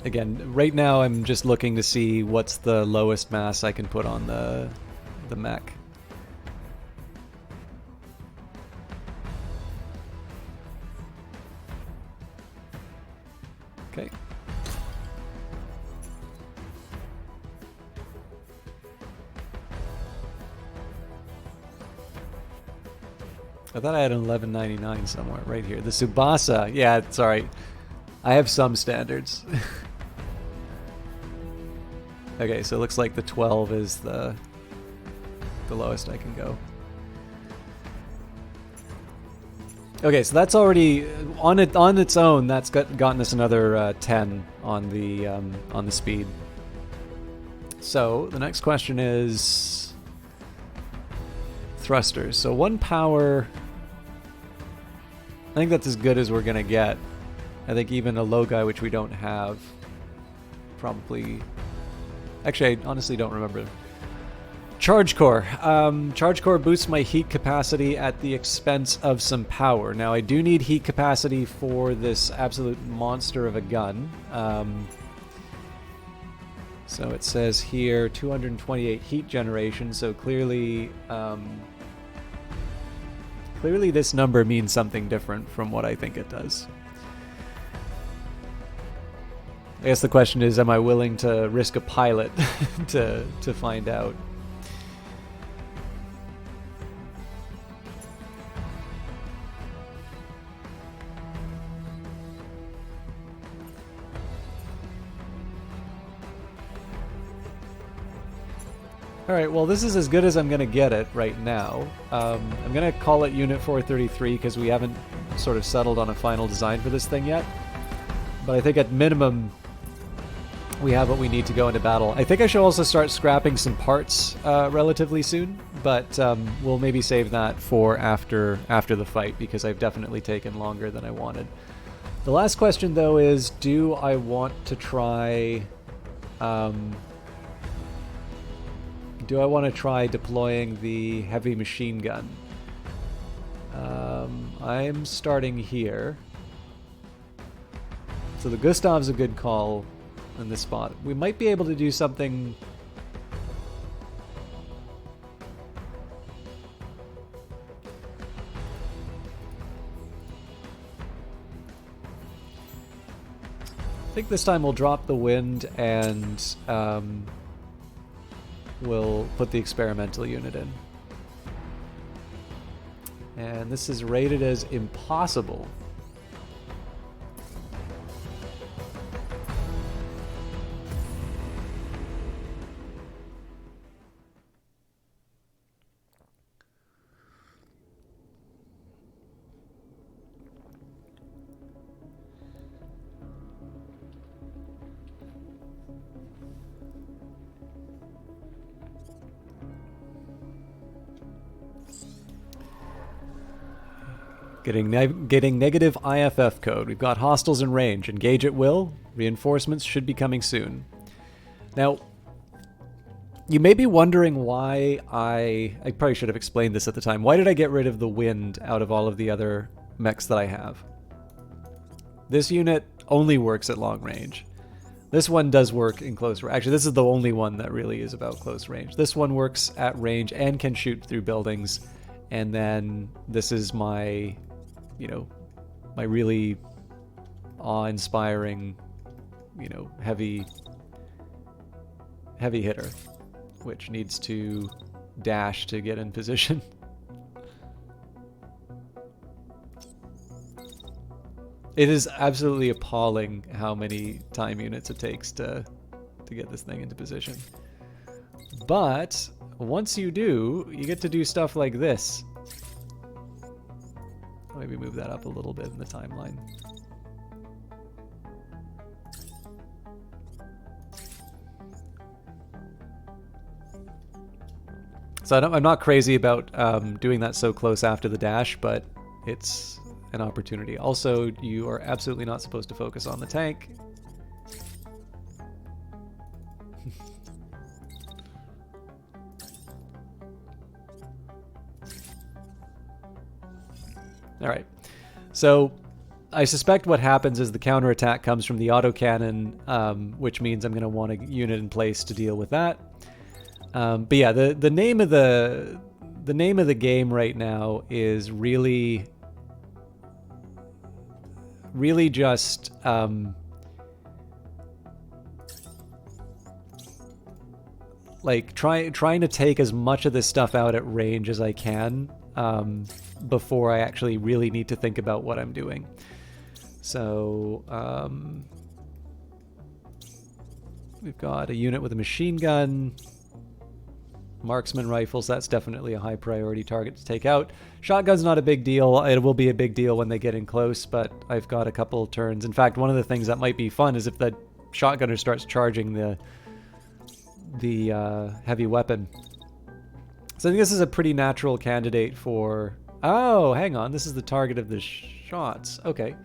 [SPEAKER 1] Again, right now I'm just looking to see what's the lowest mass I can put on the mech. Okay. I thought I had an 1199 somewhere, right here. The Tsubasa, yeah, it's alright. I have some standards. Okay, so it looks like the 12 is the lowest I can go. Okay, so that's already on its own. That's gotten us another 10 on the speed. So the next question is thrusters. So 1 power. I think that's as good as we're going to get. I think even a low guy, which we don't have, probably... Actually, I honestly don't remember. Charge core. Charge core boosts my heat capacity at the expense of some power. Now, I do need heat capacity for this absolute monster of a gun. So it says here 228 heat generation, so clearly... Clearly this number means something different from what I think it does. I guess the question is, am I willing to risk a pilot to find out? Alright, well this is as good as I'm going to get it right now. I'm going to call it Unit 433 because we haven't sort of settled on a final design for this thing yet. But I think at minimum we have what we need to go into battle. I think I should also start scrapping some parts relatively soon, but we'll maybe save that for after the fight because I've definitely taken longer than I wanted. The last question though is, do I want to try... do I want to try deploying the heavy machine gun? I'm starting here. So the Gustav's a good call in this spot. We might be able to do something... I think this time we'll drop the wind and... we'll put the experimental unit in. And this is rated as impossible. Getting negative IFF code. We've got hostiles in range. Engage at will. Reinforcements should be coming soon. Now, you may be wondering why I probably should have explained this at the time. Why did I get rid of the wind out of all of the other mechs that I have? This unit only works at long range. This one does work in close range. Actually, this is the only one that really is about close range. This one works at range and can shoot through buildings. And then this is my... you know, my really awe-inspiring, you know, heavy hitter, which needs to dash to get in position. It is absolutely appalling how many time units it takes to get this thing into position. But once you do, you get to do stuff like this. Maybe move that up a little bit in the timeline. So I'm not crazy about doing that so close after the dash, but it's an opportunity. Also, you are absolutely not supposed to focus on the tank. All right, so I suspect what happens is the counterattack comes from the autocannon, which means I'm going to want a unit in place to deal with that. But yeah, the name of the game right now is really just like trying to take as much of this stuff out at range as I can. Before I actually really need to think about what I'm doing. So, we've got a unit with a machine gun, marksman rifles, that's definitely a high priority target to take out. Shotgun's not a big deal. It will be a big deal when they get in close, but I've got a couple turns. In fact, one of the things that might be fun is if the shotgunner starts charging the heavy weapon. So I think this is a pretty natural candidate for... Oh, hang on. This is the target of the shots. Okay.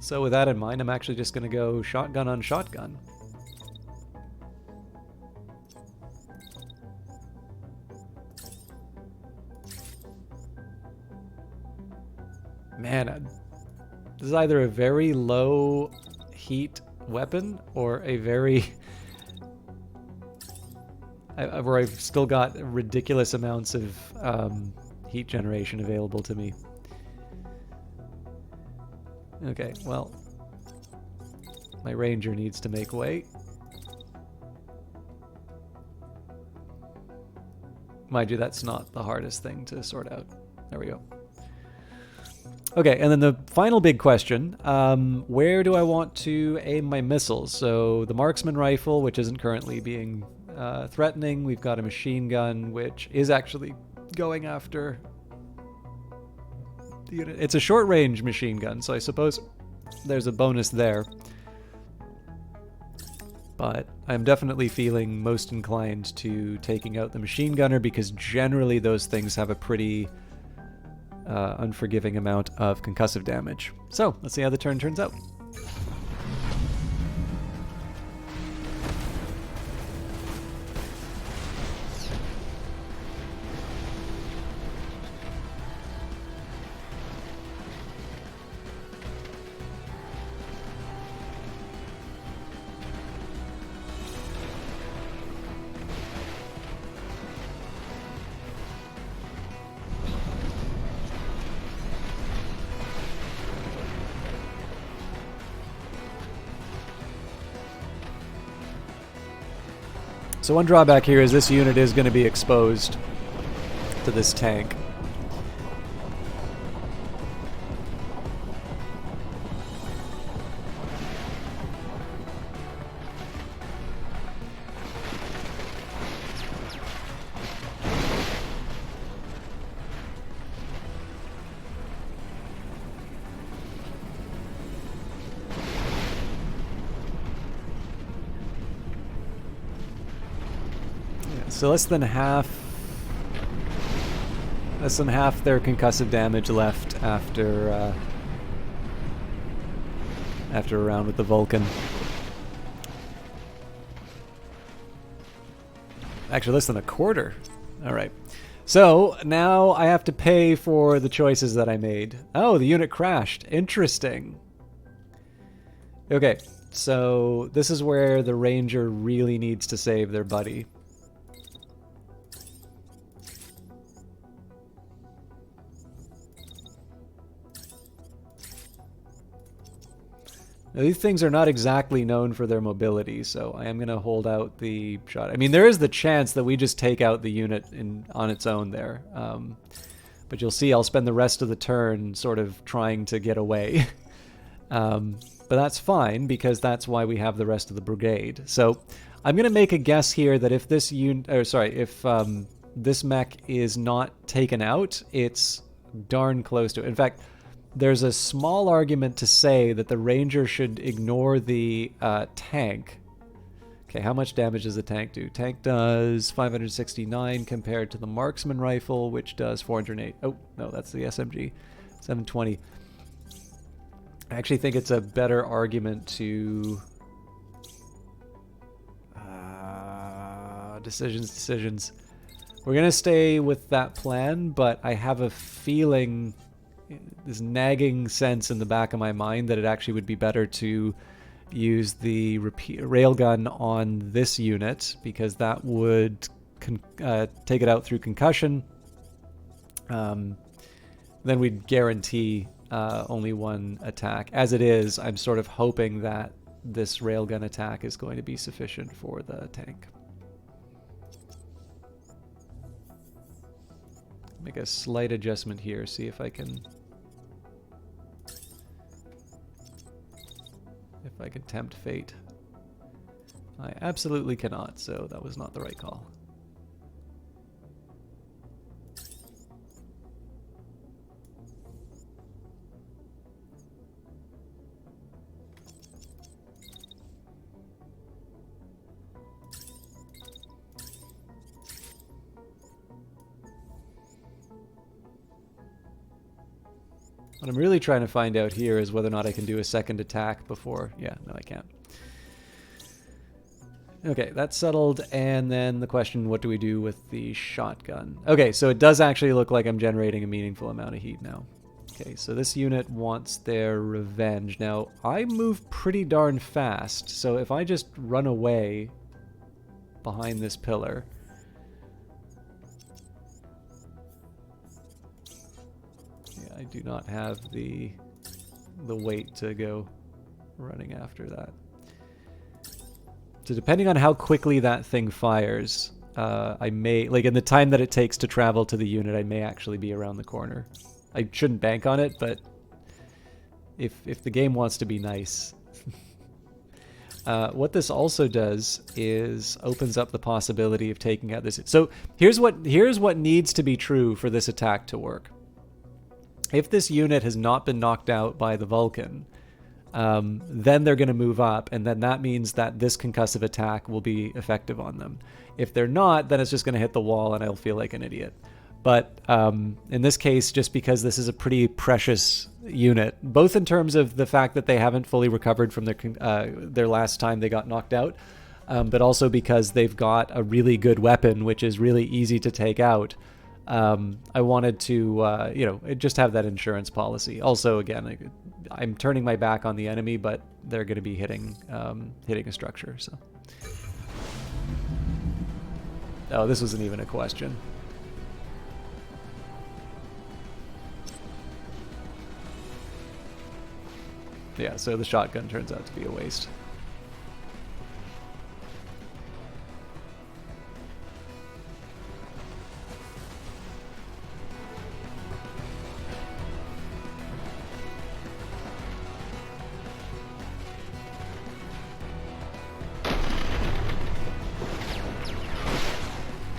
[SPEAKER 1] So with that in mind, I'm actually just going to go shotgun on shotgun. Man, this is either a very low heat weapon or a very... where I've still got ridiculous amounts of heat generation available to me. Okay, well, my ranger needs to make way. Mind you, that's not the hardest thing to sort out. There we go. Okay, and then the final big question, where do I want to aim my missiles? So the marksman rifle, which isn't currently being threatening. We've got a machine gun, which is actually going after the unit. It's a short-range machine gun, so I suppose there's a bonus there. But I'm definitely feeling most inclined to taking out the machine gunner because generally those things have a pretty unforgiving amount of concussive damage. So let's see how the turn turns out. So one drawback here is this unit is going to be exposed to this tank. So less than half their concussive damage left after a round with the Vulcan. Actually, less than a quarter. All right. So now I have to pay for the choices that I made. Oh, the unit crashed. Interesting. Okay, so this is where the Ranger really needs to save their buddy. Now, these things are not exactly known for their mobility, so I am going to hold out the shot. I mean, there is the chance that we just take out the unit on its own there. But you'll see I'll spend the rest of the turn sort of trying to get away. But that's fine, because that's why we have the rest of the brigade. So I'm going to make a guess here that if this this mech is not taken out, it's darn close to it. In fact, there's a small argument to say that the Ranger should ignore the tank. Okay, how much damage does the tank do? Tank does 569 compared to the marksman rifle, which does 408. Oh, no, that's the SMG. 720. I actually think it's a better argument to... decisions. We're going to stay with that plan, but I have a feeling... this nagging sense in the back of my mind that it actually would be better to use the railgun on this unit, because that would take it out through concussion. Then we'd guarantee only one attack. As it is, I'm sort of hoping that this railgun attack is going to be sufficient for the tank. Make a slight adjustment here, see if I can... tempt fate. I absolutely cannot, so that was not the right call. What I'm really trying to find out here is whether or not I can do a second attack before... Yeah, no, I can't. Okay, that's settled, and then the question, what do we do with the shotgun? Okay, so it does actually look like I'm generating a meaningful amount of heat now. Okay, so this unit wants their revenge. Now, I move pretty darn fast, so if I just run away behind this pillar... Yeah, I do not have the weight to go running after that. So depending on how quickly that thing fires, I may, like in the time that it takes to travel to the unit, I may actually be around the corner. I shouldn't bank on it, but if the game wants to be nice. What this also does is opens up the possibility of taking out this. So here's what needs to be true for this attack to work. If this unit has not been knocked out by the Vulcan, then they're going to move up, and then that means that this concussive attack will be effective on them. If they're not, then it's just going to hit the wall and I'll feel like an idiot. But in this case, just because this is a pretty precious unit, both in terms of the fact that they haven't fully recovered from their last time they got knocked out, but also because they've got a really good weapon, which is really easy to take out. I wanted to, just have that insurance policy. Also, again, I'm turning my back on the enemy, but they're going to be hitting a structure. So, oh, this wasn't even a question. Yeah, so the shotgun turns out to be a waste.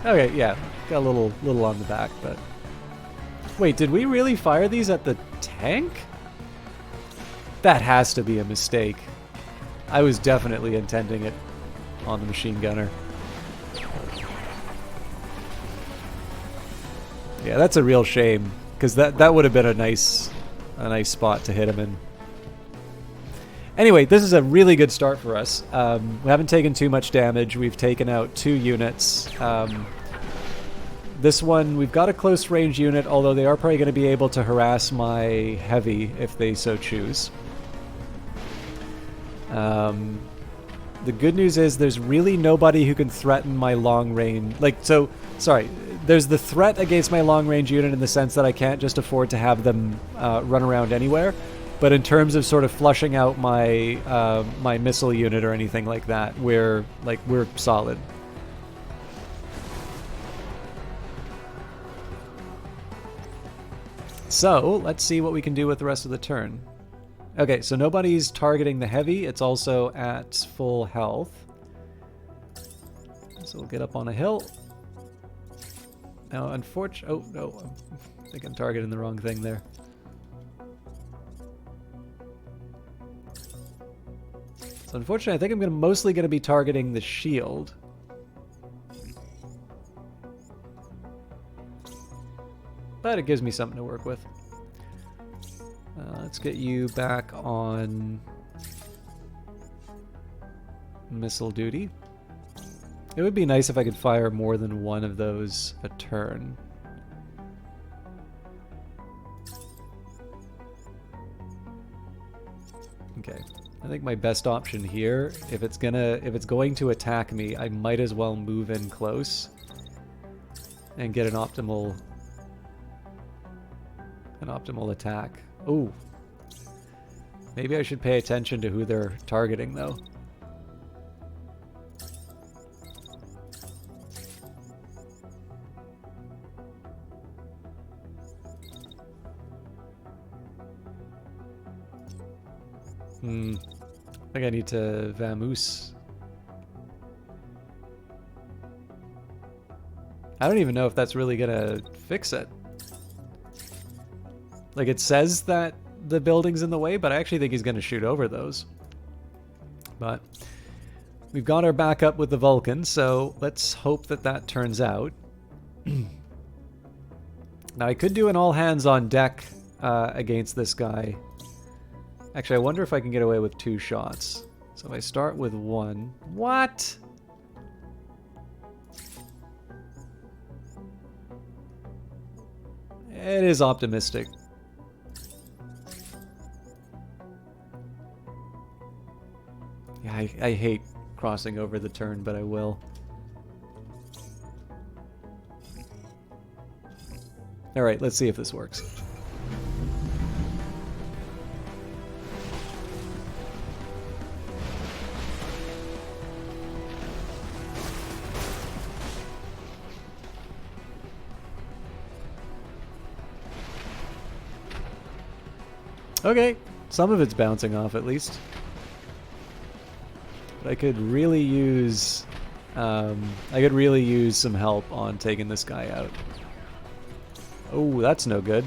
[SPEAKER 1] Okay, yeah, got a little on the back, but... Wait, did we really fire these at the tank? That has to be a mistake. I was definitely intending it on the machine gunner. Yeah, that's a real shame, because that would have been a nice spot to hit him in. Anyway, this is a really good start for us. We haven't taken too much damage. We've taken out 2 units. This one, we've got a close range unit, although they are probably going to be able to harass my heavy if they so choose. The good news is there's really nobody who can threaten my long range. There's the threat against my long range unit in the sense that I can't just afford to have them run around anywhere. But in terms of sort of flushing out my my missile unit or anything like that, we're solid. So let's see what we can do with the rest of the turn. Okay, so nobody's targeting the heavy. It's also at full health. So we'll get up on a hill. Now, unfortunately... Oh, no. I think I'm targeting the wrong thing there. So unfortunately, I think I'm mostly going to be targeting the shield. But it gives me something to work with. Let's get you back on missile duty. It would be nice if I could fire more than one of those a turn. Okay. I think my best option here, if it's going to attack me, I might as well move in close and get an optimal attack. Ooh. Maybe I should pay attention to who they're targeting, though. I think I need to vamoose. I don't even know if that's really gonna fix it. Like, it says that the building's in the way, but I actually think he's gonna shoot over those. But we've got our backup with the Vulcan, so let's hope that that turns out. Now, I could do an all hands on deck against this guy. Actually, I wonder if I can get away with 2 shots. So if I start with 1... What? It is optimistic. Yeah, I hate crossing over the turn, but I will. Alright, let's see if this works. Okay, some of it's bouncing off at least. But I could really use some help on taking this guy out. Oh, that's no good.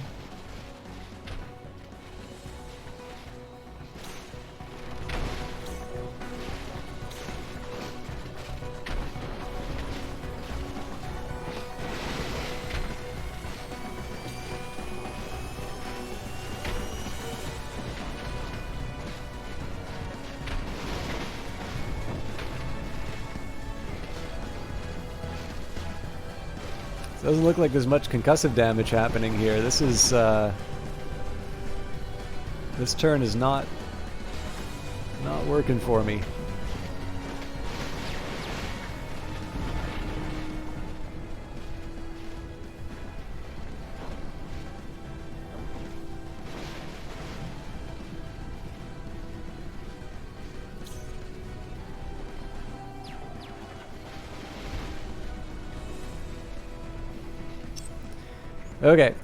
[SPEAKER 1] Doesn't look like there's much concussive damage happening here. This is, this turn is not working for me. Okay,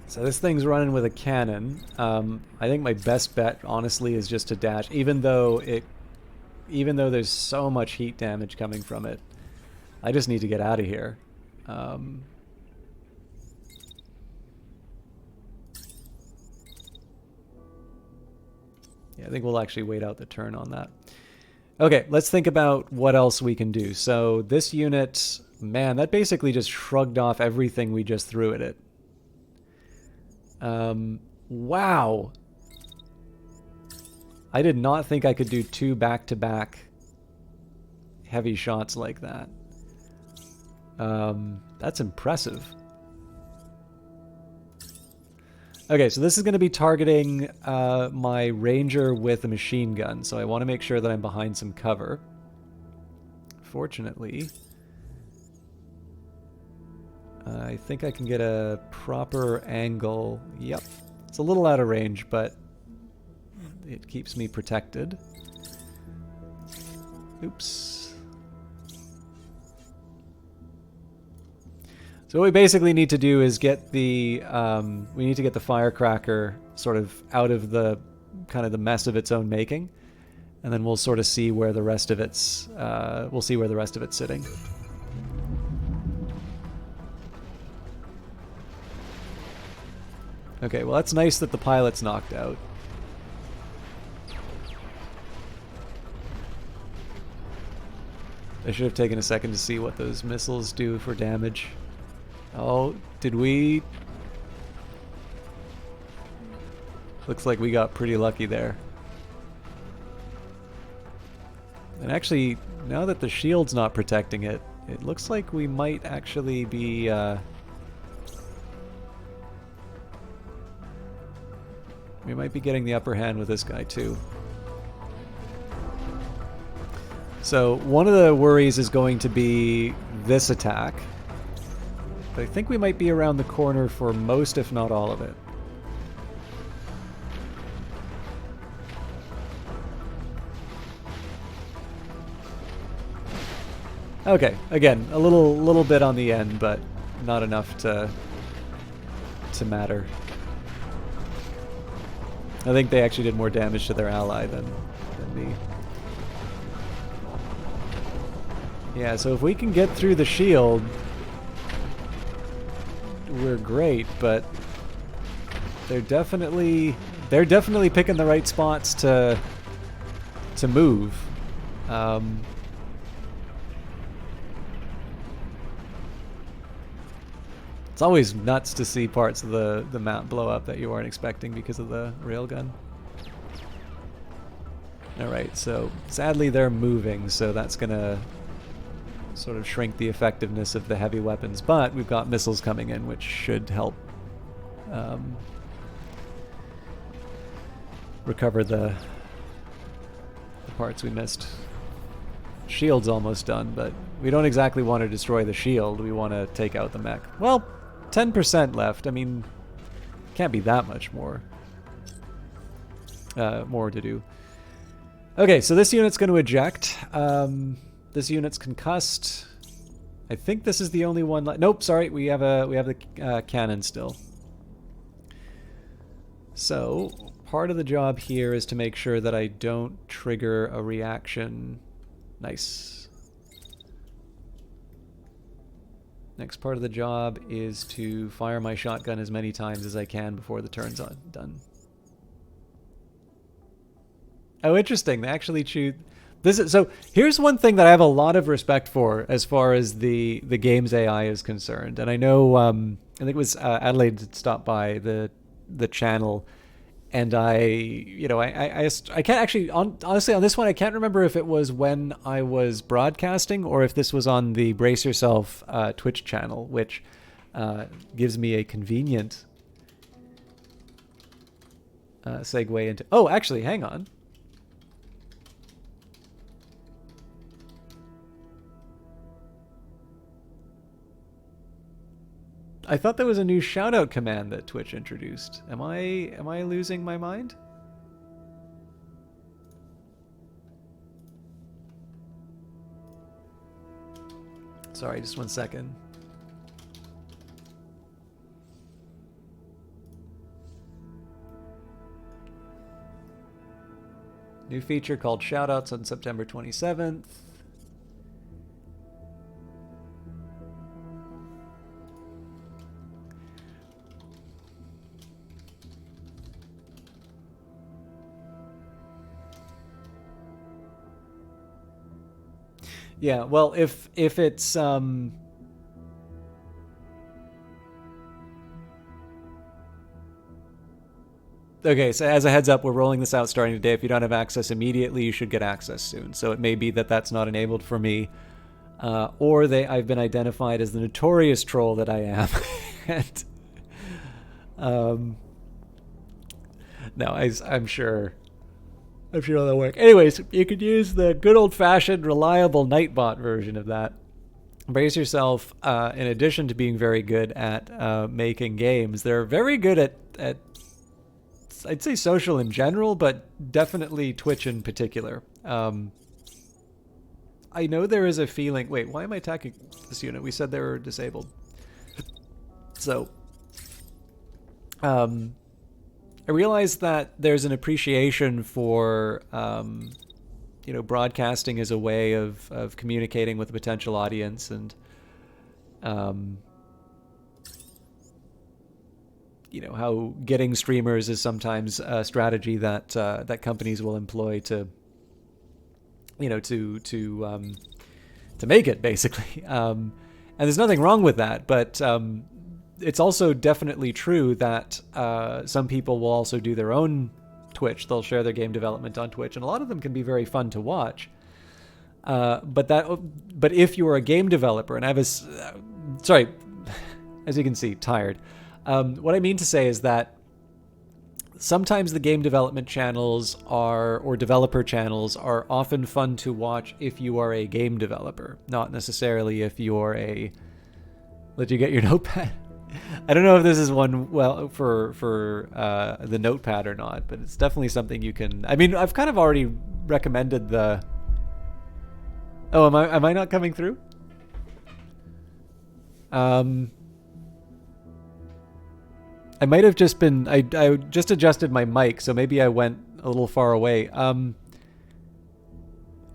[SPEAKER 1] so this thing's running with a cannon. I think my best bet, honestly, is just to dash, even though there's so much heat damage coming from it. I just need to get out of here. Yeah, I think we'll actually wait out the turn on that. Okay, let's think about what else we can do. So this unit... Man, that basically just shrugged off everything we just threw at it. Wow. I did not think I could do 2 back-to-back heavy shots like that. That's impressive. Okay, so this is going to be targeting my ranger with a machine gun, so I want to make sure that I'm behind some cover. Fortunately... I think I can get a proper angle. Yep. It's a little out of range, but it keeps me protected. Oops. So what we basically need to do is get the we need to get the firecracker sort of out of the kind of the mess of its own making, and then we'll sort of see where the rest of it's sitting. Okay, well that's nice that the pilot's knocked out. I should have taken a second to see what those missiles do for damage. Oh, did we... Looks like we got pretty lucky there. And actually, now that the shield's not protecting it, it looks like we might actually be... We might be getting the upper hand with this guy too. So one of the worries is going to be this attack. But I think we might be around the corner for most, if not all of it. Okay, again, a little bit on the end, but not enough to matter. I think they actually did more damage to their ally than me. Yeah, so if we can get through the shield, we're great, but they're definitely picking the right spots to move. It's always nuts to see parts of the map blow up that you aren't expecting because of the railgun. Alright, so sadly they're moving, so that's gonna sort of shrink the effectiveness of the heavy weapons, but we've got missiles coming in, which should help recover the parts we missed. Shield's almost done, but we don't exactly want to destroy the shield. We want to take out the mech. Well, 10% left. I mean, can't be that much more. More to do. Okay, so this unit's going to eject. This unit's concussed. I think this is the only one. Nope, sorry. We have the cannon still. So part of the job here is to make sure that I don't trigger a reaction. Nice. Next part of the job is to fire my shotgun as many times as I can before the turn's done. Oh, interesting. They actually choose... So here's one thing that I have a lot of respect for as far as the game's AI is concerned. And I know, I think it was Adelaide that stopped by the channel, and I can't actually, honestly, on this one, I can't remember if it was when I was broadcasting or if this was on the Brace Yourself Twitch channel, which gives me a convenient segue into... Oh, actually, hang on. I thought there was a new shoutout command that Twitch introduced. Am I losing my mind? Sorry, just one second. New feature called Shoutouts on September 27th. Yeah, well, if it's okay, so as a heads up, we're rolling this out starting today. If you don't have access immediately, you should get access soon. So it may be that that's not enabled for me, or I've been identified as the notorious troll that I am. And, no, I'm sure. I'm sure that'll work. Anyways, you could use the good old-fashioned, reliable Nightbot version of that. Brace Yourself, in addition to being very good at making games, they're very good at I'd say social in general, but definitely Twitch in particular. I know there is a feeling... Wait, why am I attacking this unit? We said they were disabled. So... I realize that there's an appreciation for, broadcasting as a way of communicating with a potential audience, and, how getting streamers is sometimes a strategy that that companies will employ to make it, basically. And there's nothing wrong with that, but it's also definitely true that some people will also do their own Twitch. They'll share their game development on Twitch, and a lot of them can be very fun to watch. But if you're a game developer, and I have sorry, as you can see, tired. What I mean to say is that sometimes the game development channels or developer channels are often fun to watch if you are a game developer, not necessarily if you're a... Let you get your notepad. I don't know if this is one for the notepad or not, but it's definitely something you can... I mean, I've kind of already recommended the... Oh, am I not coming through? I might have just been... I just adjusted my mic, so maybe I went a little far away.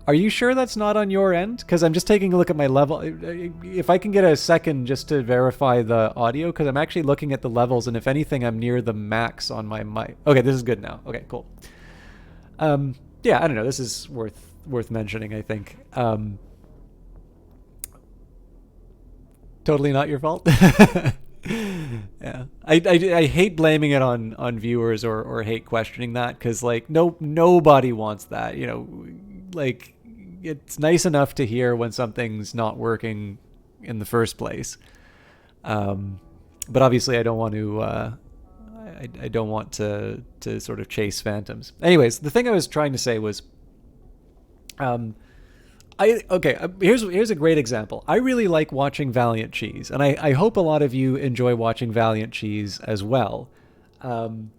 [SPEAKER 1] Are you sure that's not on your end? Because I'm just taking a look at my level. If I can get a second just to verify the audio, because I'm actually looking at the levels, and if anything, I'm near the max on my mic. Okay, this is good now. Okay, cool. Yeah, I don't know. This is worth mentioning, I think. Totally not your fault. Yeah, I hate blaming it on viewers or hate questioning that, because like nobody wants that, like it's nice enough to hear when something's not working in the first place. um but obviously I don't want to I don't want to sort of chase phantoms. Anyways, the thing I was trying to say was, um I okay. Here's a great example. I really like watching Valiant Cheese, and I hope a lot of you enjoy watching Valiant Cheese as well. Um,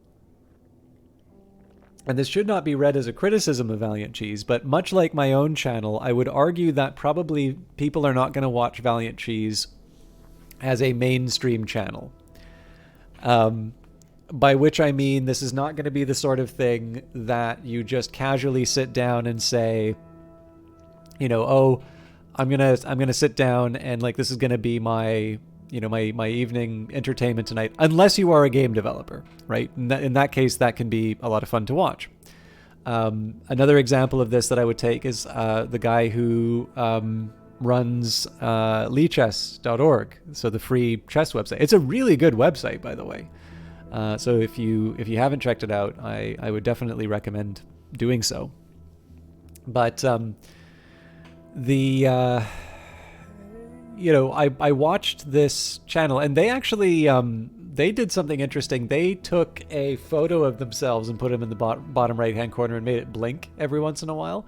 [SPEAKER 1] and this should not be read as a criticism of Valiant Cheese, but much like my own channel, I would argue that probably people are not going to watch Valiant Cheese as a mainstream channel. Um, by which I mean, this is not going to be the sort of thing that you just casually sit down and say, oh, I'm gonna sit down and like this is gonna be my my evening entertainment tonight, unless you are a game developer, right? In that case, that can be a lot of fun to watch. Another example of this that I would take is the guy who runs leechess.org, so the free chess website. It's a really good website, by the way. So if you haven't checked it out, I would definitely recommend doing so. But I watched this channel, and they actually they did something interesting. They took a photo of themselves and put them in the bottom right hand corner and made it blink every once in a while.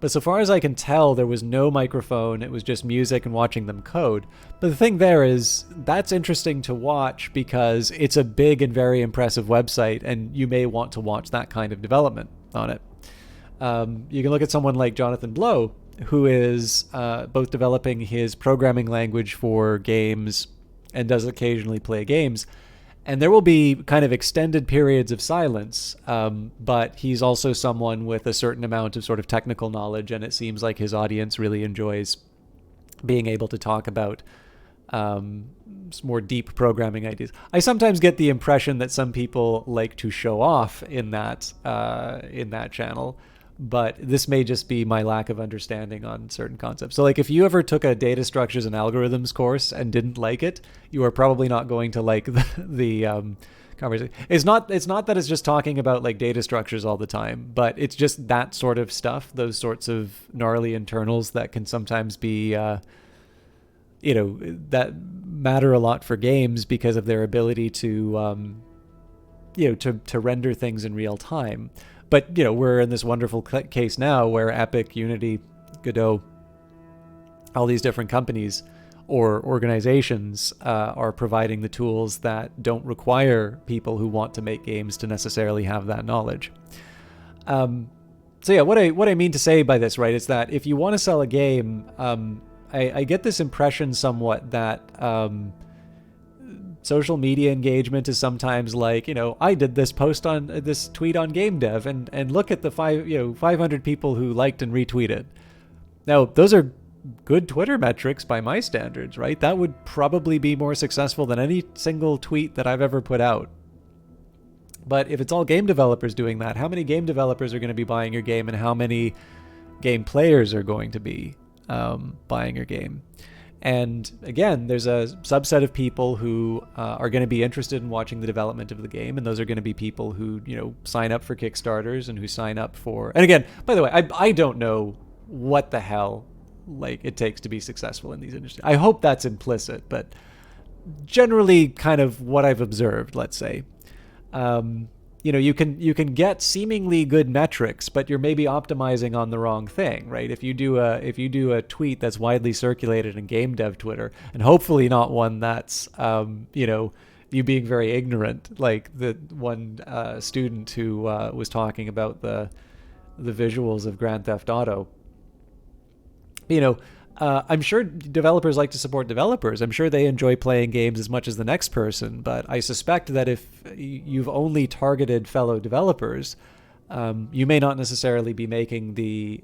[SPEAKER 1] But so far as I can tell, there was no microphone. It was just music and watching them code. But the thing there is, that's interesting to watch because it's a big and very impressive website, and you may want to watch that kind of development on it. You can look at someone like Jonathan Blow, who is both developing his programming language for games and does occasionally play games. And there will be kind of extended periods of silence, but he's also someone with a certain amount of sort of technical knowledge, and it seems like his audience really enjoys being able to talk about more deep programming ideas. I sometimes get the impression that some people like to show off in that channel, but this may just be my lack of understanding on certain concepts. So like if you ever took a data structures and algorithms course and didn't like it, you are probably not going to like the conversation. It's not that it's just talking about like data structures all the time, but it's just that sort of stuff, those sorts of gnarly internals that can sometimes be that matter a lot for games because of their ability to to render things in real time. But, we're in this wonderful case now where Epic, Unity, Godot, all these different companies or organizations are providing the tools that don't require people who want to make games to necessarily have that knowledge. So yeah, what I mean to say by this, right, is that if you want to sell a game, I get this impression somewhat that social media engagement is sometimes like, I did this tweet on game dev and look at the 500 people who liked and retweeted. Now, those are good Twitter metrics by my standards, right? That would probably be more successful than any single tweet that I've ever put out. But if it's all game developers doing that, how many game developers are going to be buying your game, and how many game players are going to be buying your game? And again, there's a subset of people who are going to be interested in watching the development of the game, and those are going to be people who, sign up for Kickstarters and who sign up for... And again, by the way, I don't know what the hell like it takes to be successful in these industries. I hope that's implicit, but generally kind of what I've observed, let's say. You can get seemingly good metrics, but you're maybe optimizing on the wrong thing, right? If you do a tweet that's widely circulated in game dev Twitter, and hopefully not one that's you being very ignorant, like the one student who was talking about the visuals of Grand Theft Auto. I'm sure developers like to support developers. I'm sure they enjoy playing games as much as the next person, but I suspect that if you've only targeted fellow developers, you may not necessarily be making the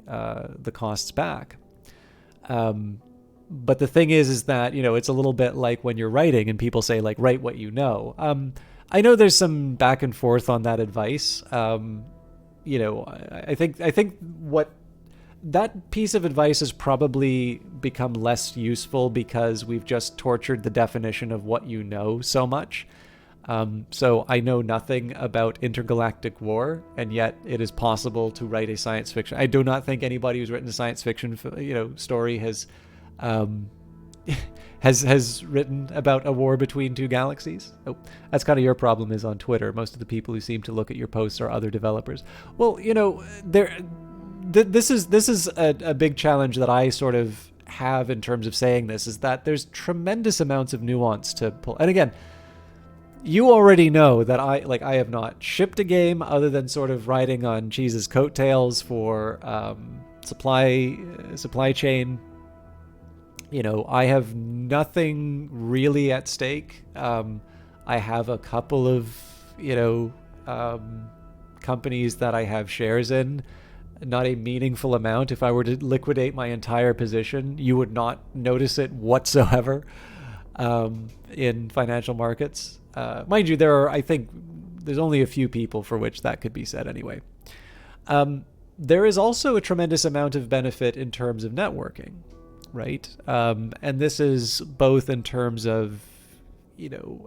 [SPEAKER 1] costs back. But the thing is that, it's a little bit like when you're writing and people say, like, write what you know. I know there's some back and forth on that advice. I think what that piece of advice has probably become less useful because we've just tortured the definition of what you know so much. So I know nothing about intergalactic war, and yet it is possible to write a science fiction. I do not think anybody who's written a science fiction, story has has written about a war between two galaxies. Oh, that's kind of your problem is on Twitter. Most of the people who seem to look at your posts are other developers. Well, this is a big challenge that I sort of have in terms of saying this, is that there's tremendous amounts of nuance to pull. And again, you already know that I have not shipped a game other than sort of riding on Cheese's coattails for supply chain. I have nothing really at stake. I have a couple of companies that I have shares in. Not a meaningful amount. If I were to liquidate my entire position, you would not notice it whatsoever in financial markets. Mind you, I think there's only a few people for which that could be said anyway. There is also a tremendous amount of benefit in terms of networking, right? And this is both in terms of,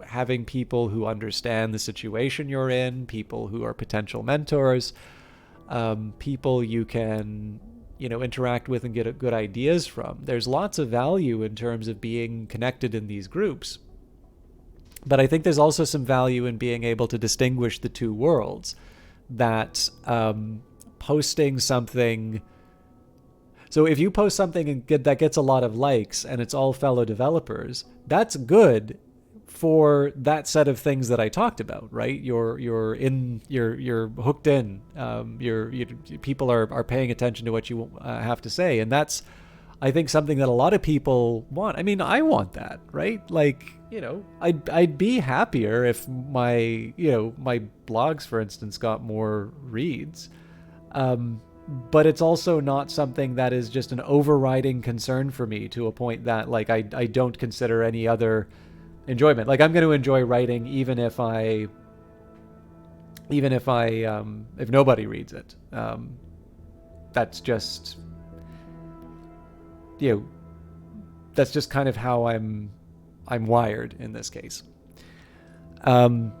[SPEAKER 1] having people who understand the situation you're in, people who are potential mentors, people you can, interact with and get good ideas from. There's lots of value in terms of being connected in these groups. But I think there's also some value in being able to distinguish the two worlds, that posting something... So if you post something that gets a lot of likes and it's all fellow developers, that's good for that set of things that I talked about, right? You're hooked in. People are paying attention to what you have to say, and that's, I think, something that a lot of people want. I mean, I want that, right? Like, I'd be happier if my blogs, for instance, got more reads. But it's also not something that is just an overriding concern for me to a point that, like, I don't consider any other enjoyment. Like, I'm going to enjoy writing even if nobody reads it. That's just, that's just kind of how I'm wired in this case. But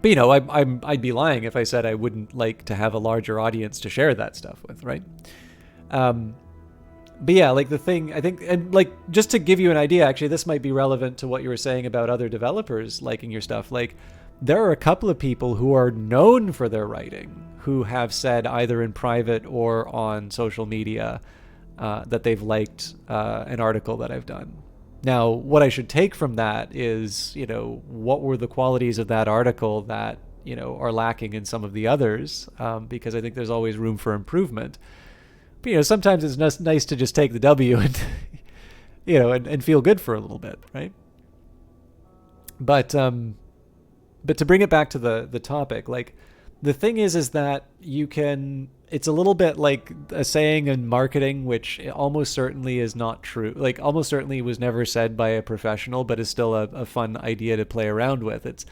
[SPEAKER 1] I'd be lying if I said I wouldn't like to have a larger audience to share that stuff with, right? But yeah, like the thing, I think, and like, just to give you an idea, actually, this might be relevant to what you were saying about other developers liking your stuff. Like, there are a couple of people who are known for their writing who have said either in private or on social media that they've liked an article that I've done. Now, what I should take from that is, what were the qualities of that article that, are lacking in some of the others, because I think there's always room for improvement. But, sometimes it's nice to just take the W and, and feel good for a little bit, right? But to bring it back to the topic, like, the thing is that it's a little bit like a saying in marketing, which almost certainly is not true. Like, almost certainly was never said by a professional, but is still a fun idea to play around with. It's,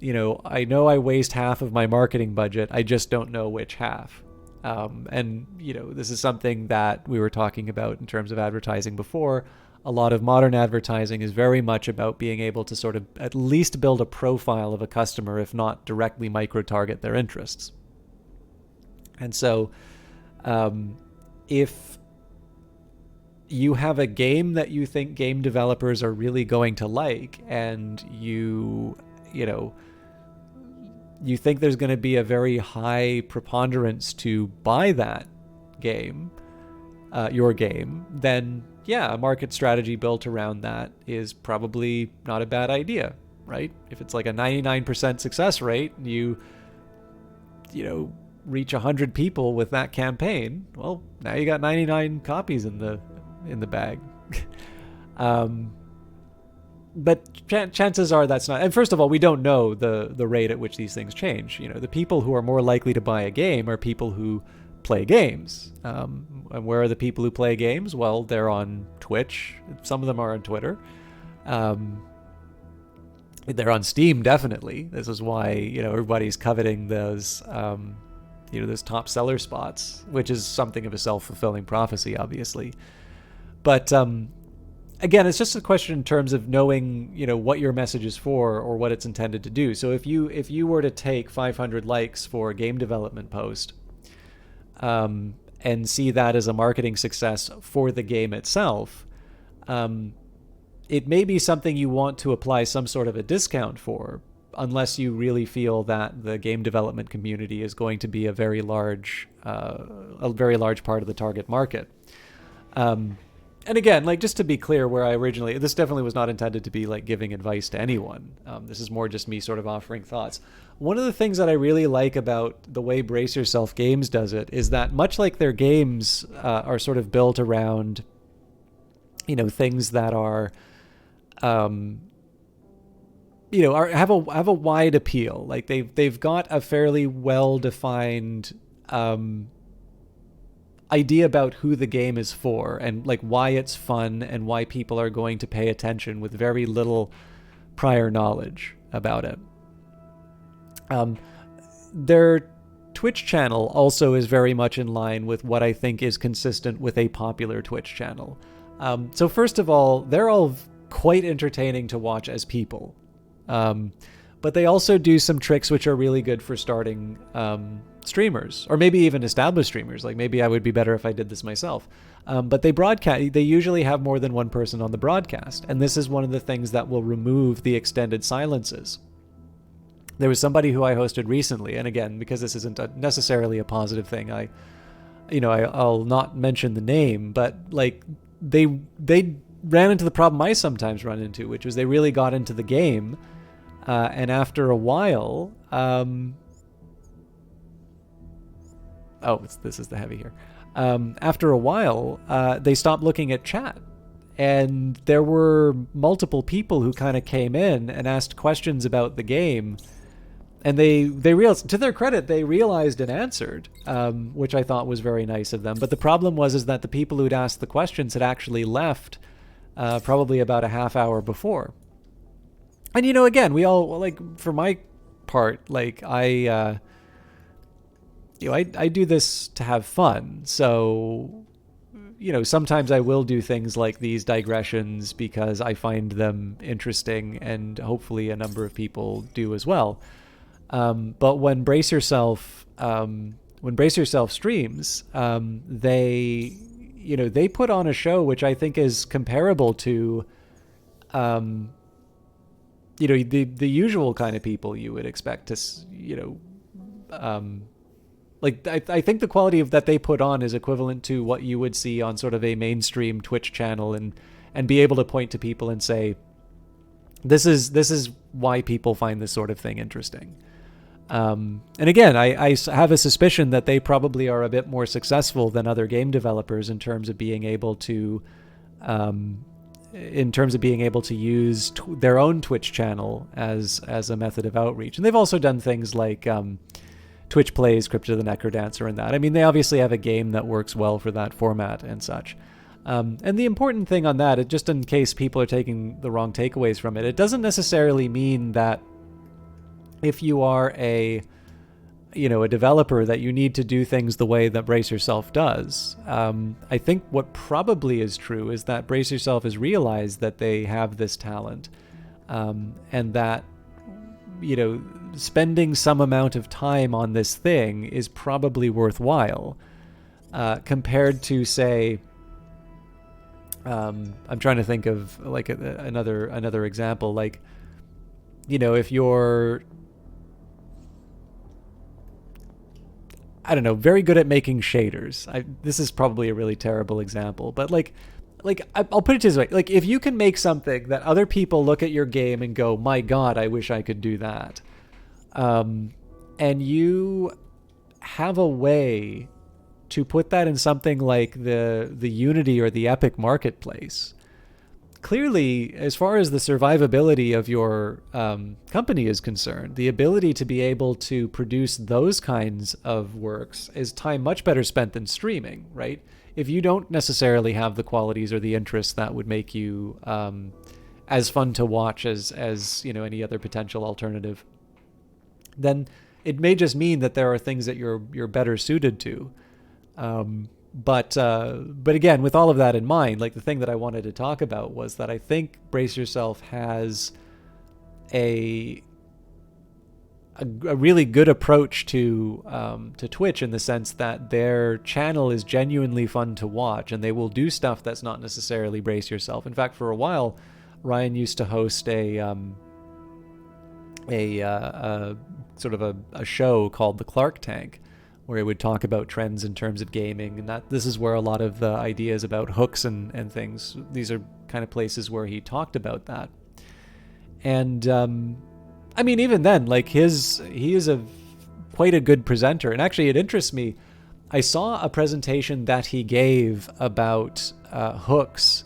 [SPEAKER 1] I know I waste half of my marketing budget. I just don't know which half. And, this is something that we were talking about in terms of advertising before. A lot of modern advertising is very much about being able to sort of at least build a profile of a customer, if not directly micro-target their interests. And so if you have a game that you think game developers are really going to like, and you think there's going to be a very high preponderance to buy that game, your game, then yeah, a market strategy built around that is probably not a bad idea, right? If it's like a 99% success rate, you reach 100 people with that campaign, well, now you got 99 copies in the bag. But chances are that's not. And first of all, we don't know the rate at which these things change. The people who are more likely to buy a game are people who play games. And where are the people who play games? Well, they're on Twitch. Some of them are on Twitter. They're on Steam, definitely. This is why everybody's coveting those those top seller spots, which is something of a self-fulfilling prophecy, obviously. But again, it's just a question in terms of knowing, what your message is for or what it's intended to do. So if you were to take 500 likes for a game development post, and see that as a marketing success for the game itself, it may be something you want to apply some sort of a discount for, unless you really feel that the game development community is going to be a very large part of the target market. And again, just to be clear, this definitely was not intended to be giving advice to anyone. This is more just me sort of offering thoughts. One of the things that I really like about the way Brace Yourself Games does it is that, much like their games are sort of built around, things that are, have a wide appeal. They've got a fairly well-defined idea about who the game is for, and why it's fun and why people are going to pay attention with very little prior knowledge about it. Their Twitch channel also is very much in line with what I think is consistent with a popular Twitch channel. So first of all, they're all quite entertaining to watch as people. But they also do some tricks which are really good for starting streamers, or maybe even established streamers. Maybe I would be better if I did this myself. But they usually have more than one person on the broadcast, and this is one of the things that will remove the extended silences. There was somebody who I hosted recently, and again, because this isn't necessarily a positive thing, I'll not mention the name, but they ran into the problem I sometimes run into, which was they really got into the game, and after a while, this is the heavy here. After a while, they stopped looking at chat. And there were multiple people who kind of came in and asked questions about the game. And they realized, to their credit, they realized and answered, which I thought was very nice of them. But the problem was that the people who'd asked the questions had actually left probably about a half hour before. And, again, we all, for my part, I do this to have fun. So, sometimes I will do things like these digressions because I find them interesting, and hopefully a number of people do as well. But when Brace Yourself streams, they put on a show which I think is comparable to, the usual kind of people you would expect to, I think the quality of that they put on is equivalent to what you would see on sort of a mainstream Twitch channel, and be able to point to people and say, this is why people find this sort of thing interesting. And again, I have a suspicion that they probably are a bit more successful than other game developers in terms of being able to, use their own Twitch channel as a method of outreach. And they've also done things like Twitch Plays Crypt of the Necrodancer and that. I mean, they obviously have a game that works well for that format and such. And the important thing on that, just in case people are taking the wrong takeaways from it, it doesn't necessarily mean that if you are a developer that you need to do things the way that Brace Yourself does. I think what probably is true is that Brace Yourself has realized that they have this talent, and that, spending some amount of time on this thing is probably worthwhile, compared to, say, I'm trying to think of another example, if you're, I don't know, very good at making shaders. This is probably a really terrible example, but I'll put it this way. If you can make something that other people look at your game and go, my God, I wish I could do that. And you have a way to put that in something like the Unity or the Epic marketplace. Clearly, as far as the survivability of your company is concerned, the ability to be able to produce those kinds of works is time much better spent than streaming, right? If you don't necessarily have the qualities or the interests that would make you as fun to watch as any other potential alternative, then it may just mean that there are things that you're better suited to. But again, with all of that in mind, like the thing that I wanted to talk about was that I think Brace Yourself has a really good approach to Twitch, in the sense that their channel is genuinely fun to watch, and they will do stuff that's not necessarily Brace Yourself. In fact, for a while, Ryan used to host a sort of a show called the Clark Tank, where he would talk about trends in terms of gaming, and that this is where a lot of the ideas about hooks and things, these are kind of places where he talked about that. And I mean, even then, like he is quite a good presenter. And actually, it interests me. I saw a presentation that he gave about hooks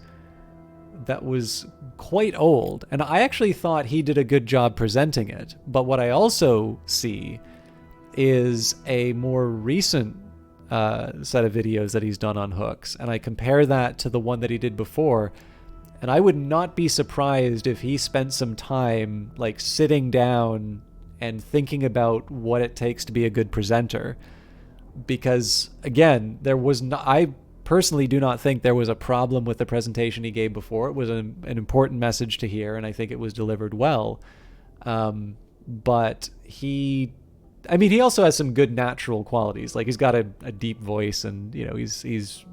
[SPEAKER 1] that was quite old, and I actually thought he did a good job presenting it. But what I also see is a more recent set of videos that he's done on hooks, and I compare that to the one that he did before, and I would not be surprised if he spent some time like sitting down and thinking about what it takes to be a good presenter. Because again, I personally do not think there was a problem with the presentation he gave before. It was an important message to hear, and I think it was delivered well. But he also has some good natural qualities. Like he's got a deep voice, and he's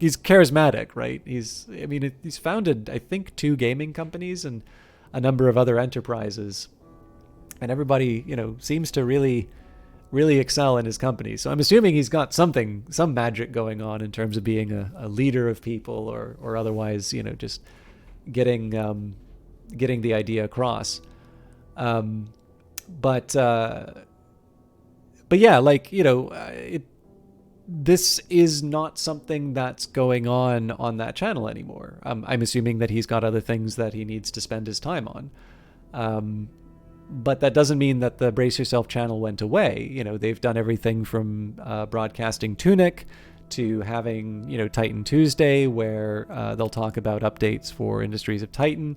[SPEAKER 1] charismatic, right? He's founded, I think, 2 gaming companies and a number of other enterprises, and everybody seems to really excel in his company. So I'm assuming he's got some magic going on in terms of being a leader of people, or otherwise just getting the idea across. But yeah, like this is not something that's going on that channel anymore. I'm assuming that he's got other things that he needs to spend his time on. But that doesn't mean that the Brace Yourself channel went away. They've done everything from broadcasting Tunic to having, Titan Tuesday, where they'll talk about updates for Industries of Titan.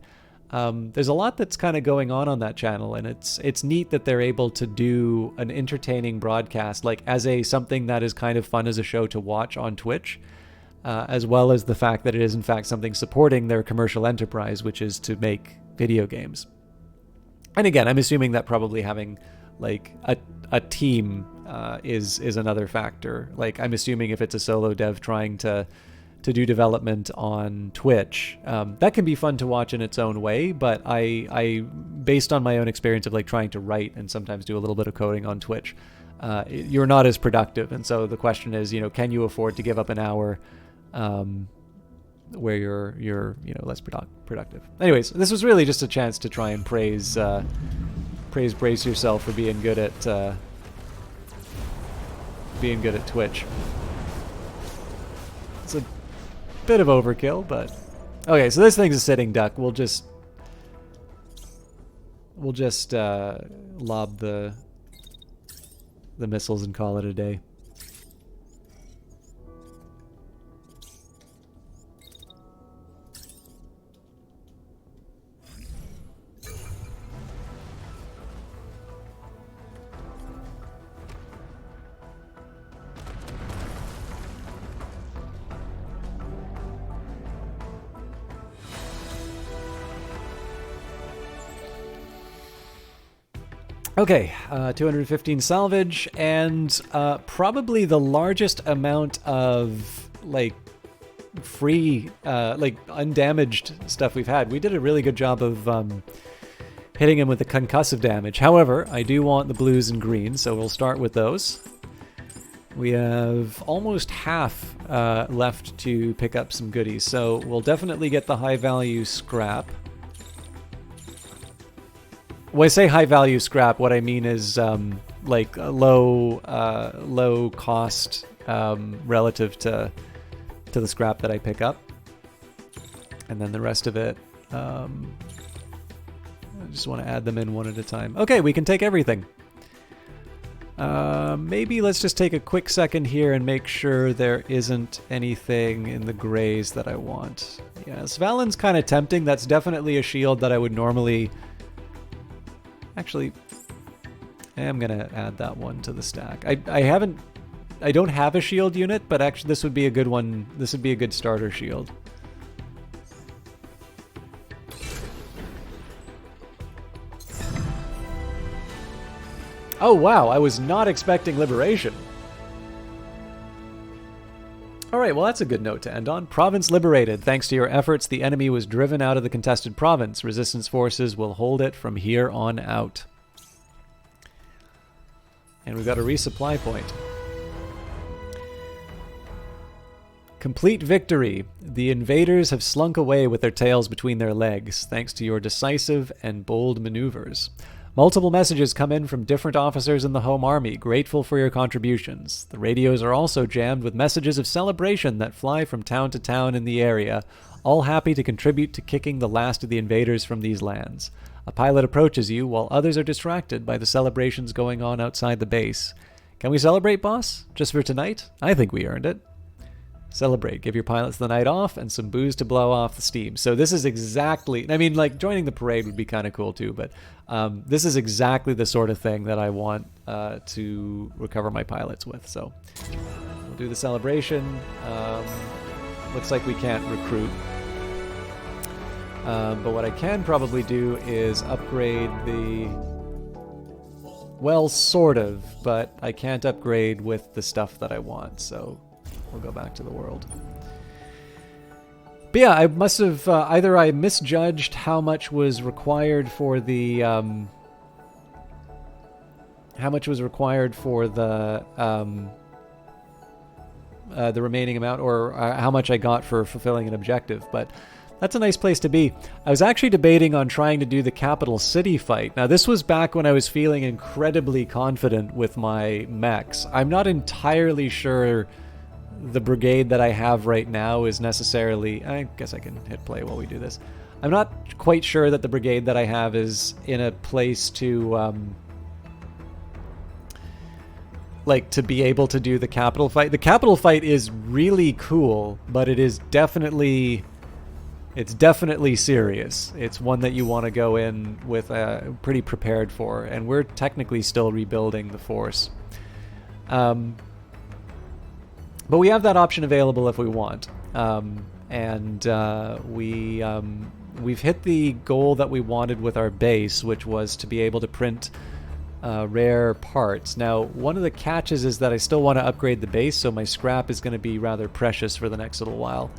[SPEAKER 1] There's a lot that's kind of going on that channel, and it's neat that they're able to do an entertaining broadcast, like as something that is kind of fun as a show to watch on Twitch, as well as the fact that it is in fact something supporting their commercial enterprise, which is to make video games. And again, I'm assuming that probably having like a team is another factor. Like I'm assuming if it's a solo dev trying to do development on Twitch, that can be fun to watch in its own way. But I based on my own experience of like trying to write and sometimes do a little bit of coding on Twitch, you're not as productive. And so the question is, can you afford to give up an hour where you're less productive? Anyways, this was really just a chance to try and praise Brace Yourself for being good at Twitch. It's a bit of overkill, but okay. So this thing's a sitting duck. We'll just lob the missiles and call it a day. Okay, 215 salvage, and probably the largest amount of like free, like undamaged stuff we've had. We did a really good job of hitting him with the concussive damage. However, I do want the blues and greens, so we'll start with those. We have almost half left to pick up some goodies, so we'll definitely get the high value scrap. When I say high value scrap, what I mean is like a low cost relative to the scrap that I pick up, and then the rest of it, I just want to add them in one at a time. Okay, we can take everything. Maybe let's just take a quick second here and make sure there isn't anything in the grays that I want. Yes, Valen's kind of tempting. That's definitely a shield that I would normally... Actually, I'm gonna add that one to the stack. I don't have a shield unit, but actually this would be a good one. This would be a good starter shield. Oh wow, I was not expecting liberation. Alright, well that's a good note to end on. Province liberated. Thanks to your efforts, the enemy was driven out of the contested province. Resistance forces will hold it from here on out. And we've got a resupply point. Complete victory. The invaders have slunk away with their tails between their legs, thanks to your decisive and bold maneuvers. Multiple messages come in from different officers in the Home Army, grateful for your contributions. The radios are also jammed with messages of celebration that fly from town to town in the area, all happy to contribute to kicking the last of the invaders from these lands. A pilot approaches you while others are distracted by the celebrations going on outside the base. Can we celebrate, boss? Just for tonight? I think we earned it. Celebrate. Give your pilots the night off and some booze to blow off the steam. So this is exactly... I mean, like, joining the parade would be kind of cool too, but this is exactly the sort of thing that I want to recover my pilots with. So we'll do the celebration. Looks like we can't recruit. But what I can probably do is upgrade the... Well, sort of, but I can't upgrade with the stuff that I want, so... We'll go back to the world. But yeah, I must have either I misjudged how much was required for the remaining amount, or how much I got for fulfilling an objective. But that's a nice place to be. I was actually debating on trying to do the capital city fight. Now, this was back when I was feeling incredibly confident with my mechs. I'm not entirely sure the brigade that I have right now is necessarily... I guess I can hit play while we do this. I'm not quite sure that the brigade that I have is in a place to... like, to be able to do the capital fight. The capital fight is really cool, but it is definitely... It's definitely serious. It's one that you want to go in with pretty prepared for, and we're technically still rebuilding the force. But we have that option available if we want, we've hit the goal that we wanted with our base, which was to be able to print rare parts. Now, one of the catches is that I still want to upgrade the base, so my scrap is going to be rather precious for the next little while.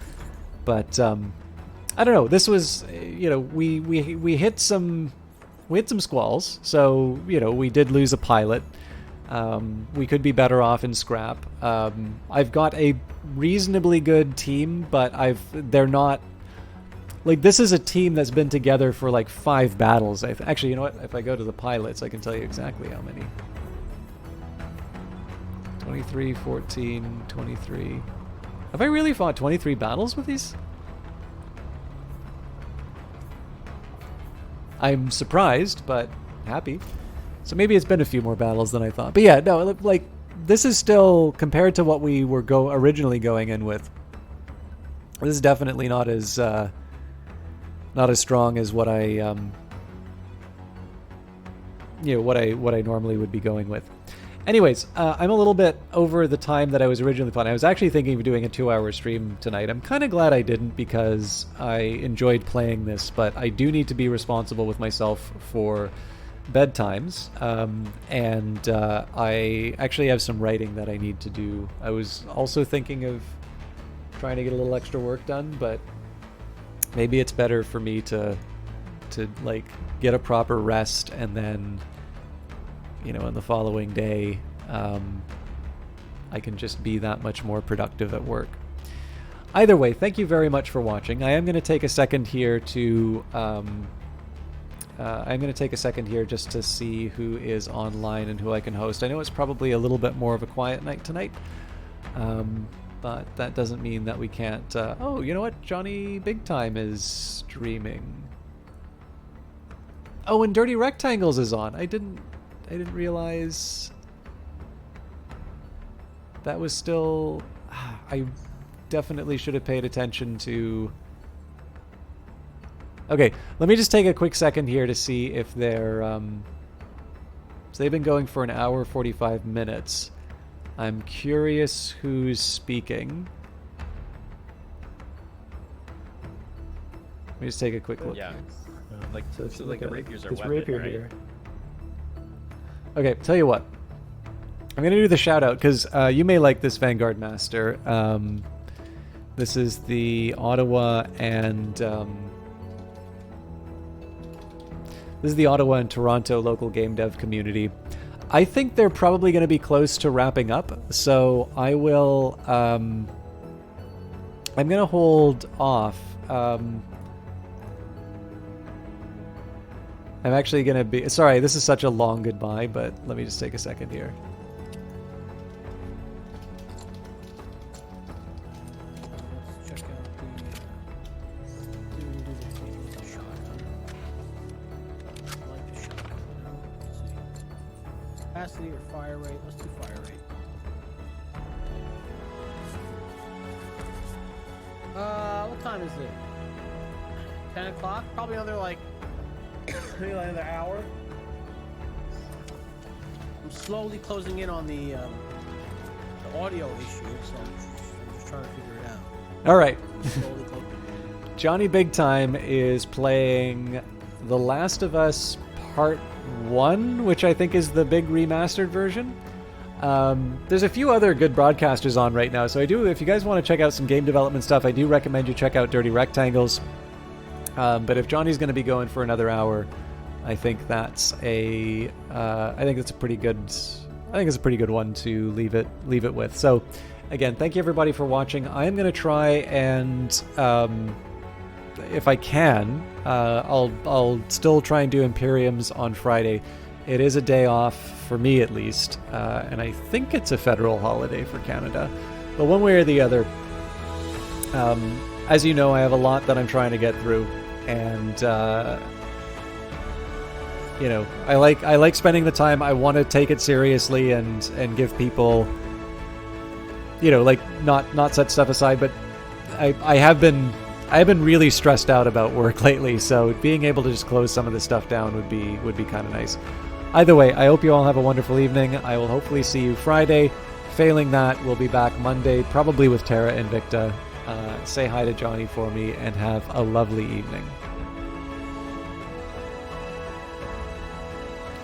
[SPEAKER 1] But I don't know. This was, you know, we hit some squalls, so you know we did lose a pilot. We could be better off in scrap. I've got a reasonably good team, but they're not... Like, this is a team that's been together for like 5 battles. Actually, you know what? If I go to the pilots, I can tell you exactly how many. 23, 14, 23... Have I really fought 23 battles with these? I'm surprised, but happy. So maybe it's been a few more battles than I thought. But yeah, no, like, this is still, compared to what we were originally going in with, this is definitely not as strong as what I, you know, what I normally would be going with. Anyways, I'm a little bit over the time that I was originally planning. I was actually thinking of doing a 2-hour stream tonight. I'm kind of glad I didn't, because I enjoyed playing this, but I do need to be responsible with myself for bedtimes, and I actually have some writing that I need to do. I was also thinking of trying to get a little extra work done, but maybe it's better for me to like get a proper rest, and then, you know, in the following day I can just be that much more productive at work. Either way, thank you very much for watching. I am going to take a second here to just to see who is online and who I can host. I know it's probably a little bit more of a quiet night tonight, but that doesn't mean that we can't... oh, you know what? Johnny Big Time is streaming. Oh, and Dirty Rectangles is on. I didn't realize that was still... I definitely should have paid attention to... Okay, let me just take a quick second here to see if they're So they've been going for an hour 45 minutes. I'm curious who's speaking. Let me just take a quick look.
[SPEAKER 2] Yeah. Like, so like the rapiers are
[SPEAKER 3] this
[SPEAKER 2] weapon,
[SPEAKER 3] rapier
[SPEAKER 2] right?
[SPEAKER 3] here.
[SPEAKER 1] Okay, tell you what. I'm going to do the shout out because you may like this Vanguard Master. This is the Ottawa and Toronto local game dev community. I think they're probably going to be close to wrapping up, so I will. I'm going to hold off. I'm actually going to be... Sorry, this is such a long goodbye, but let me just take a second here.
[SPEAKER 4] Let's check out the shotgun. I like the shotgun now. Let's see. Capacity or fire rate? Let's do fire rate. What time is it? 10 o'clock? Probably another like maybe like another hour. I'm slowly closing in on the audio issue, so I'm just trying to figure it out.
[SPEAKER 1] All right.
[SPEAKER 4] Slowly closing.
[SPEAKER 1] Johnny Big Time is playing The Last of Us Part 1, which I think is the big remastered version. There's a few other good broadcasters on right now, so I do, if you guys want to check out some game development stuff, I do recommend you check out Dirty Rectangles. But if Johnny's going to be going for another hour, I think that's a pretty good one to leave it with. So again, thank you everybody for watching. I am going to try and if I can, I'll still try and do Imperiums on Friday. It is a day off for me at least, and I think it's a federal holiday for Canada. But one way or the other, as you know, I have a lot that I'm trying to get through, and you know, I like spending the time. I want to take it seriously and give people, you know, like not set stuff aside. But I have been really stressed out about work lately, so being able to just close some of this stuff down would be kind of nice. Either way, I hope you all have a wonderful evening. I will hopefully see you Friday. Failing that, we'll be back Monday, probably with Tara and Victa. Say hi to Johnny for me and have a lovely evening.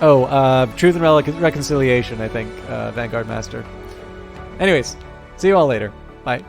[SPEAKER 1] Oh, Truth and Reconciliation, I think, Vanguard Master. Anyways, see you all later. Bye.